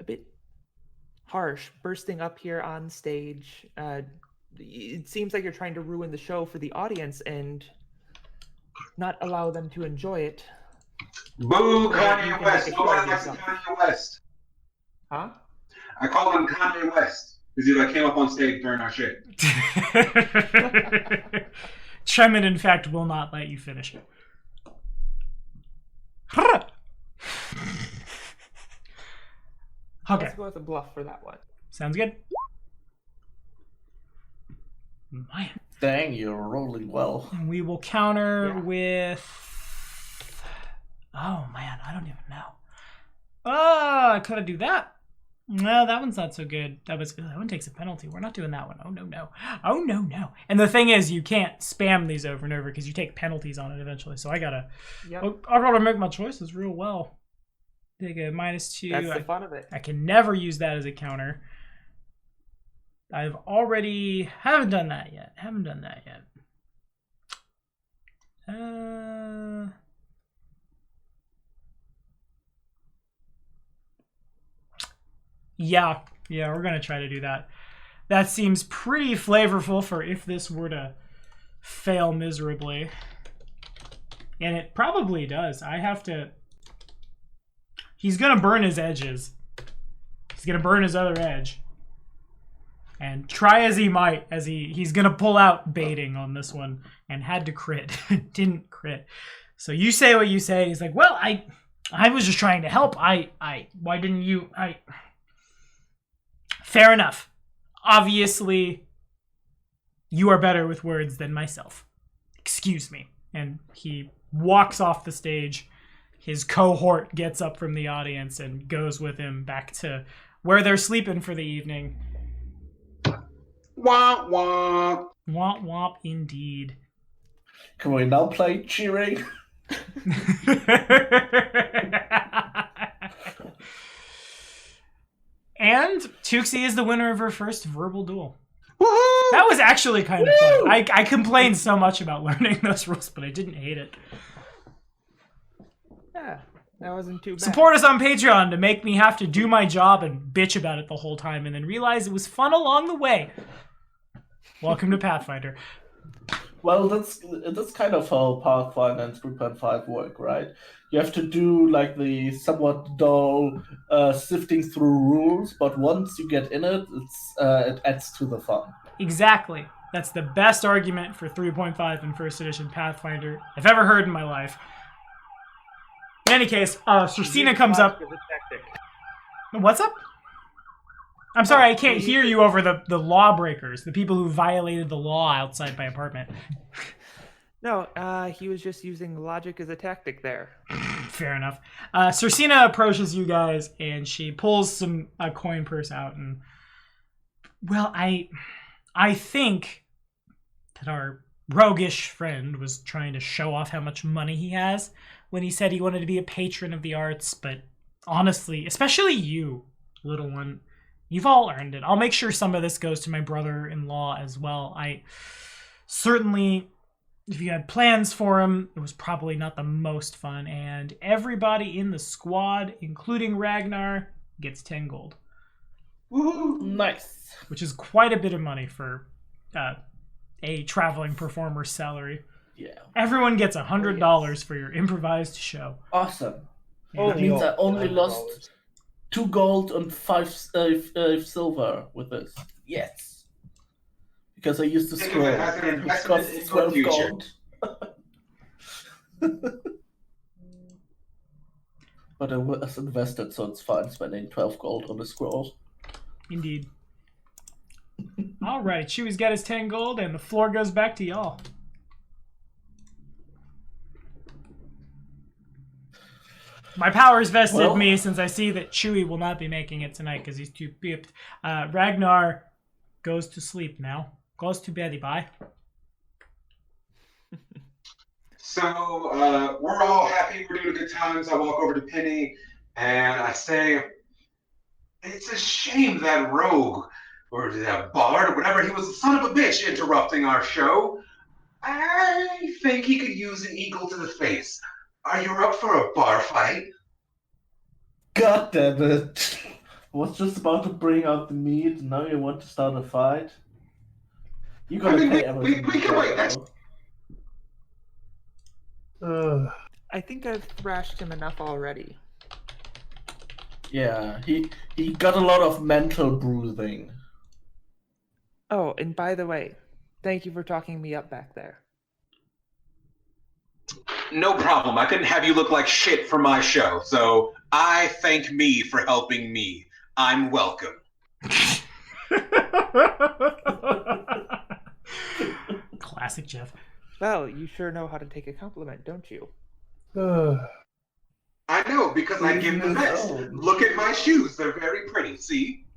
bit harsh, bursting up here on stage. It seems like you're trying to ruin the show for the audience and not allow them to enjoy it. Boo, Kanye West. Nobody likes Kanye West. Huh? I call him Kanye West because he came up on stage during our shit. Tremon, in fact, will not let you finish it. Okay. Let's go with a bluff for that one. Sounds good. Man. Dang, you're rolling well. And we will counter with... Oh, man, I don't even know. Oh, I could have do that. No, that one's not so good. That one takes a penalty. We're not doing that one. Oh, no. Oh, no. And the thing is, you can't spam these over and over because you take penalties on it eventually. So I gotta make my choices real well. Take a -2. That's the fun of it. I can never use that as a counter. Haven't done that yet. Yeah, we're gonna try to do that. That seems pretty flavorful for if this were to fail miserably. And it probably does. He's gonna burn his edges. He's gonna burn his other edge. And try as he might, he's gonna pull out baiting on this one and had to crit. Didn't crit. So you say what you say. He's like, well, I was just trying to help. Why didn't you? Fair enough. Obviously, you are better with words than myself. Excuse me. And he walks off the stage. His cohort gets up from the audience and goes with him back to where they're sleeping for the evening. Womp womp. Womp womp indeed. Can we now play cheering? And Tooksi is the winner of her first verbal duel. Woohoo! That was actually kind of fun. I complained so much about learning those rules, but I didn't hate it. Yeah, that wasn't too bad. Support us on Patreon to make me have to do my job and bitch about it the whole time and then realize it was fun along the way. Welcome to Pathfinder. Well, that's kind of how Pathfinder and 3.5 work, right? You have to do like the somewhat dull sifting through rules, but once you get in it, it adds to the fun. Exactly. That's the best argument for 3.5 in first edition Pathfinder I've ever heard in my life. In any case, Cersina comes up. What's up? I'm sorry, I can't hear you over the lawbreakers, the people who violated the law outside my apartment. No, he was just using logic as a tactic there. Fair enough. Cersina approaches you guys, and she pulls a coin purse out, and well, I think that our roguish friend was trying to show off how much money he has when he said he wanted to be a patron of the arts, but honestly, especially you, little one, you've all earned it. I'll make sure some of this goes to my brother-in-law as well. I certainly, if you had plans for him, it was probably not the most fun, and everybody in the squad, including Ragnar, gets 10 gold. Woohoo! Nice. Which is quite a bit of money for a traveling performer's salary. Yeah. Everyone gets $100 for your improvised show. Awesome. Yeah. That means I only lost 2 gold and 5 silver with this. Yes. Because I used to scroll. It cost 12 gold. But I was invested, so it's fine spending 12 gold on the scroll. Indeed. All right, Chewy's got his 10 gold, and the floor goes back to y'all. My powers vested me since I see that Chewy will not be making it tonight because he's too beeped. Ragnar goes to sleep now. Goes to beddy, bye. So we're all happy. We're doing a good time. So I walk over to Penny and I say, it's a shame that rogue or that bard or whatever he was, a son of a bitch, interrupting our show. I think he could use an eagle to the face. Are you up for a bar fight? God damn it. I was just about to bring out the meat, and now you want to start a fight? You gotta pay everything. We can wait. I think I've thrashed him enough already. Yeah, he got a lot of mental bruising. Oh, and by the way, thank you for talking me up back there. No problem. I couldn't have you look like shit for my show, so I thank me for helping me. I'm welcome. Classic Jeff. Well, you sure know how to take a compliment, don't you? I know, because I give the best. Look at my shoes. They're very pretty, see?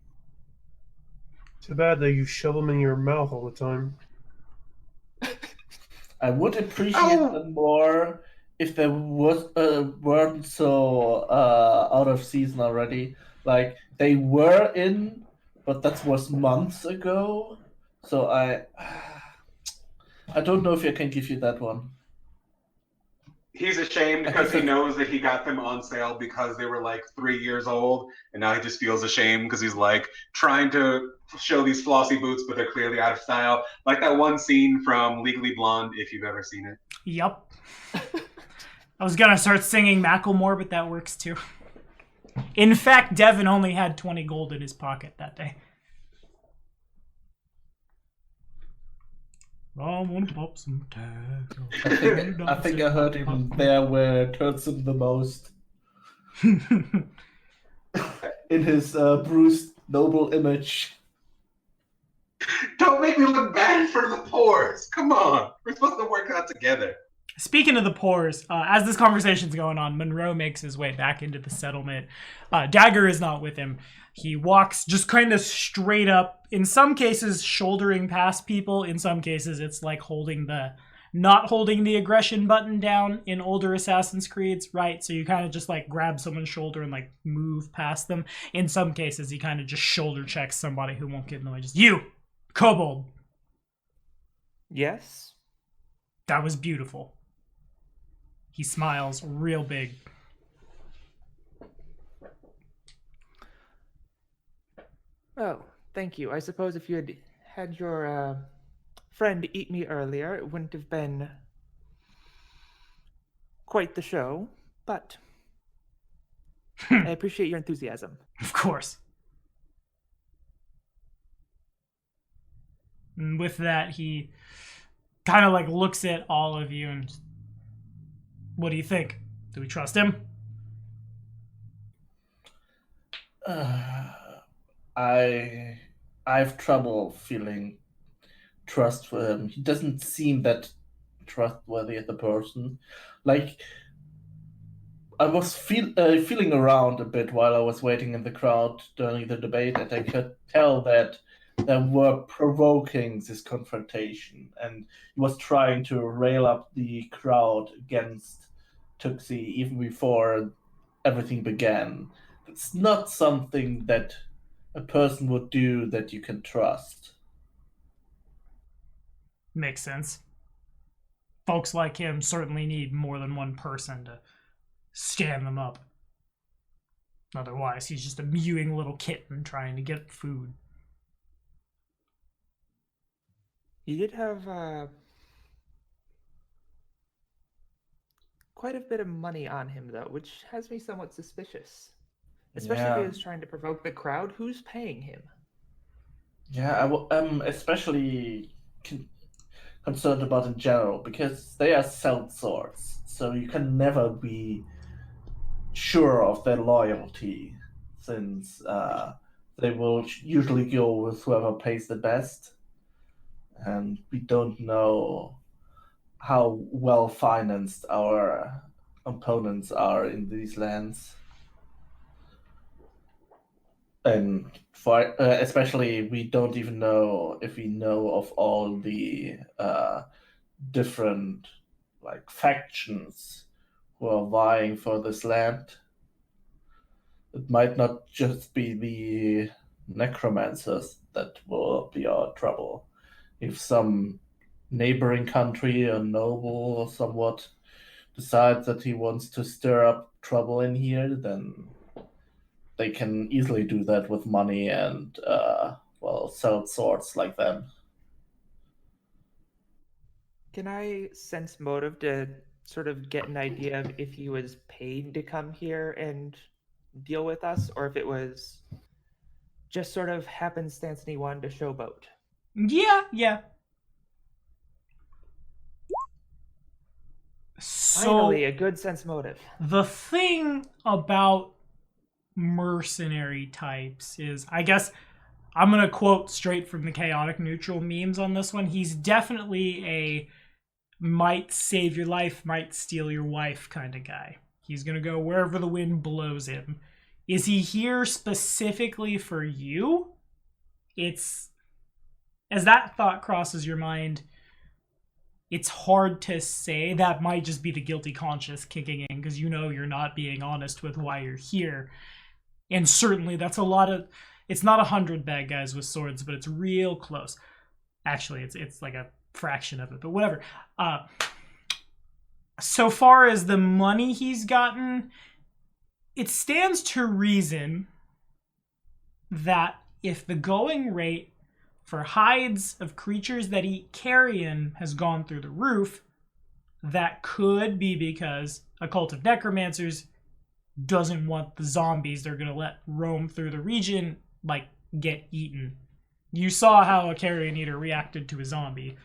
Too bad that you shove them in your mouth all the time. I would appreciate them more if they weren't so out of season already. Like, they were in, but that was months ago. So I don't know if I can give you that one. He's ashamed because he knows that he got them on sale because they were like 3 years old, and now he just feels ashamed because he's like trying to show these flossy boots, but they're clearly out of style. Like that one scene from Legally Blonde, if you've ever seen it. Yup. I was gonna start singing Macklemore, but that works too. In fact, Devin only had 20 gold in his pocket that day. I want to pop some tags. I think I heard him there where it hurts him the most. In his bruised noble image. Don't make me look bad for the pores. Come on. We're supposed to work out together. Speaking of the pores, as this conversation's going on, Monroe makes his way back into the settlement. Dagger is not with him. He walks just kind of straight up, in some cases shouldering past people, in some cases it's like holding the not holding the aggression button down in older Assassin's Creeds, right? So you kind of just like grab someone's shoulder and like move past them. In some cases, he kind of just shoulder checks somebody who won't get in the way. Just, you, kobold. Yes? That was beautiful. He smiles real big. Oh, thank you. I suppose if you had had your friend eat me earlier, it wouldn't have been quite the show, but I appreciate your enthusiasm. Of course. And with that, he kind of like looks at all of you and, what do you think? Do we trust him? I have trouble feeling trust for him. He doesn't seem that trustworthy as a person. Like, I was feeling around a bit while I was waiting in the crowd during the debate, and I could tell that there were provoking this confrontation, and he was trying to rail up the crowd against Tooksi even before everything began. It's not something that a person would do that you can trust. Makes sense. Folks like him certainly need more than one person to stand them up. Otherwise, he's just a mewing little kitten trying to get food. He did have quite a bit of money on him, though, which has me somewhat suspicious. Especially if he was trying to provoke the crowd. Who's paying him? Yeah, I'm especially concerned about in general, because they are sellswords, so you can never be sure of their loyalty, since they will usually go with whoever pays the best, and we don't know how well financed our opponents are in these lands. And for especially, we don't even know if we know of all the different like factions who are vying for this land. It might not just be the necromancers that will be our trouble. If some neighboring country or noble or somewhat decides that he wants to stir up trouble in here, then they can easily do that with money and, sell swords like them. Can I sense motive to sort of get an idea of if he was paid to come here and deal with us, or if it was just sort of happenstance and he wanted to showboat? Yeah. So, finally, a good sense motive. The thing about mercenary types is, I guess I'm going to quote straight from the Chaotic Neutral memes on this one. He's definitely a might save your life, might steal your wife kind of guy. He's going to go wherever the wind blows him. Is he here specifically for you? It's, as that thought crosses your mind, it's hard to say. That might just be the guilty conscience kicking in, because you know you're not being honest with why you're here. And certainly that's a lot of, it's not 100 bad guys with swords, but it's real close. Actually, it's like a fraction of it, but whatever. So far as the money he's gotten, it stands to reason that if the going rate for hides of creatures that eat carrion has gone through the roof, that could be because a cult of necromancers doesn't want the zombies they're going to let roam through the region, like, get eaten. You saw how a carrion eater reacted to a zombie.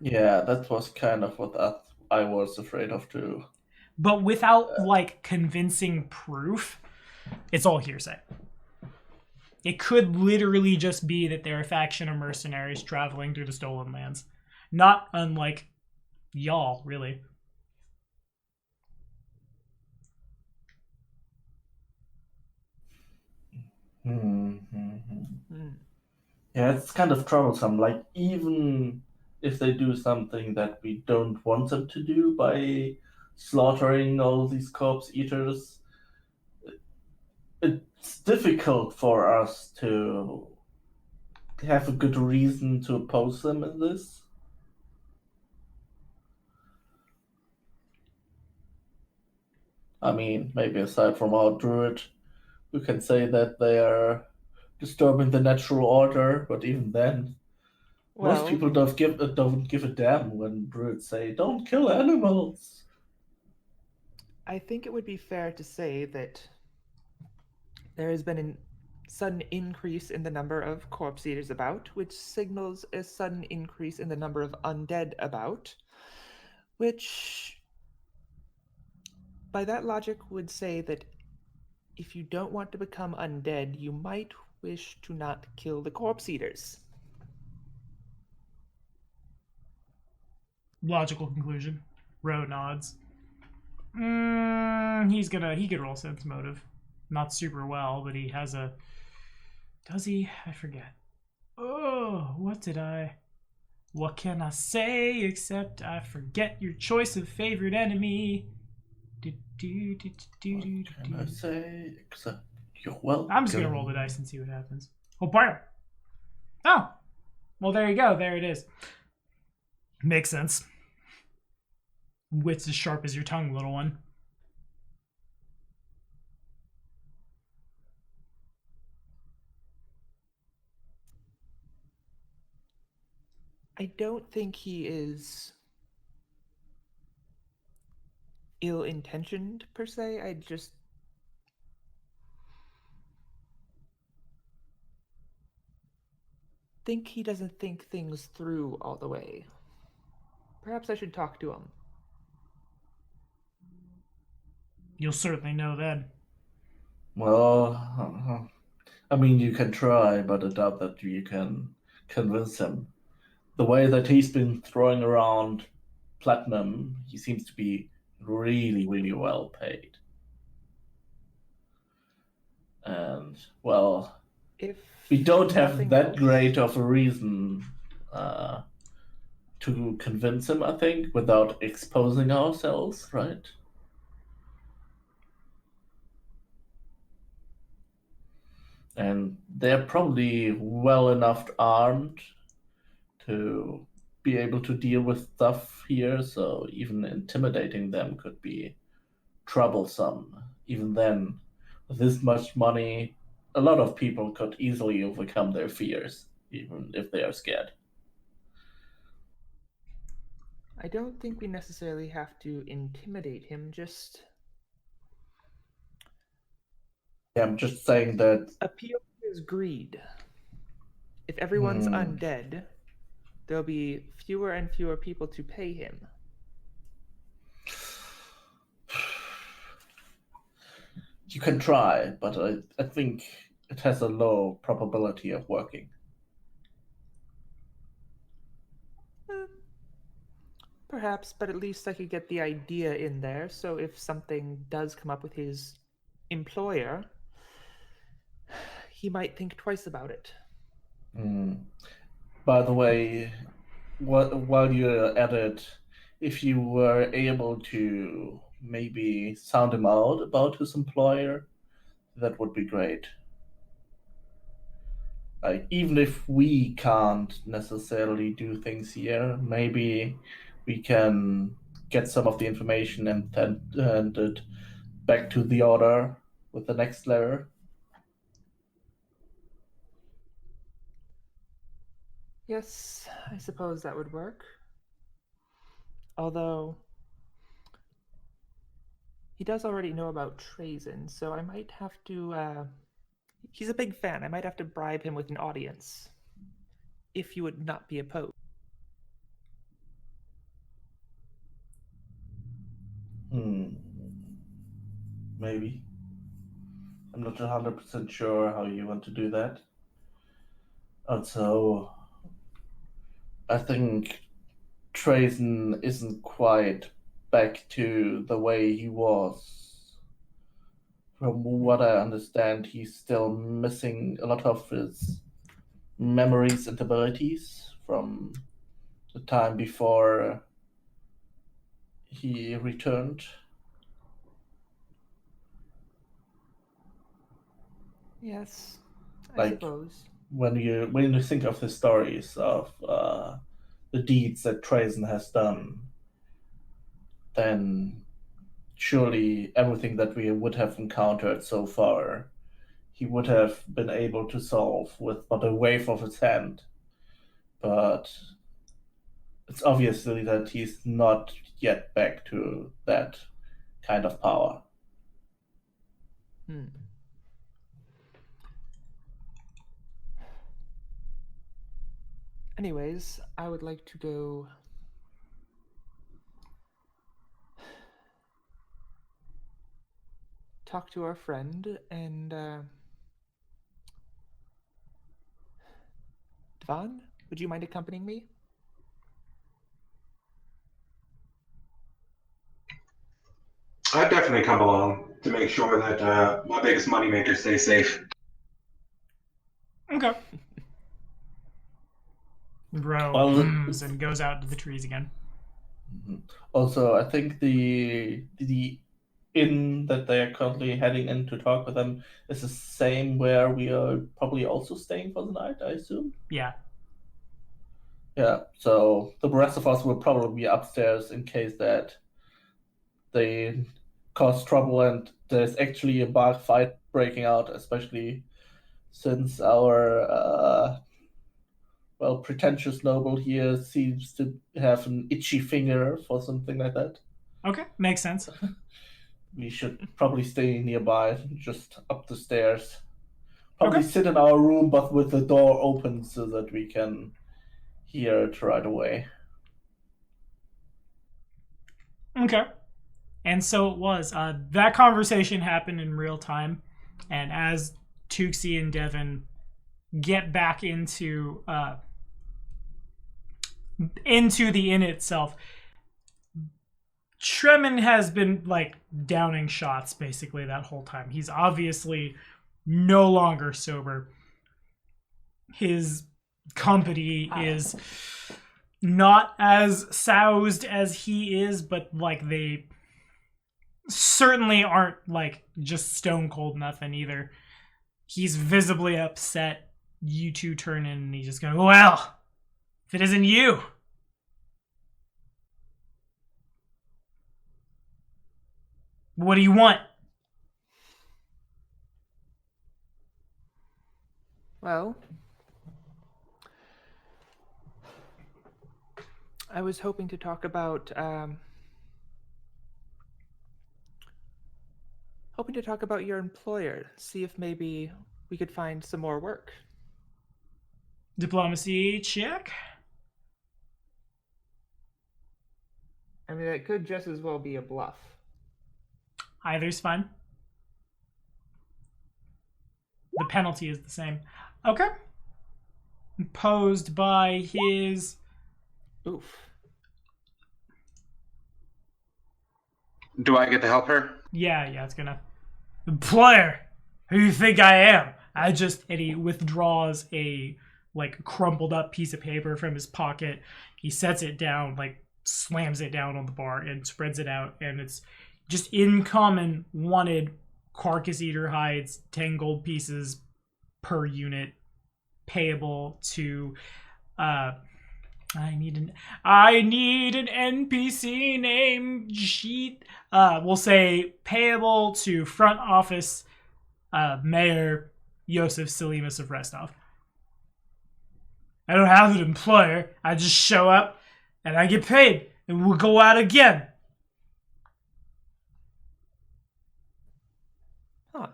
Yeah, that was kind of what I was afraid of too. But without, like, convincing proof, it's all hearsay. It could literally just be that they're a faction of mercenaries traveling through the Stolen Lands. Not unlike y'all, really. Yeah, it's kind of troublesome. Like, even if they do something that we don't want them to do by slaughtering all these corpse eaters, it's difficult for us to have a good reason to oppose them in this. I mean, maybe aside from our druid, we can say that they are disturbing the natural order, but even then, most Well, people don't give a damn when druids say, "Don't kill animals." I think it would be fair to say that there has been a sudden increase in the number of corpse eaters about, which signals a sudden increase in the number of undead about, which, by that logic, would say that if you don't want to become undead, you might wish to not kill the corpse eaters. Logical conclusion. Ro nods. He could roll sense motive. Not super well, but he has a... Does he? I forget. Oh, what can I say except I forget your choice of favorite enemy? What can I say except you're welcome? I'm just gonna roll the dice and see what happens. Oh, bam! Oh! Well, there you go. There it is. Makes sense. Wits as sharp as your tongue, little one. I don't think he is ill-intentioned, per se. I just think he doesn't think things through all the way. Perhaps I should talk to him. You'll certainly know then. Well, I mean, you can try, but I doubt that you can convince him. The way that he's been throwing around platinum, he seems to be really, really well paid. And, well, If we don't have nothing that else- great of a reason to convince him, I think, without exposing ourselves, right? And they're probably well enough armed to be able to deal with stuff here, so even intimidating them could be troublesome. Even then, with this much money, a lot of people could easily overcome their fears, even if they are scared. I don't think we necessarily have to intimidate him, just Yeah, I'm just saying that appeal to his greed. If everyone's undead, there'll be fewer and fewer people to pay him. you can try, but I think it has a low probability of working. Perhaps, but at least I could get the idea in there, so if something does come up with his employer, he might think twice about it. By the way, while you're at it, if you were able to maybe sound him out about his employer, that would be great. Like, even if we can't necessarily do things here, maybe we can get some of the information and hand it back to the order with the next letter. Yes, I suppose that would work. Although, he does already know about treason, so I might have to, he's a big fan. I might have to bribe him with an audience, if you would not be opposed. Maybe. I'm not 100% sure how you want to do that. Also, I think treason isn't quite back to the way he was. From what I understand, he's still missing a lot of his memories and abilities from the time before he returned. Yes, I Like, suppose. when you think of the stories of the deeds that Trazen has done, then surely everything that we would have encountered so far, he would have been able to solve with but a wave of his hand. But it's obviously that he's not yet back to that kind of power. Anyways, I would like to go talk to our friend and Devin, would you mind accompanying me? I'd definitely come along to make sure that my biggest moneymaker stays safe. Okay. Bro hums and goes out to the trees again. Also, I think the inn that they are currently heading in to talk with them is the same where we are probably also staying for the night, I assume. Yeah. Yeah, so the rest of us will probably be upstairs in case that they cause trouble and there's actually a bar fight breaking out, especially since our pretentious noble here seems to have an itchy finger for something like that. Okay, makes sense. We should probably stay nearby, just up the stairs. Probably Okay. sit in our room, but with the door open so that we can hear it right away. Okay. And so it was. That conversation happened in real time. And as Tooksi and Devin get back into the inn itself, Tremin has been like downing shots basically that whole time. He's obviously no longer sober. His company is not as soused as he is, but like they certainly aren't like just stone cold nothing either. He's visibly upset. You two turn in and he's just going, well, if it isn't you. What do you want? Well, I was hoping to talk about your employer, see if maybe we could find some more work. Diplomacy check. I mean, it could just as well be a bluff. Either's fine. The penalty is the same. Okay. Imposed by his... Oof. Do I get to help her? Yeah, it's gonna... Employer! Who do you think I am? And he withdraws a, like, crumpled up piece of paper from his pocket. He sets it down, like, slams it down on the bar and spreads it out. And it's just in common wanted carcass eater hides, 10 gold pieces per unit, payable to, I need an NPC name sheet. We'll say payable to front office Mayor Yosef Salimas of Restov. I don't have an employer. I just show up and I get paid and we'll go out again. Huh.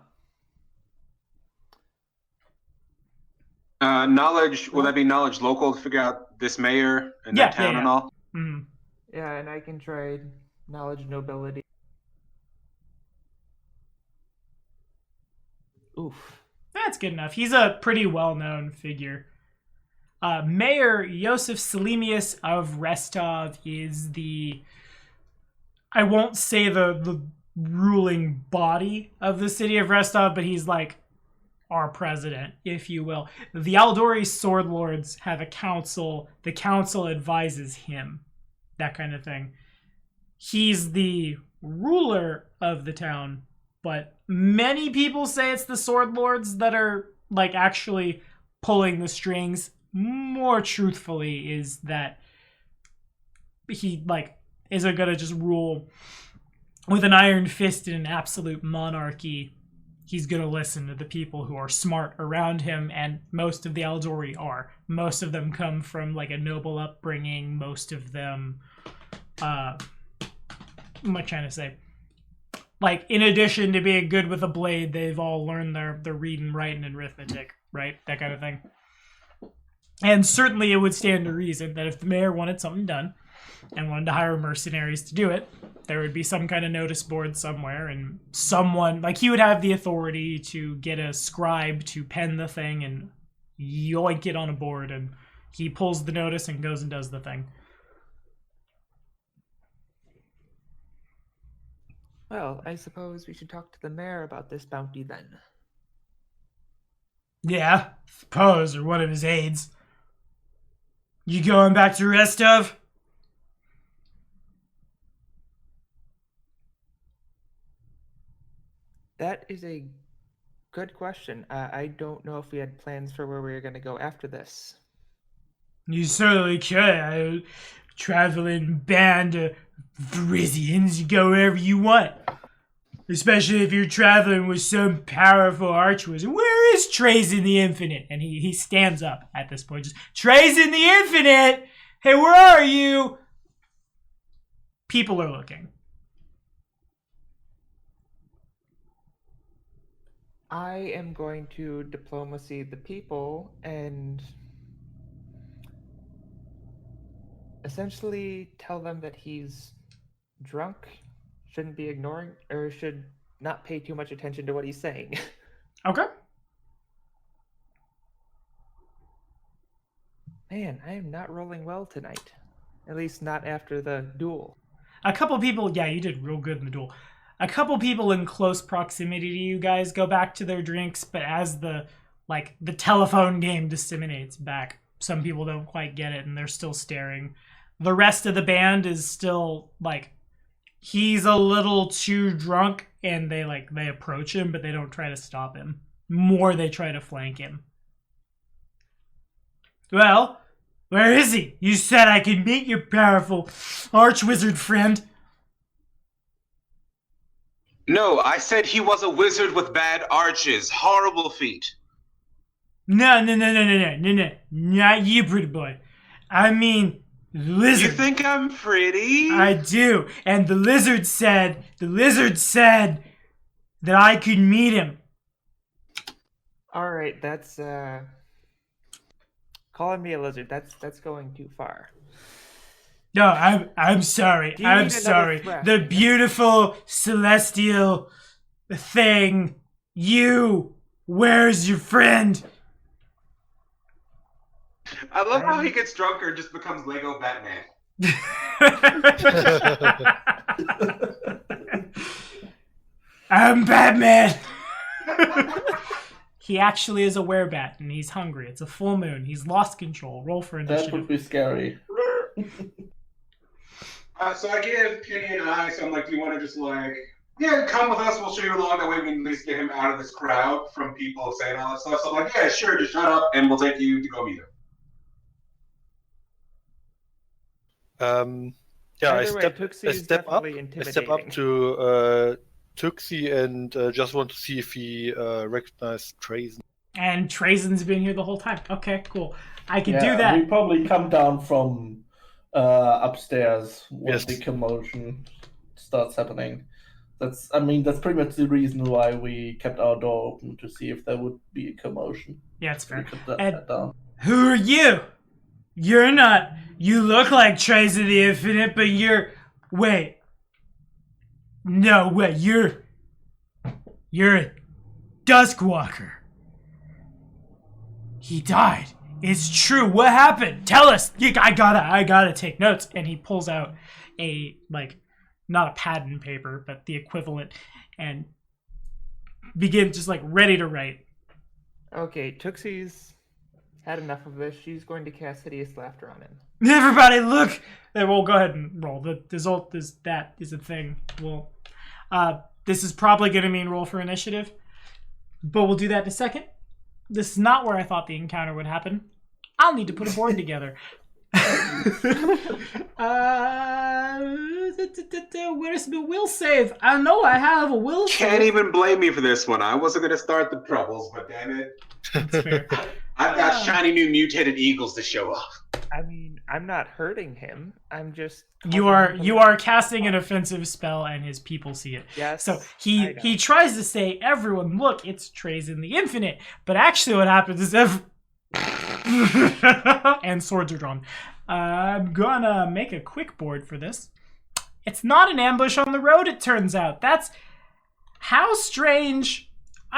Knowledge, will that be knowledge local to figure out this mayor and that town and all? Mm-hmm. Yeah, and I can try knowledge nobility. Oof. That's good enough. He's a pretty well-known figure. Mayor Yosef Selimius of Restov is the... I won't say the ruling body of the city of Restov, but he's like our president, if you will. The Aldori Sword Lords have a council. The council advises him. That kind of thing. He's the ruler of the town, but many people say it's the Sword Lords that are, like, actually pulling the strings. More truthfully is that he, like, isn't gonna just rule with an iron fist in an absolute monarchy. He's gonna listen to the people who are smart around him, and most of the Aldori are. Most of them come from, like, a noble upbringing. Most of them, what am I trying to say? Like, in addition to being good with a blade, they've all learned their reading, writing, and arithmetic, right? That kind of thing. And certainly it would stand to reason that if the mayor wanted something done and wanted to hire mercenaries to do it, there would be some kind of notice board somewhere, and someone, like, he would have the authority to get a scribe to pen the thing and yoink it on a board, and he pulls the notice and goes and does the thing. Well, I suppose we should talk to the mayor about this bounty then. Yeah, suppose, or one of his aides. You going back to Restov? That is a good question. I don't know if we had plans for where we were going to go after this. You certainly could. A traveling band of Frisians, you go wherever you want. Especially if you're traveling with some powerful archwizard. Where is Trazen the Infinite? And he stands up at this point. Just, Trazen the Infinite! Hey, where are you? People are looking. I am going to diplomacy the people and essentially tell them that he's drunk, shouldn't be ignoring, or should not pay too much attention to what he's saying. Okay. Man, I am not rolling well tonight. At least not after the duel. A couple people, yeah, you did real good in the duel. A couple people in close proximity to you guys go back to their drinks, but as the telephone game disseminates back, some people don't quite get it and they're still staring. The rest of the band is still, like, he's a little too drunk, and they approach him, but they don't try to stop him. More, they try to flank him. Well, where is he? You said I could meet your powerful archwizard friend. No, I said he was a wizard with bad arches. Horrible feat. No. Not you, pretty boy. I mean, the lizard. You think I'm pretty? I do. And the lizard said that I could meet him. Alright, that's, calling me a lizard, that's going too far. No, I'm sorry. I'm sorry. Threat? The beautiful celestial thing. You. Where's your friend? I love how he gets drunker and just becomes Lego Batman. I'm Batman. He actually is a werebat, and he's hungry. It's a full moon. He's lost control. Roll for initiative. That would be scary. So I give Kenny an eye, so I'm like, do you want to just yeah, come with us, we'll show you along, that way we can at least get him out of this crowd from people saying all that stuff. So I'm like, yeah, sure, just shut up, and we'll take you to go meet him. I Either way, Tooksi is step up. definitely I step up intimidating. to Tooksi and just want to see if he recognized Trazen. And Trazen's been here the whole time. Okay, cool. I can do Yeah, that. we probably come down from upstairs when Yes. the commotion starts happening. That's pretty much the reason why we kept our door open, to see if there would be a commotion. Yeah, it's fair. We cut And- that down. Who are you? You're not. You look like Trace of the Infinite, but you're. Wait. No, wait. You're a Duskwalker. He died. It's true. What happened? Tell us. I gotta take notes. And he pulls out a, not a pad and paper, but the equivalent, and begins just ready to write. Okay, Tooksie's had enough of this. She's going to cast Hideous Laughter on him. Everybody, look! Then we'll go ahead and roll. The result is that is a thing. This is probably going to mean roll for initiative, but we'll do that in a second. This is not where I thought the encounter would happen. I'll need to put a board together. Where's the will save? I know I have a will save. Can't even blame me for this one. I wasn't going to start the troubles, but damn it. That's fair. I've got shiny new mutated eagles to show off. I mean, I'm not hurting him. I'm just... You are casting an offensive spell, and his people see it. Yes. So he tries to say, "Everyone, look, it's Trazen the Infinite." But actually, what happens is and swords are drawn. I'm gonna make a quick board for this. It's not an ambush on the road, it turns out. That's how strange.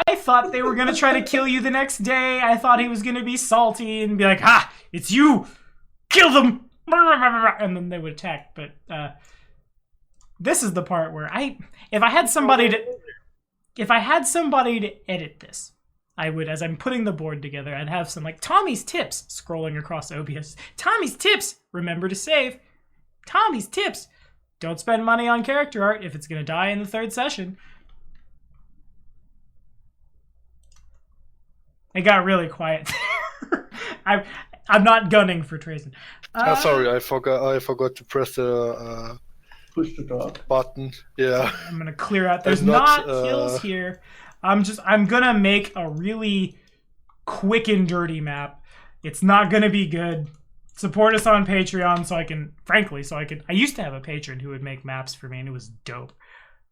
I thought they were gonna try to kill you the next day. I thought he was gonna be salty and be like, "Ha! It's you! Kill them!" And then they would attack. But this is the part where if I had somebody to edit this, I would, as I'm putting the board together, I'd have some like Tommy's tips scrolling across OBS. Tommy's tips, remember to save. Tommy's tips, don't spend money on character art if it's going to die in the 3rd session. It got really quiet there. I'm not gunning for Trazen. Sorry, I forgot to press the Push the dog button. Yeah. I'm gonna clear out. There's I'm not, kills here. I'm gonna make a really quick and dirty map. It's not gonna be good. Support us on Patreon so I can. I used to have a patron who would make maps for me, and it was dope.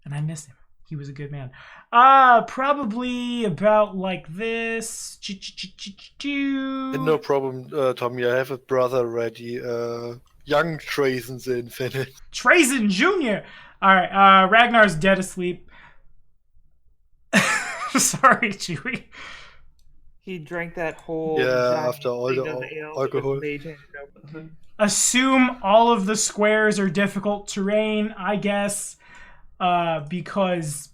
And I miss him. He was a good man. Probably about like this. No problem, Tommy. I have a brother ready. Young Trazen the Infinite. Trazen Jr. All right. Ragnar's dead asleep. Sorry, Chewie. He drank that whole... after all the alcohol. Assume all of the squares are difficult terrain, I guess, because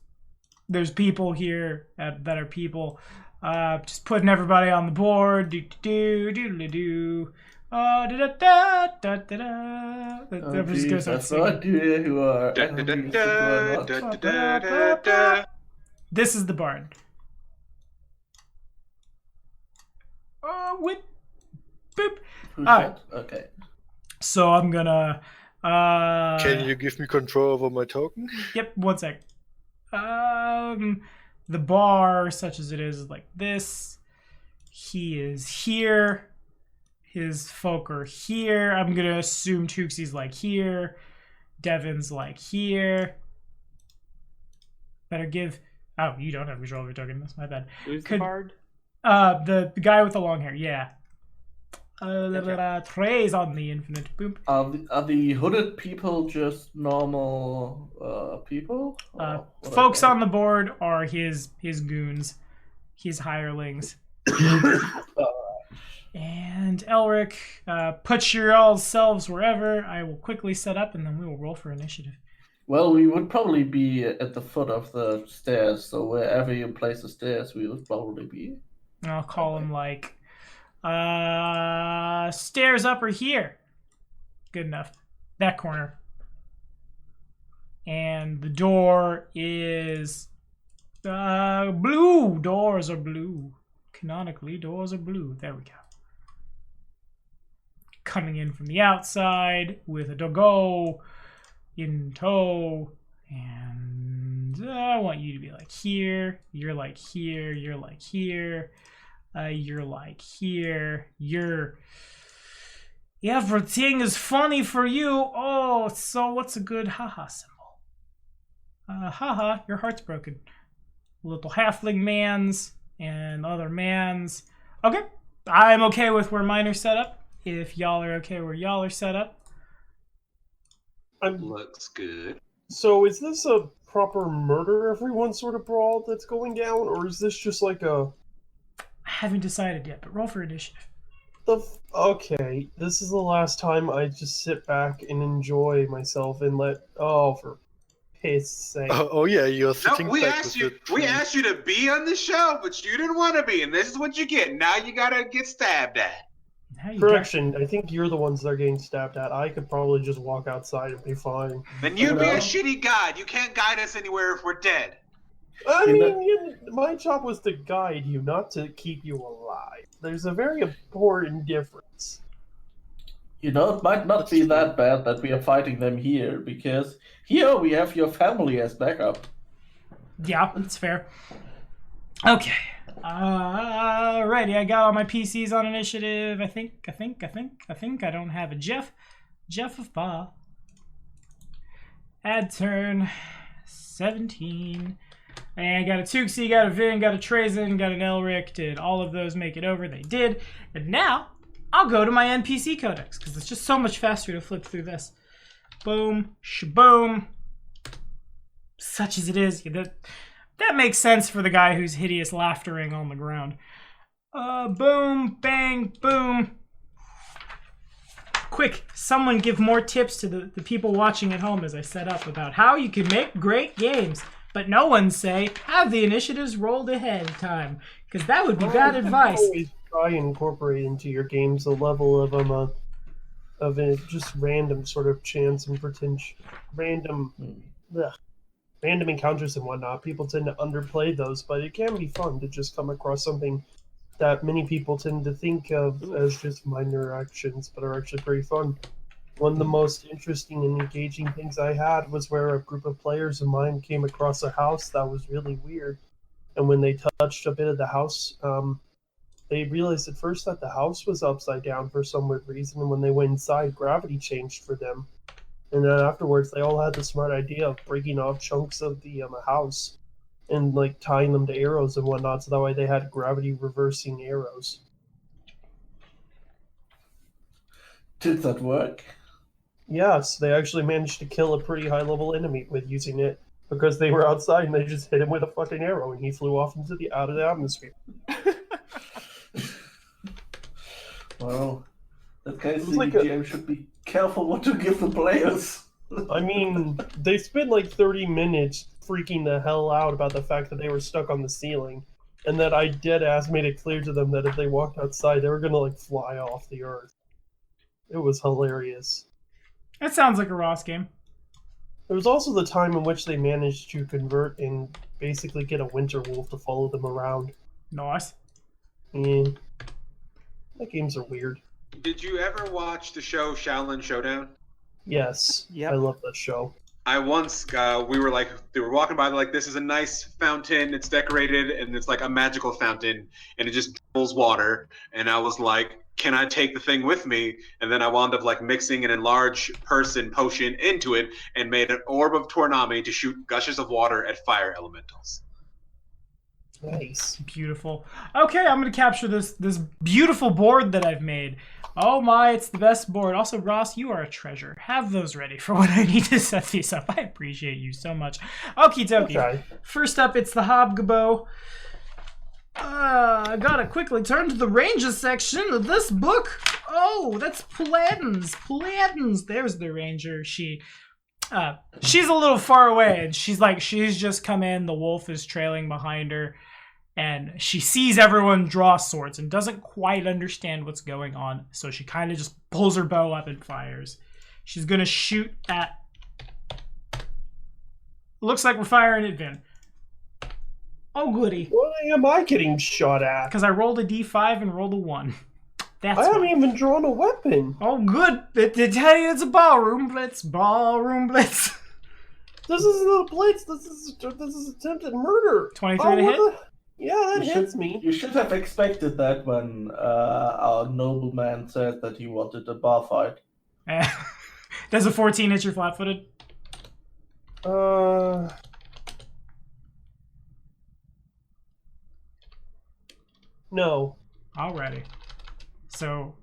there's people here that are people. Just putting everybody on the board. Do-do-do-do-do-do. I'm just gonna start singing. Who are This is the barn. Whip. Boop. Alright. Okay. So I'm gonna Can you give me control over my token? Yep, 1 sec. The bar, such as it is like this. He is here. His folk are here. I'm gonna assume Tooksie's like here. Devin's like here. Better give. Oh, you don't have control of your token. That's my bad. Who's the bard? The guy with the long hair. Yeah. Trays on the Infinite. Boom. Are the hooded people just normal people? Folks on the board are his goons, his hirelings. And Elric, put your all selves wherever. I will quickly set up, and then we will roll for initiative. Well, we would probably be at the foot of the stairs, so wherever you place the stairs, we would probably be. And I'll call them like, stairs up or here. Good enough. That corner. And the door is blue. Doors are blue. Canonically, doors are blue. There we go. Coming in from the outside with a doggo in tow. And I want you to be like here. You're like here. You're like here. You're like here. Everything is funny for you. Oh, so what's a good haha symbol? Haha, your heart's broken. Little halfling mans and other mans. Okay, I'm okay with where mine are set up. If y'all are okay where y'all are set up. Looks good. So is this a proper murder everyone sort of brawl that's going down, or is this just like a... I haven't decided yet, but roll for initiative. Okay, this is the last time I just sit back and enjoy myself and let... Oh, for his say. Oh yeah, you're No, sitting we back asked with you. the We tree. asked you to be on the show, but you didn't want to be, and this is what you get. Now you gotta get stabbed at. Now you got- Correction, I think you're the ones that are getting stabbed at. I could probably just walk outside and be fine. Then you'd be know. a shitty guide. You can't guide us anywhere if we're dead. I You mean, my job was to guide you, not to keep you alive. There's a very important difference. You know, it might not be that bad that we are fighting them here, because here we have your family as backup. Yeah, that's fair. Okay. Alrighty, I got all my PCs on initiative. I think. I don't have a Jeff. Jeff of Ba. Add turn. 17. And got a Tooksi, got a Vin, got a Trazen, got an Elric. Did all of those make it over? They did. And now, I'll go to my NPC codex, because it's just so much faster to flip through this. Boom. Shaboom. Such as it is. That makes sense for the guy who's hideous laughtering on the ground. Boom, bang, boom. Quick, someone give more tips to the people watching at home as I set up about how you can make great games. But no one say, have the initiatives rolled ahead of time. Because that would be bad advice. Always try and incorporate into your games a level of just random sort of chance and potential. Random encounters and whatnot. People tend to underplay those, but it can be fun to just come across something that many people tend to think of as just minor actions, but are actually pretty fun. One of the most interesting and engaging things I had was where a group of players of mine came across a house that was really weird. And when they touched a bit of the house, they realized at first that the house was upside down for some weird reason. And when they went inside, gravity changed for them. And then afterwards, they all had the smart idea of breaking off chunks of the house and like tying them to arrows and whatnot, so that way they had gravity reversing arrows. Did that work? Yes, they actually managed to kill a pretty high level enemy with using it because they were outside and they just hit him with a fucking arrow and he flew off into the out of the atmosphere. Well, that case, It's the like GM should be careful what to give the players. I mean, they spent like 30 minutes freaking the hell out about the fact that they were stuck on the ceiling, and that I dead ass made it clear to them that if they walked outside, they were gonna like fly off the earth. It was hilarious. That sounds like a Ross game. There was also the time in which they managed to convert and basically get a winter wolf to follow them around. Nice. Yeah. That games are weird. Did you ever watch the show Shaolin Showdown? Yes. Yep. I love that show. I once, they were walking by, like, this is a nice fountain, it's decorated, and it's like a magical fountain, and it just dribbles water, and I was like, can I take the thing with me? And then I wound up, like, mixing an enlarged person potion into it, and made an orb of Tornami to shoot gushes of water at fire elementals. Nice. Beautiful. Okay, I'm gonna capture this beautiful board that I've made. Oh my, it's the best board. Also, Ross, you are a treasure. Have those ready for when I need to set these up. I appreciate you so much. Okie dokie. Okay. First up, it's the Hobgobo. I gotta quickly turn to the Rangers section of this book. Oh, that's Paladins. Paladins. There's the Ranger. She's a little far away, and she's just come in. The wolf is trailing behind her. And she sees everyone draw swords and doesn't quite understand what's going on. So she kind of just pulls her bow up and fires. She's going to shoot at... Looks like we're firing at Vin. Oh, goody. What am I getting shot at? Because I rolled a d5 and rolled a 1. That's I haven't why. even drawn a weapon. Oh, good. They tell you it's a ballroom blitz. Ballroom blitz. This isn't a blitz. This is attempted murder. 23 to hit? Yeah, that hits me. You should have expected that when our nobleman said that he wanted a bar fight. Does a 14 hit your flat-footed? No. Alrighty. So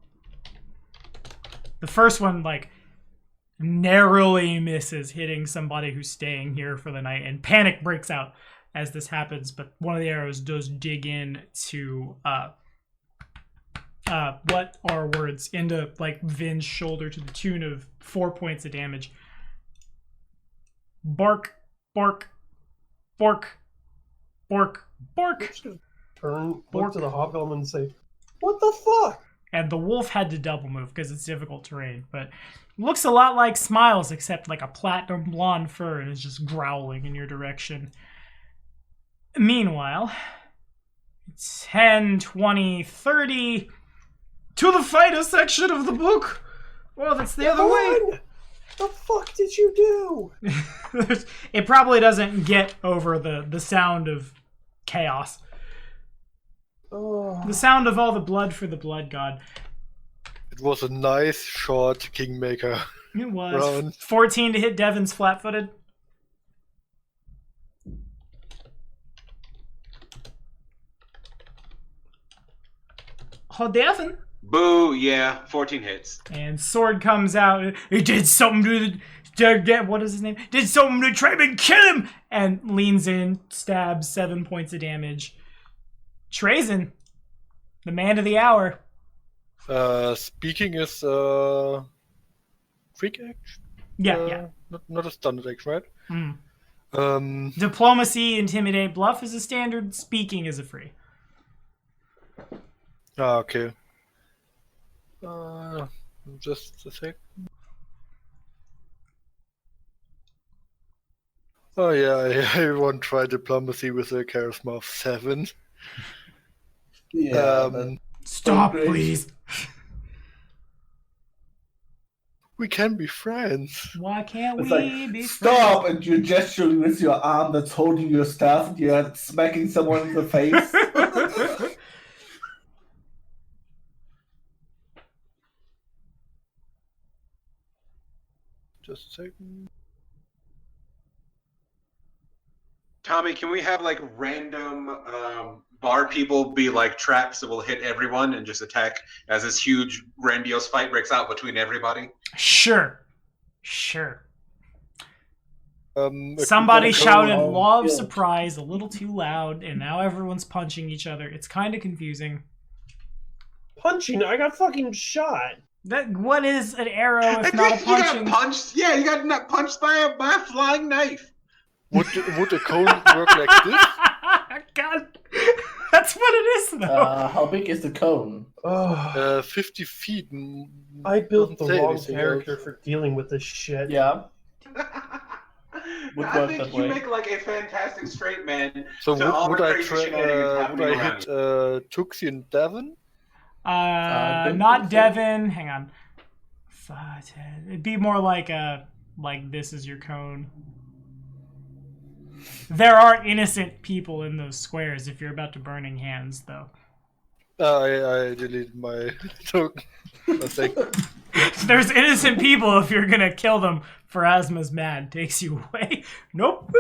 the first one, like, narrowly misses hitting somebody who's staying here for the night, and panic breaks out as this happens, but one of the arrows does dig in to what are words into like Vin's shoulder to the tune of 4 points of damage. Bark Bork. Bork. Bork. Bork. I'm just gonna turn, look to the hobgoblin and say, "What the fuck?" And the wolf had to double move because it's difficult terrain, but looks a lot like Smiles, except like a platinum blonde fur and is just growling in your direction. Meanwhile, 10, 20, 30 to the fighter section of the book. Well, that's the other way. The fuck did you do? It probably doesn't get over the sound of chaos. Oh. The sound of all the blood for the blood god. It was a nice short Kingmaker. It was. Round. 14 to hit Devin's flat-footed. Oh, Devin. Boo, yeah, 14 hits. And sword comes out. He did something to what is his name? Did something to try and kill him! And leans in, stabs, 7 points of damage. Trazen, the man of the hour. Speaking is quick action? Yeah. Not a standard action, right? Mm. Diplomacy, intimidate, bluff is a standard. Speaking is a free. Okay. Just a sec. Oh yeah, I won't try diplomacy with a charisma of 7. Yeah. Stop, great. please. We can be friends. Why can't It's we like, be stop! friends? And you're gesturing with your arm that's holding your staff and you're smacking someone in the face. Just a second. Tommy, can we have like random bar people be like traps that will hit everyone and just attack as this huge grandiose fight breaks out between everybody? Sure. A Somebody quick shouted cone. law of Yeah. surprise a little too loud, and now everyone's punching each other. It's kind of confusing. Punching? I got fucking shot. What is an arrow if not a You punching? got punched. Yeah, you got punched by a flying knife. Would a cone work like this? God, that's what it is, though. How big is the cone? 50 feet. I built the Doesn't say wrong anything character else. for dealing with this shit. Yeah. Would I work think that you way. make like a fantastic straight man. So to all would the I crazy try? shenanigans Would I happening hit around Tooksi and Devin? don't Not think so. Devin. Hang on. 5, 10. It'd be more like this is your cone. There are innocent people in those squares if you're about to burning hands, though. I deleted my token. I think. There's innocent people if you're gonna kill them. Pharasma's mad takes you away. Nope.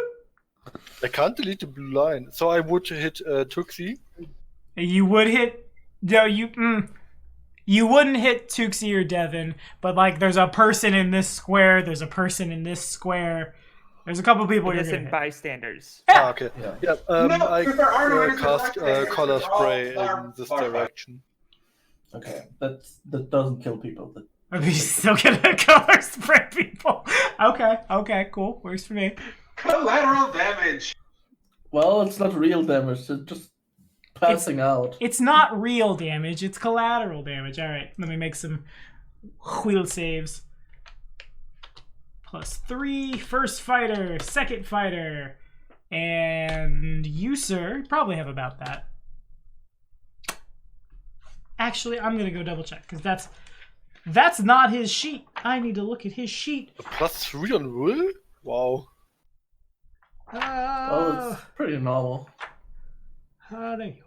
I can't delete the blue line, so I would hit Tooksi. You would hit. No, you wouldn't hit Tooksi or Devin, but like there's a person in this square. There's a person in this square. There's a couple people you're gonna Innocent hit. bystanders. Ah, okay. Yeah. Yeah. No, I there are no innocent cast bystanders, color they're all spray in far- this far- direction. Okay, that doesn't kill people. Are we still gonna color spray people? Okay, cool. Works for me. Collateral damage. Well, it's not real damage. It's just passing out. It's not real damage. It's collateral damage. All right, let me make some wheel saves. +3, first fighter, second fighter, and you, sir, probably have about that. Actually, I'm gonna go double check because that's not his sheet. I need to look at his sheet. A +3 on will? Wow. Oh, it's pretty normal. There you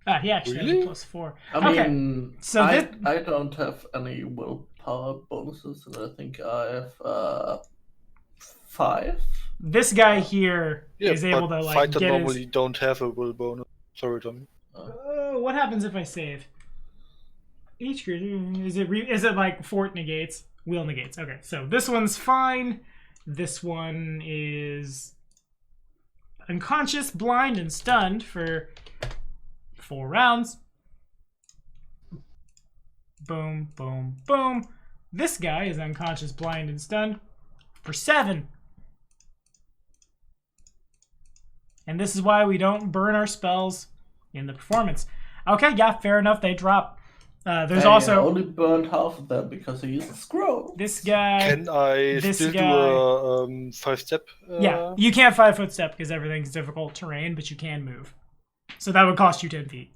are. He actually Really? has a +4. I Okay, mean, so I don't have any willpower bonuses, and I think I have 5. this guy here is Yeah, able but to like fighter get normally his. don't have a will bonus. Sorry, Tommy. What happens if I save? Each creature is it like fort negates, will negates? Okay, so this one's fine. This one is unconscious, blind, and stunned for 4 rounds. Boom, boom, boom. This guy is unconscious, blind, and stunned for 7. And this is why we don't burn our spells in the performance. Okay, yeah, fair enough. They drop. There's also... I only burned half of them because I used a scroll. This guy... Can I this still guy, do a 5-step? Yeah, you can't 5-foot step because everything's difficult terrain, but you can move. So that would cost you 10 feet.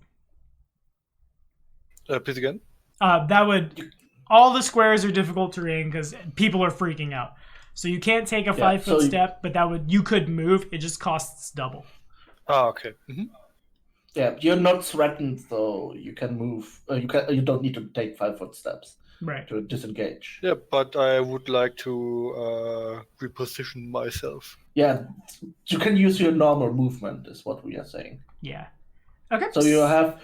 Please again? That would... All the squares are difficult terrain because people are freaking out. So you can't take a 5-foot step, but you could move. It just costs double. Ah, okay. Yeah, you're not threatened, though. You can move. You don't need to take 5-foot steps to disengage. Yeah, but I would like to reposition myself. Yeah, you can use your normal movement, is what we are saying. Yeah. Okay. So you have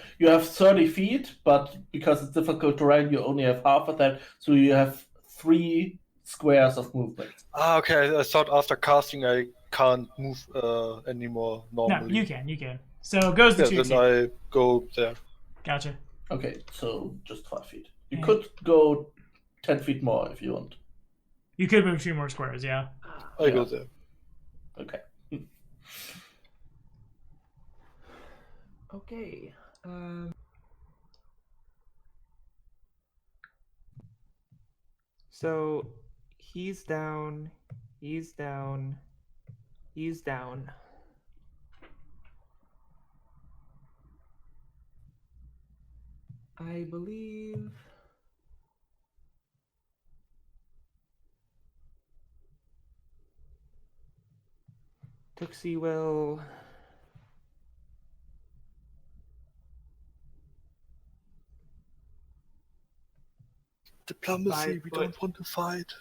30 feet, but because it's difficult terrain, you only have half of that. So you have 3 squares of movement. Ah, okay. I thought after casting I can't move anymore normally. No, you can. So it goes to Tooksi. Then I go there. Gotcha. Okay, so just 5 feet. You could go 10 feet more if you want. You could move 2 more squares, yeah. I go there. Okay. Okay. So he's down. He's down. He's down. I believe Tooksi will Diplomacy, we don't want to fight.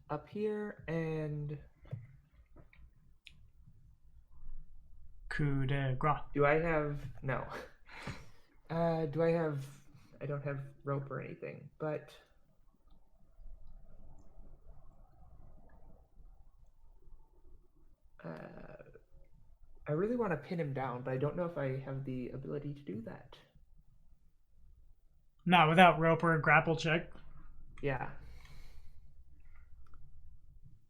Up here and coup de grace. do I have no? Do I have? I don't have rope or anything, but I really want to pin him down, but I don't know if I have the ability to do that. Not without rope or a grapple check. Yeah.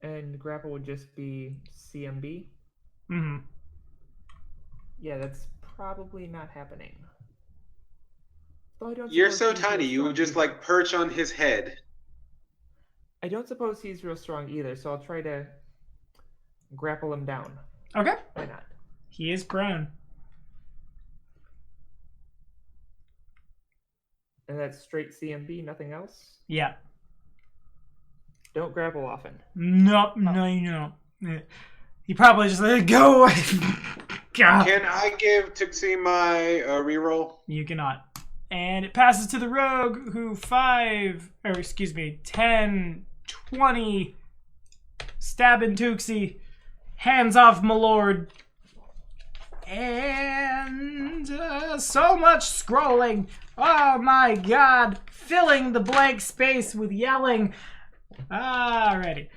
And grapple would just be CMB. Mm-hmm. Yeah, that's probably not happening. You're so tiny, you would just like perch on his head. I don't suppose he's real strong either, so I'll try to grapple him down. Okay. Why not? He is prone. And that's straight CMB, nothing else? Yeah. Don't grapple often. No. He probably just let it go away. God. Can I give Tooksi my reroll? You cannot. And it passes to the rogue who 10, 20, stabbing Tooksi, hands off my lord. And so much scrolling. Oh my god. Filling the blank space with yelling. Alrighty.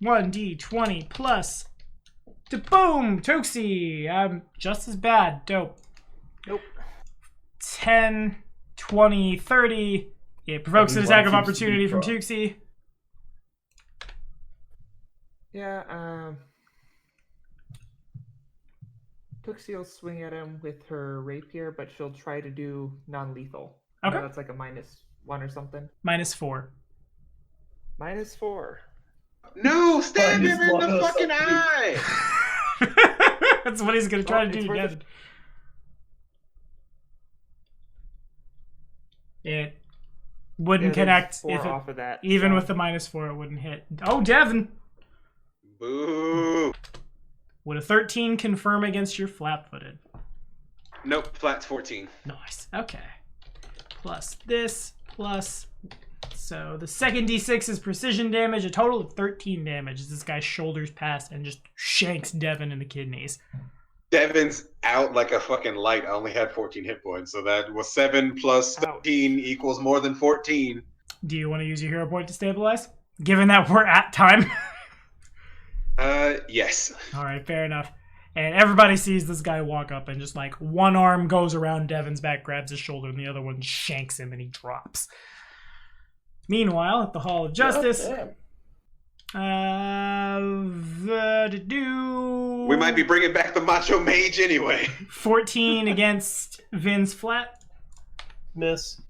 1d20 plus. Boom! Tooksi. I'm just as bad. Dope. Nope. 10, 20, 30. It provokes an attack of opportunity from Tooksi. Yeah, Tooksi will swing at him with her rapier, but she'll try to do non-lethal. Okay. That's like a -1 or something. -4. -4. No, stab him in the fucking eye! That's what he's gonna try to do to Devin. It wouldn't connect if off of that, even with the -4 it wouldn't hit. Oh, Devin! Boo! Would a 13 confirm against your flat-footed? Nope, flat's 14. Nice. Okay. Plus this, plus... So the second d6 is precision damage, a total of 13 damage as this guy shoulders past and just shanks Devin in the kidneys. Devin's out like a fucking light. I only had 14 hit points, so that was 7 plus 13 equals more than 14. Do you want to use your hero point to stabilize? Given that we're at time. Yes. Alright, fair enough. And everybody sees this guy walk up and just like one arm goes around Devin's back, grabs his shoulder, and the other one shanks him and he drops. Meanwhile, at the Hall of Justice, We might be bringing back the Macho Mage anyway. 14 against Vin's flat. Miss.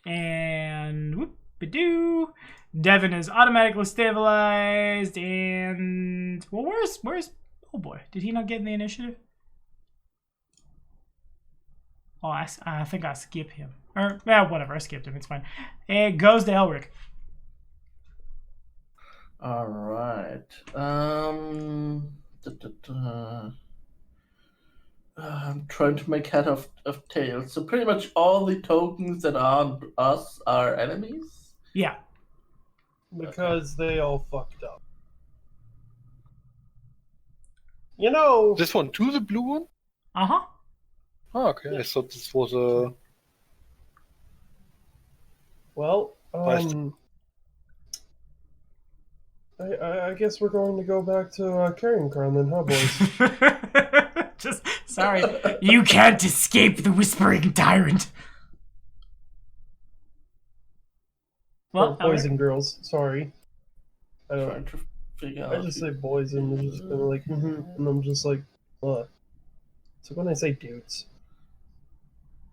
And whoop-a-doo. Devin is automatically stabilized. And well, where's oh boy? Did he not get in the initiative? Oh, I think I skipped him. Or whatever, I skipped him. It's fine. It goes to Elric. All right. I'm trying to make head of tails. So pretty much all the tokens that aren't us are enemies? Yeah. Because they all fucked up. You know... This one too, the blue one? Uh-huh. Oh, okay, I thought this was a... Well, I guess we're going to go back to carrying crown then, huh, boys? Just, sorry. You can't escape the Whispering Tyrant. Well, boys and girls, sorry. I Trying don't. to figure I out. just say boys and they're just kind of like, and I'm just like, what? So when I say dudes.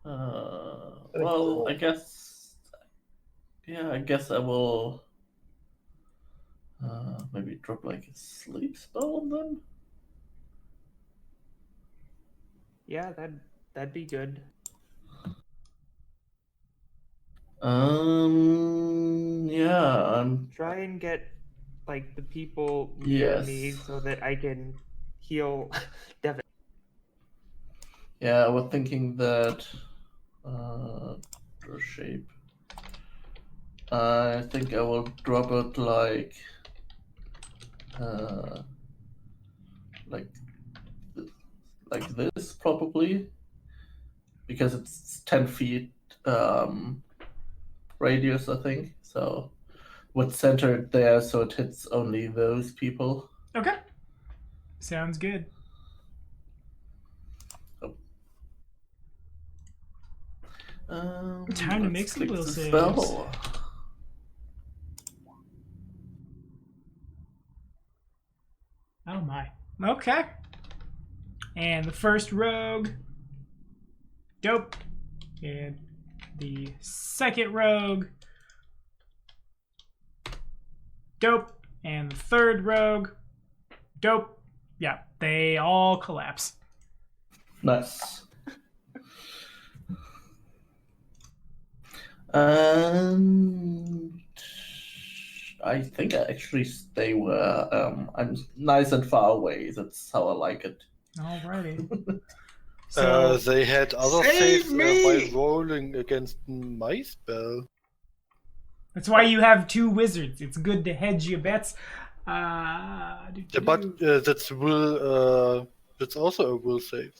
Well, I guess. Yeah, I guess I will. Maybe drop like a sleep spell on them. Yeah, that'd be good. Yeah, I'm. Try and get like the people near Yes. me so that I can heal Devin. Yeah, I was thinking that. Draw shape. I think I will drop it like this probably, because it's 10 feet radius, I think. So would center it there so it hits only those people. Okay. Sounds good. Time to make some click will the saves. spell. Oh my. Okay. And the first rogue. Dope. And the second rogue. Dope. And the third rogue. Dope. Yeah, they all collapse. Nice. And I think I actually stay where I'm nice and far away. That's how I like it. Alrighty. So They had other Save saves me! by rolling against my spell. that's why you have two wizards. It's good to hedge your bets. Yeah, but that's will. That's also a will save.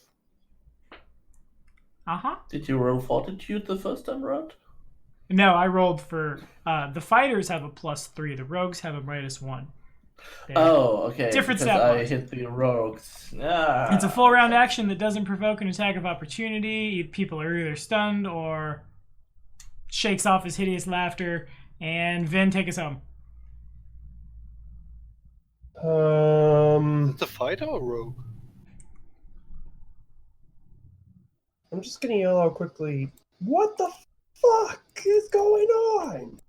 Uh-huh. Did you roll fortitude the first time around? No, I rolled for the fighters have a +3. The rogues have a -1. Oh, okay. Different because stat I bars. hit the rogues. Ah, It's a full round action that doesn't provoke an attack of opportunity. People are either stunned or shakes off his hideous laughter. And Vin, take us home. It's a fighter or rogue? I'm just gonna yell out quickly, what the fuck is going on?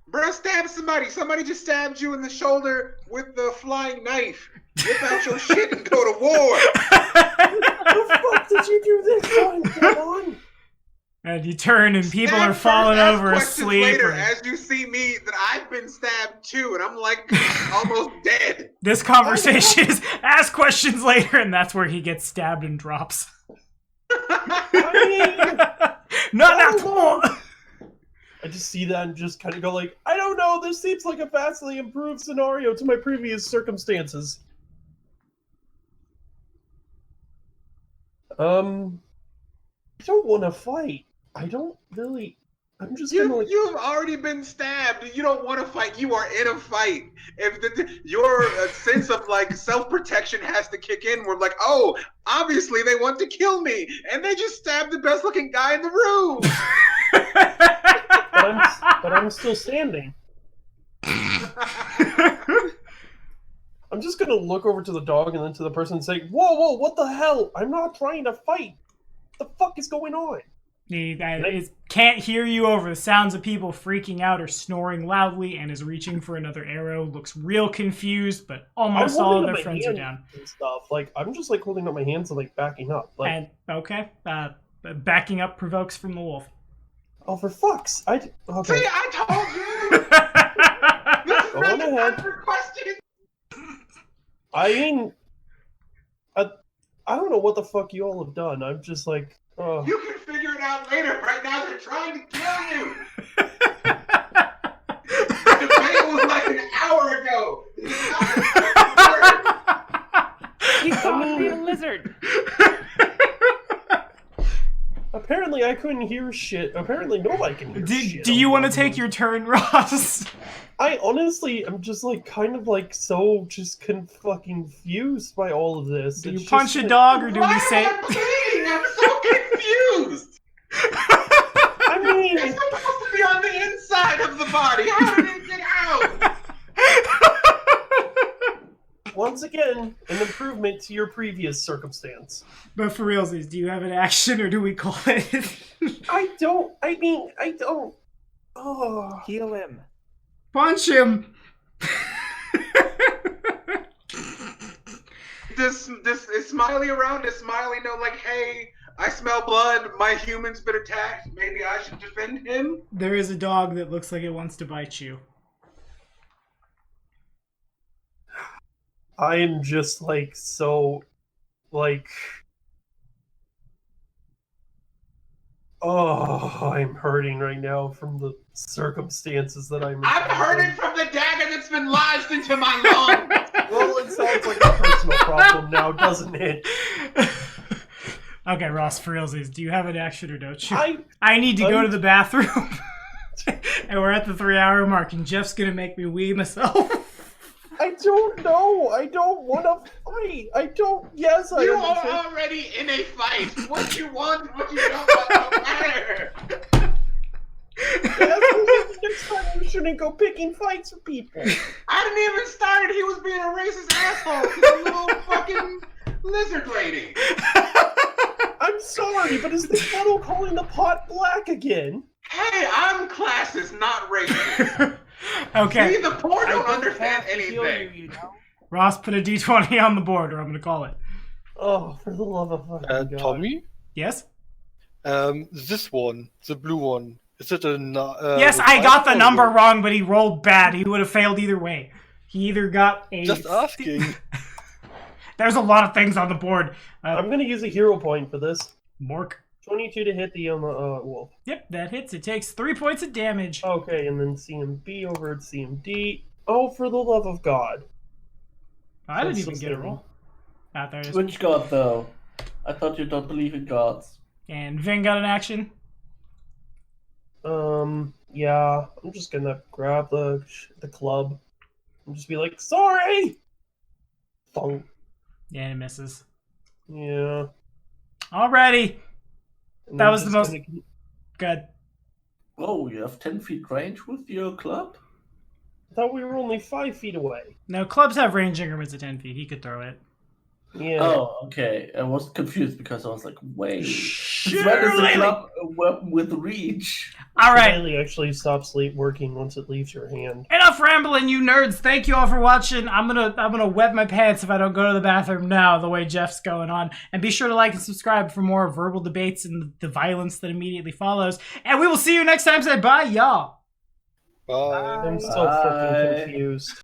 Bro, stab somebody. Somebody just stabbed you in the shoulder with the flying knife. Whip out your shit and go to war. The fuck did you do this on? Come on. And you turn and people Stab are falling first, ask over questions asleep. later or- as you see me that I've been stabbed too, and I'm like almost dead. This conversation is ask questions later, and that's where he gets stabbed and drops. Not that Oh, I just see that and just kind of go like, I don't know, this seems like a vastly improved scenario to my previous circumstances. I don't want to fight. I don't really. I'm just gonna like. You've already been stabbed. You don't want to fight. You are in a fight. If your sense of like self-protection has to kick in, we're like, oh, obviously they want to kill me, and they just stabbed the best-looking guy in the room. But I'm still standing. I'm just gonna look over to the dog and then to the person and say, whoa, what the hell? I'm not trying to fight. What the fuck is going on? He can't hear you over the sounds of people freaking out or snoring loudly and is reaching for another arrow. Looks real confused, but almost all of their friends are down. And stuff. Like, I'm just like holding up my hands and like backing up. Like, And, okay. Backing up provokes from the wolf. oh, for fuck's okay. See, I told you. This is Go not on the ahead. time for questions. I mean, I don't know what the fuck you all have done. I'm just like, You can figure it out later. Right now, they're trying to kill you. The debate was like an hour ago. He called me a lizard. apparently I couldn't hear shit. Apparently nobody can hear shit. Do you want to take your turn, Ross? I honestly am just like kind of like so just fucking confused by all of this. Do you It's punch just a like- dog or do Why we say? am I bleeding? I'm so confused. I mean, It's supposed to be on the inside of the body. How did it get out? once again, an improvement to your previous circumstance. But for realsies, do you have an action or do we call it? I don't. Oh. Heal him. Punch him. This is Smiley around? Is Smiley know like, hey, I smell blood. My human's been attacked. Maybe I should defend him. There is a dog that looks like it wants to bite you. I am just like so, like, oh, I'm hurting right now from the circumstances that I'm. I'm hurting from the dagger that's been lodged into my lung. Well, it sounds like a personal problem now, doesn't it? Okay, Ross, for realsies, do you have an action or don't you? I I need to go to the bathroom. And we're at the 3-hour mark, and Jeff's gonna make me wee myself. don't know. I don't want to fight. I don't. Yes, I You understand. are already in a fight. What you want, what you don't want, don't matter. Yes, next time you shouldn't go picking fights with people. I didn't even start. He was being a racist asshole to the little fucking lizard lady. I'm sorry, but is this bottle calling the pot black again? Hey, I'm classist, not racist. Okay, See, the poor don't I understand have to heal anything. you know? Ross, put a d20 on the board, or I'm gonna call it. Oh, for the love of fucking God. Tommy? Yes? This one, the blue one, is it a... Yes, I got the number wrong, but he rolled bad. He would have failed either way. He either got a... Just asking. There's a lot of things on the board. I'm gonna use a hero point for this. Mork. 22 to hit the wolf. Yep, that hits. It takes 3 points of damage. Okay, and then CMB over at CMD. Oh, for the love of God. I didn't That's even so get a silly. roll. Out there. Which god, though? I thought you don't believe in gods. And Vin got an action. Yeah, I'm just gonna grab the club and just be like, sorry! Thunk. Yeah, it misses. Yeah. Alrighty. And That I'm was the just most- gonna- Good. Oh, you have 10 feet range with your club? I thought we were only 5 feet away. No, clubs have range increments of 10 feet. He could throw it. Yeah. Oh, okay. I was confused because I was like, wait. Surely. When is the club a weapon with reach? Alright. Riley actually stops working once it leaves your hand. Enough rambling, you nerds. Thank you all for watching. I'm gonna wet my pants if I don't go to the bathroom now, the way Jeff's going on. And be sure to like and subscribe for more verbal debates and the violence that immediately follows. And we will see you next time. Say bye, y'all. Bye. I'm so fucking confused.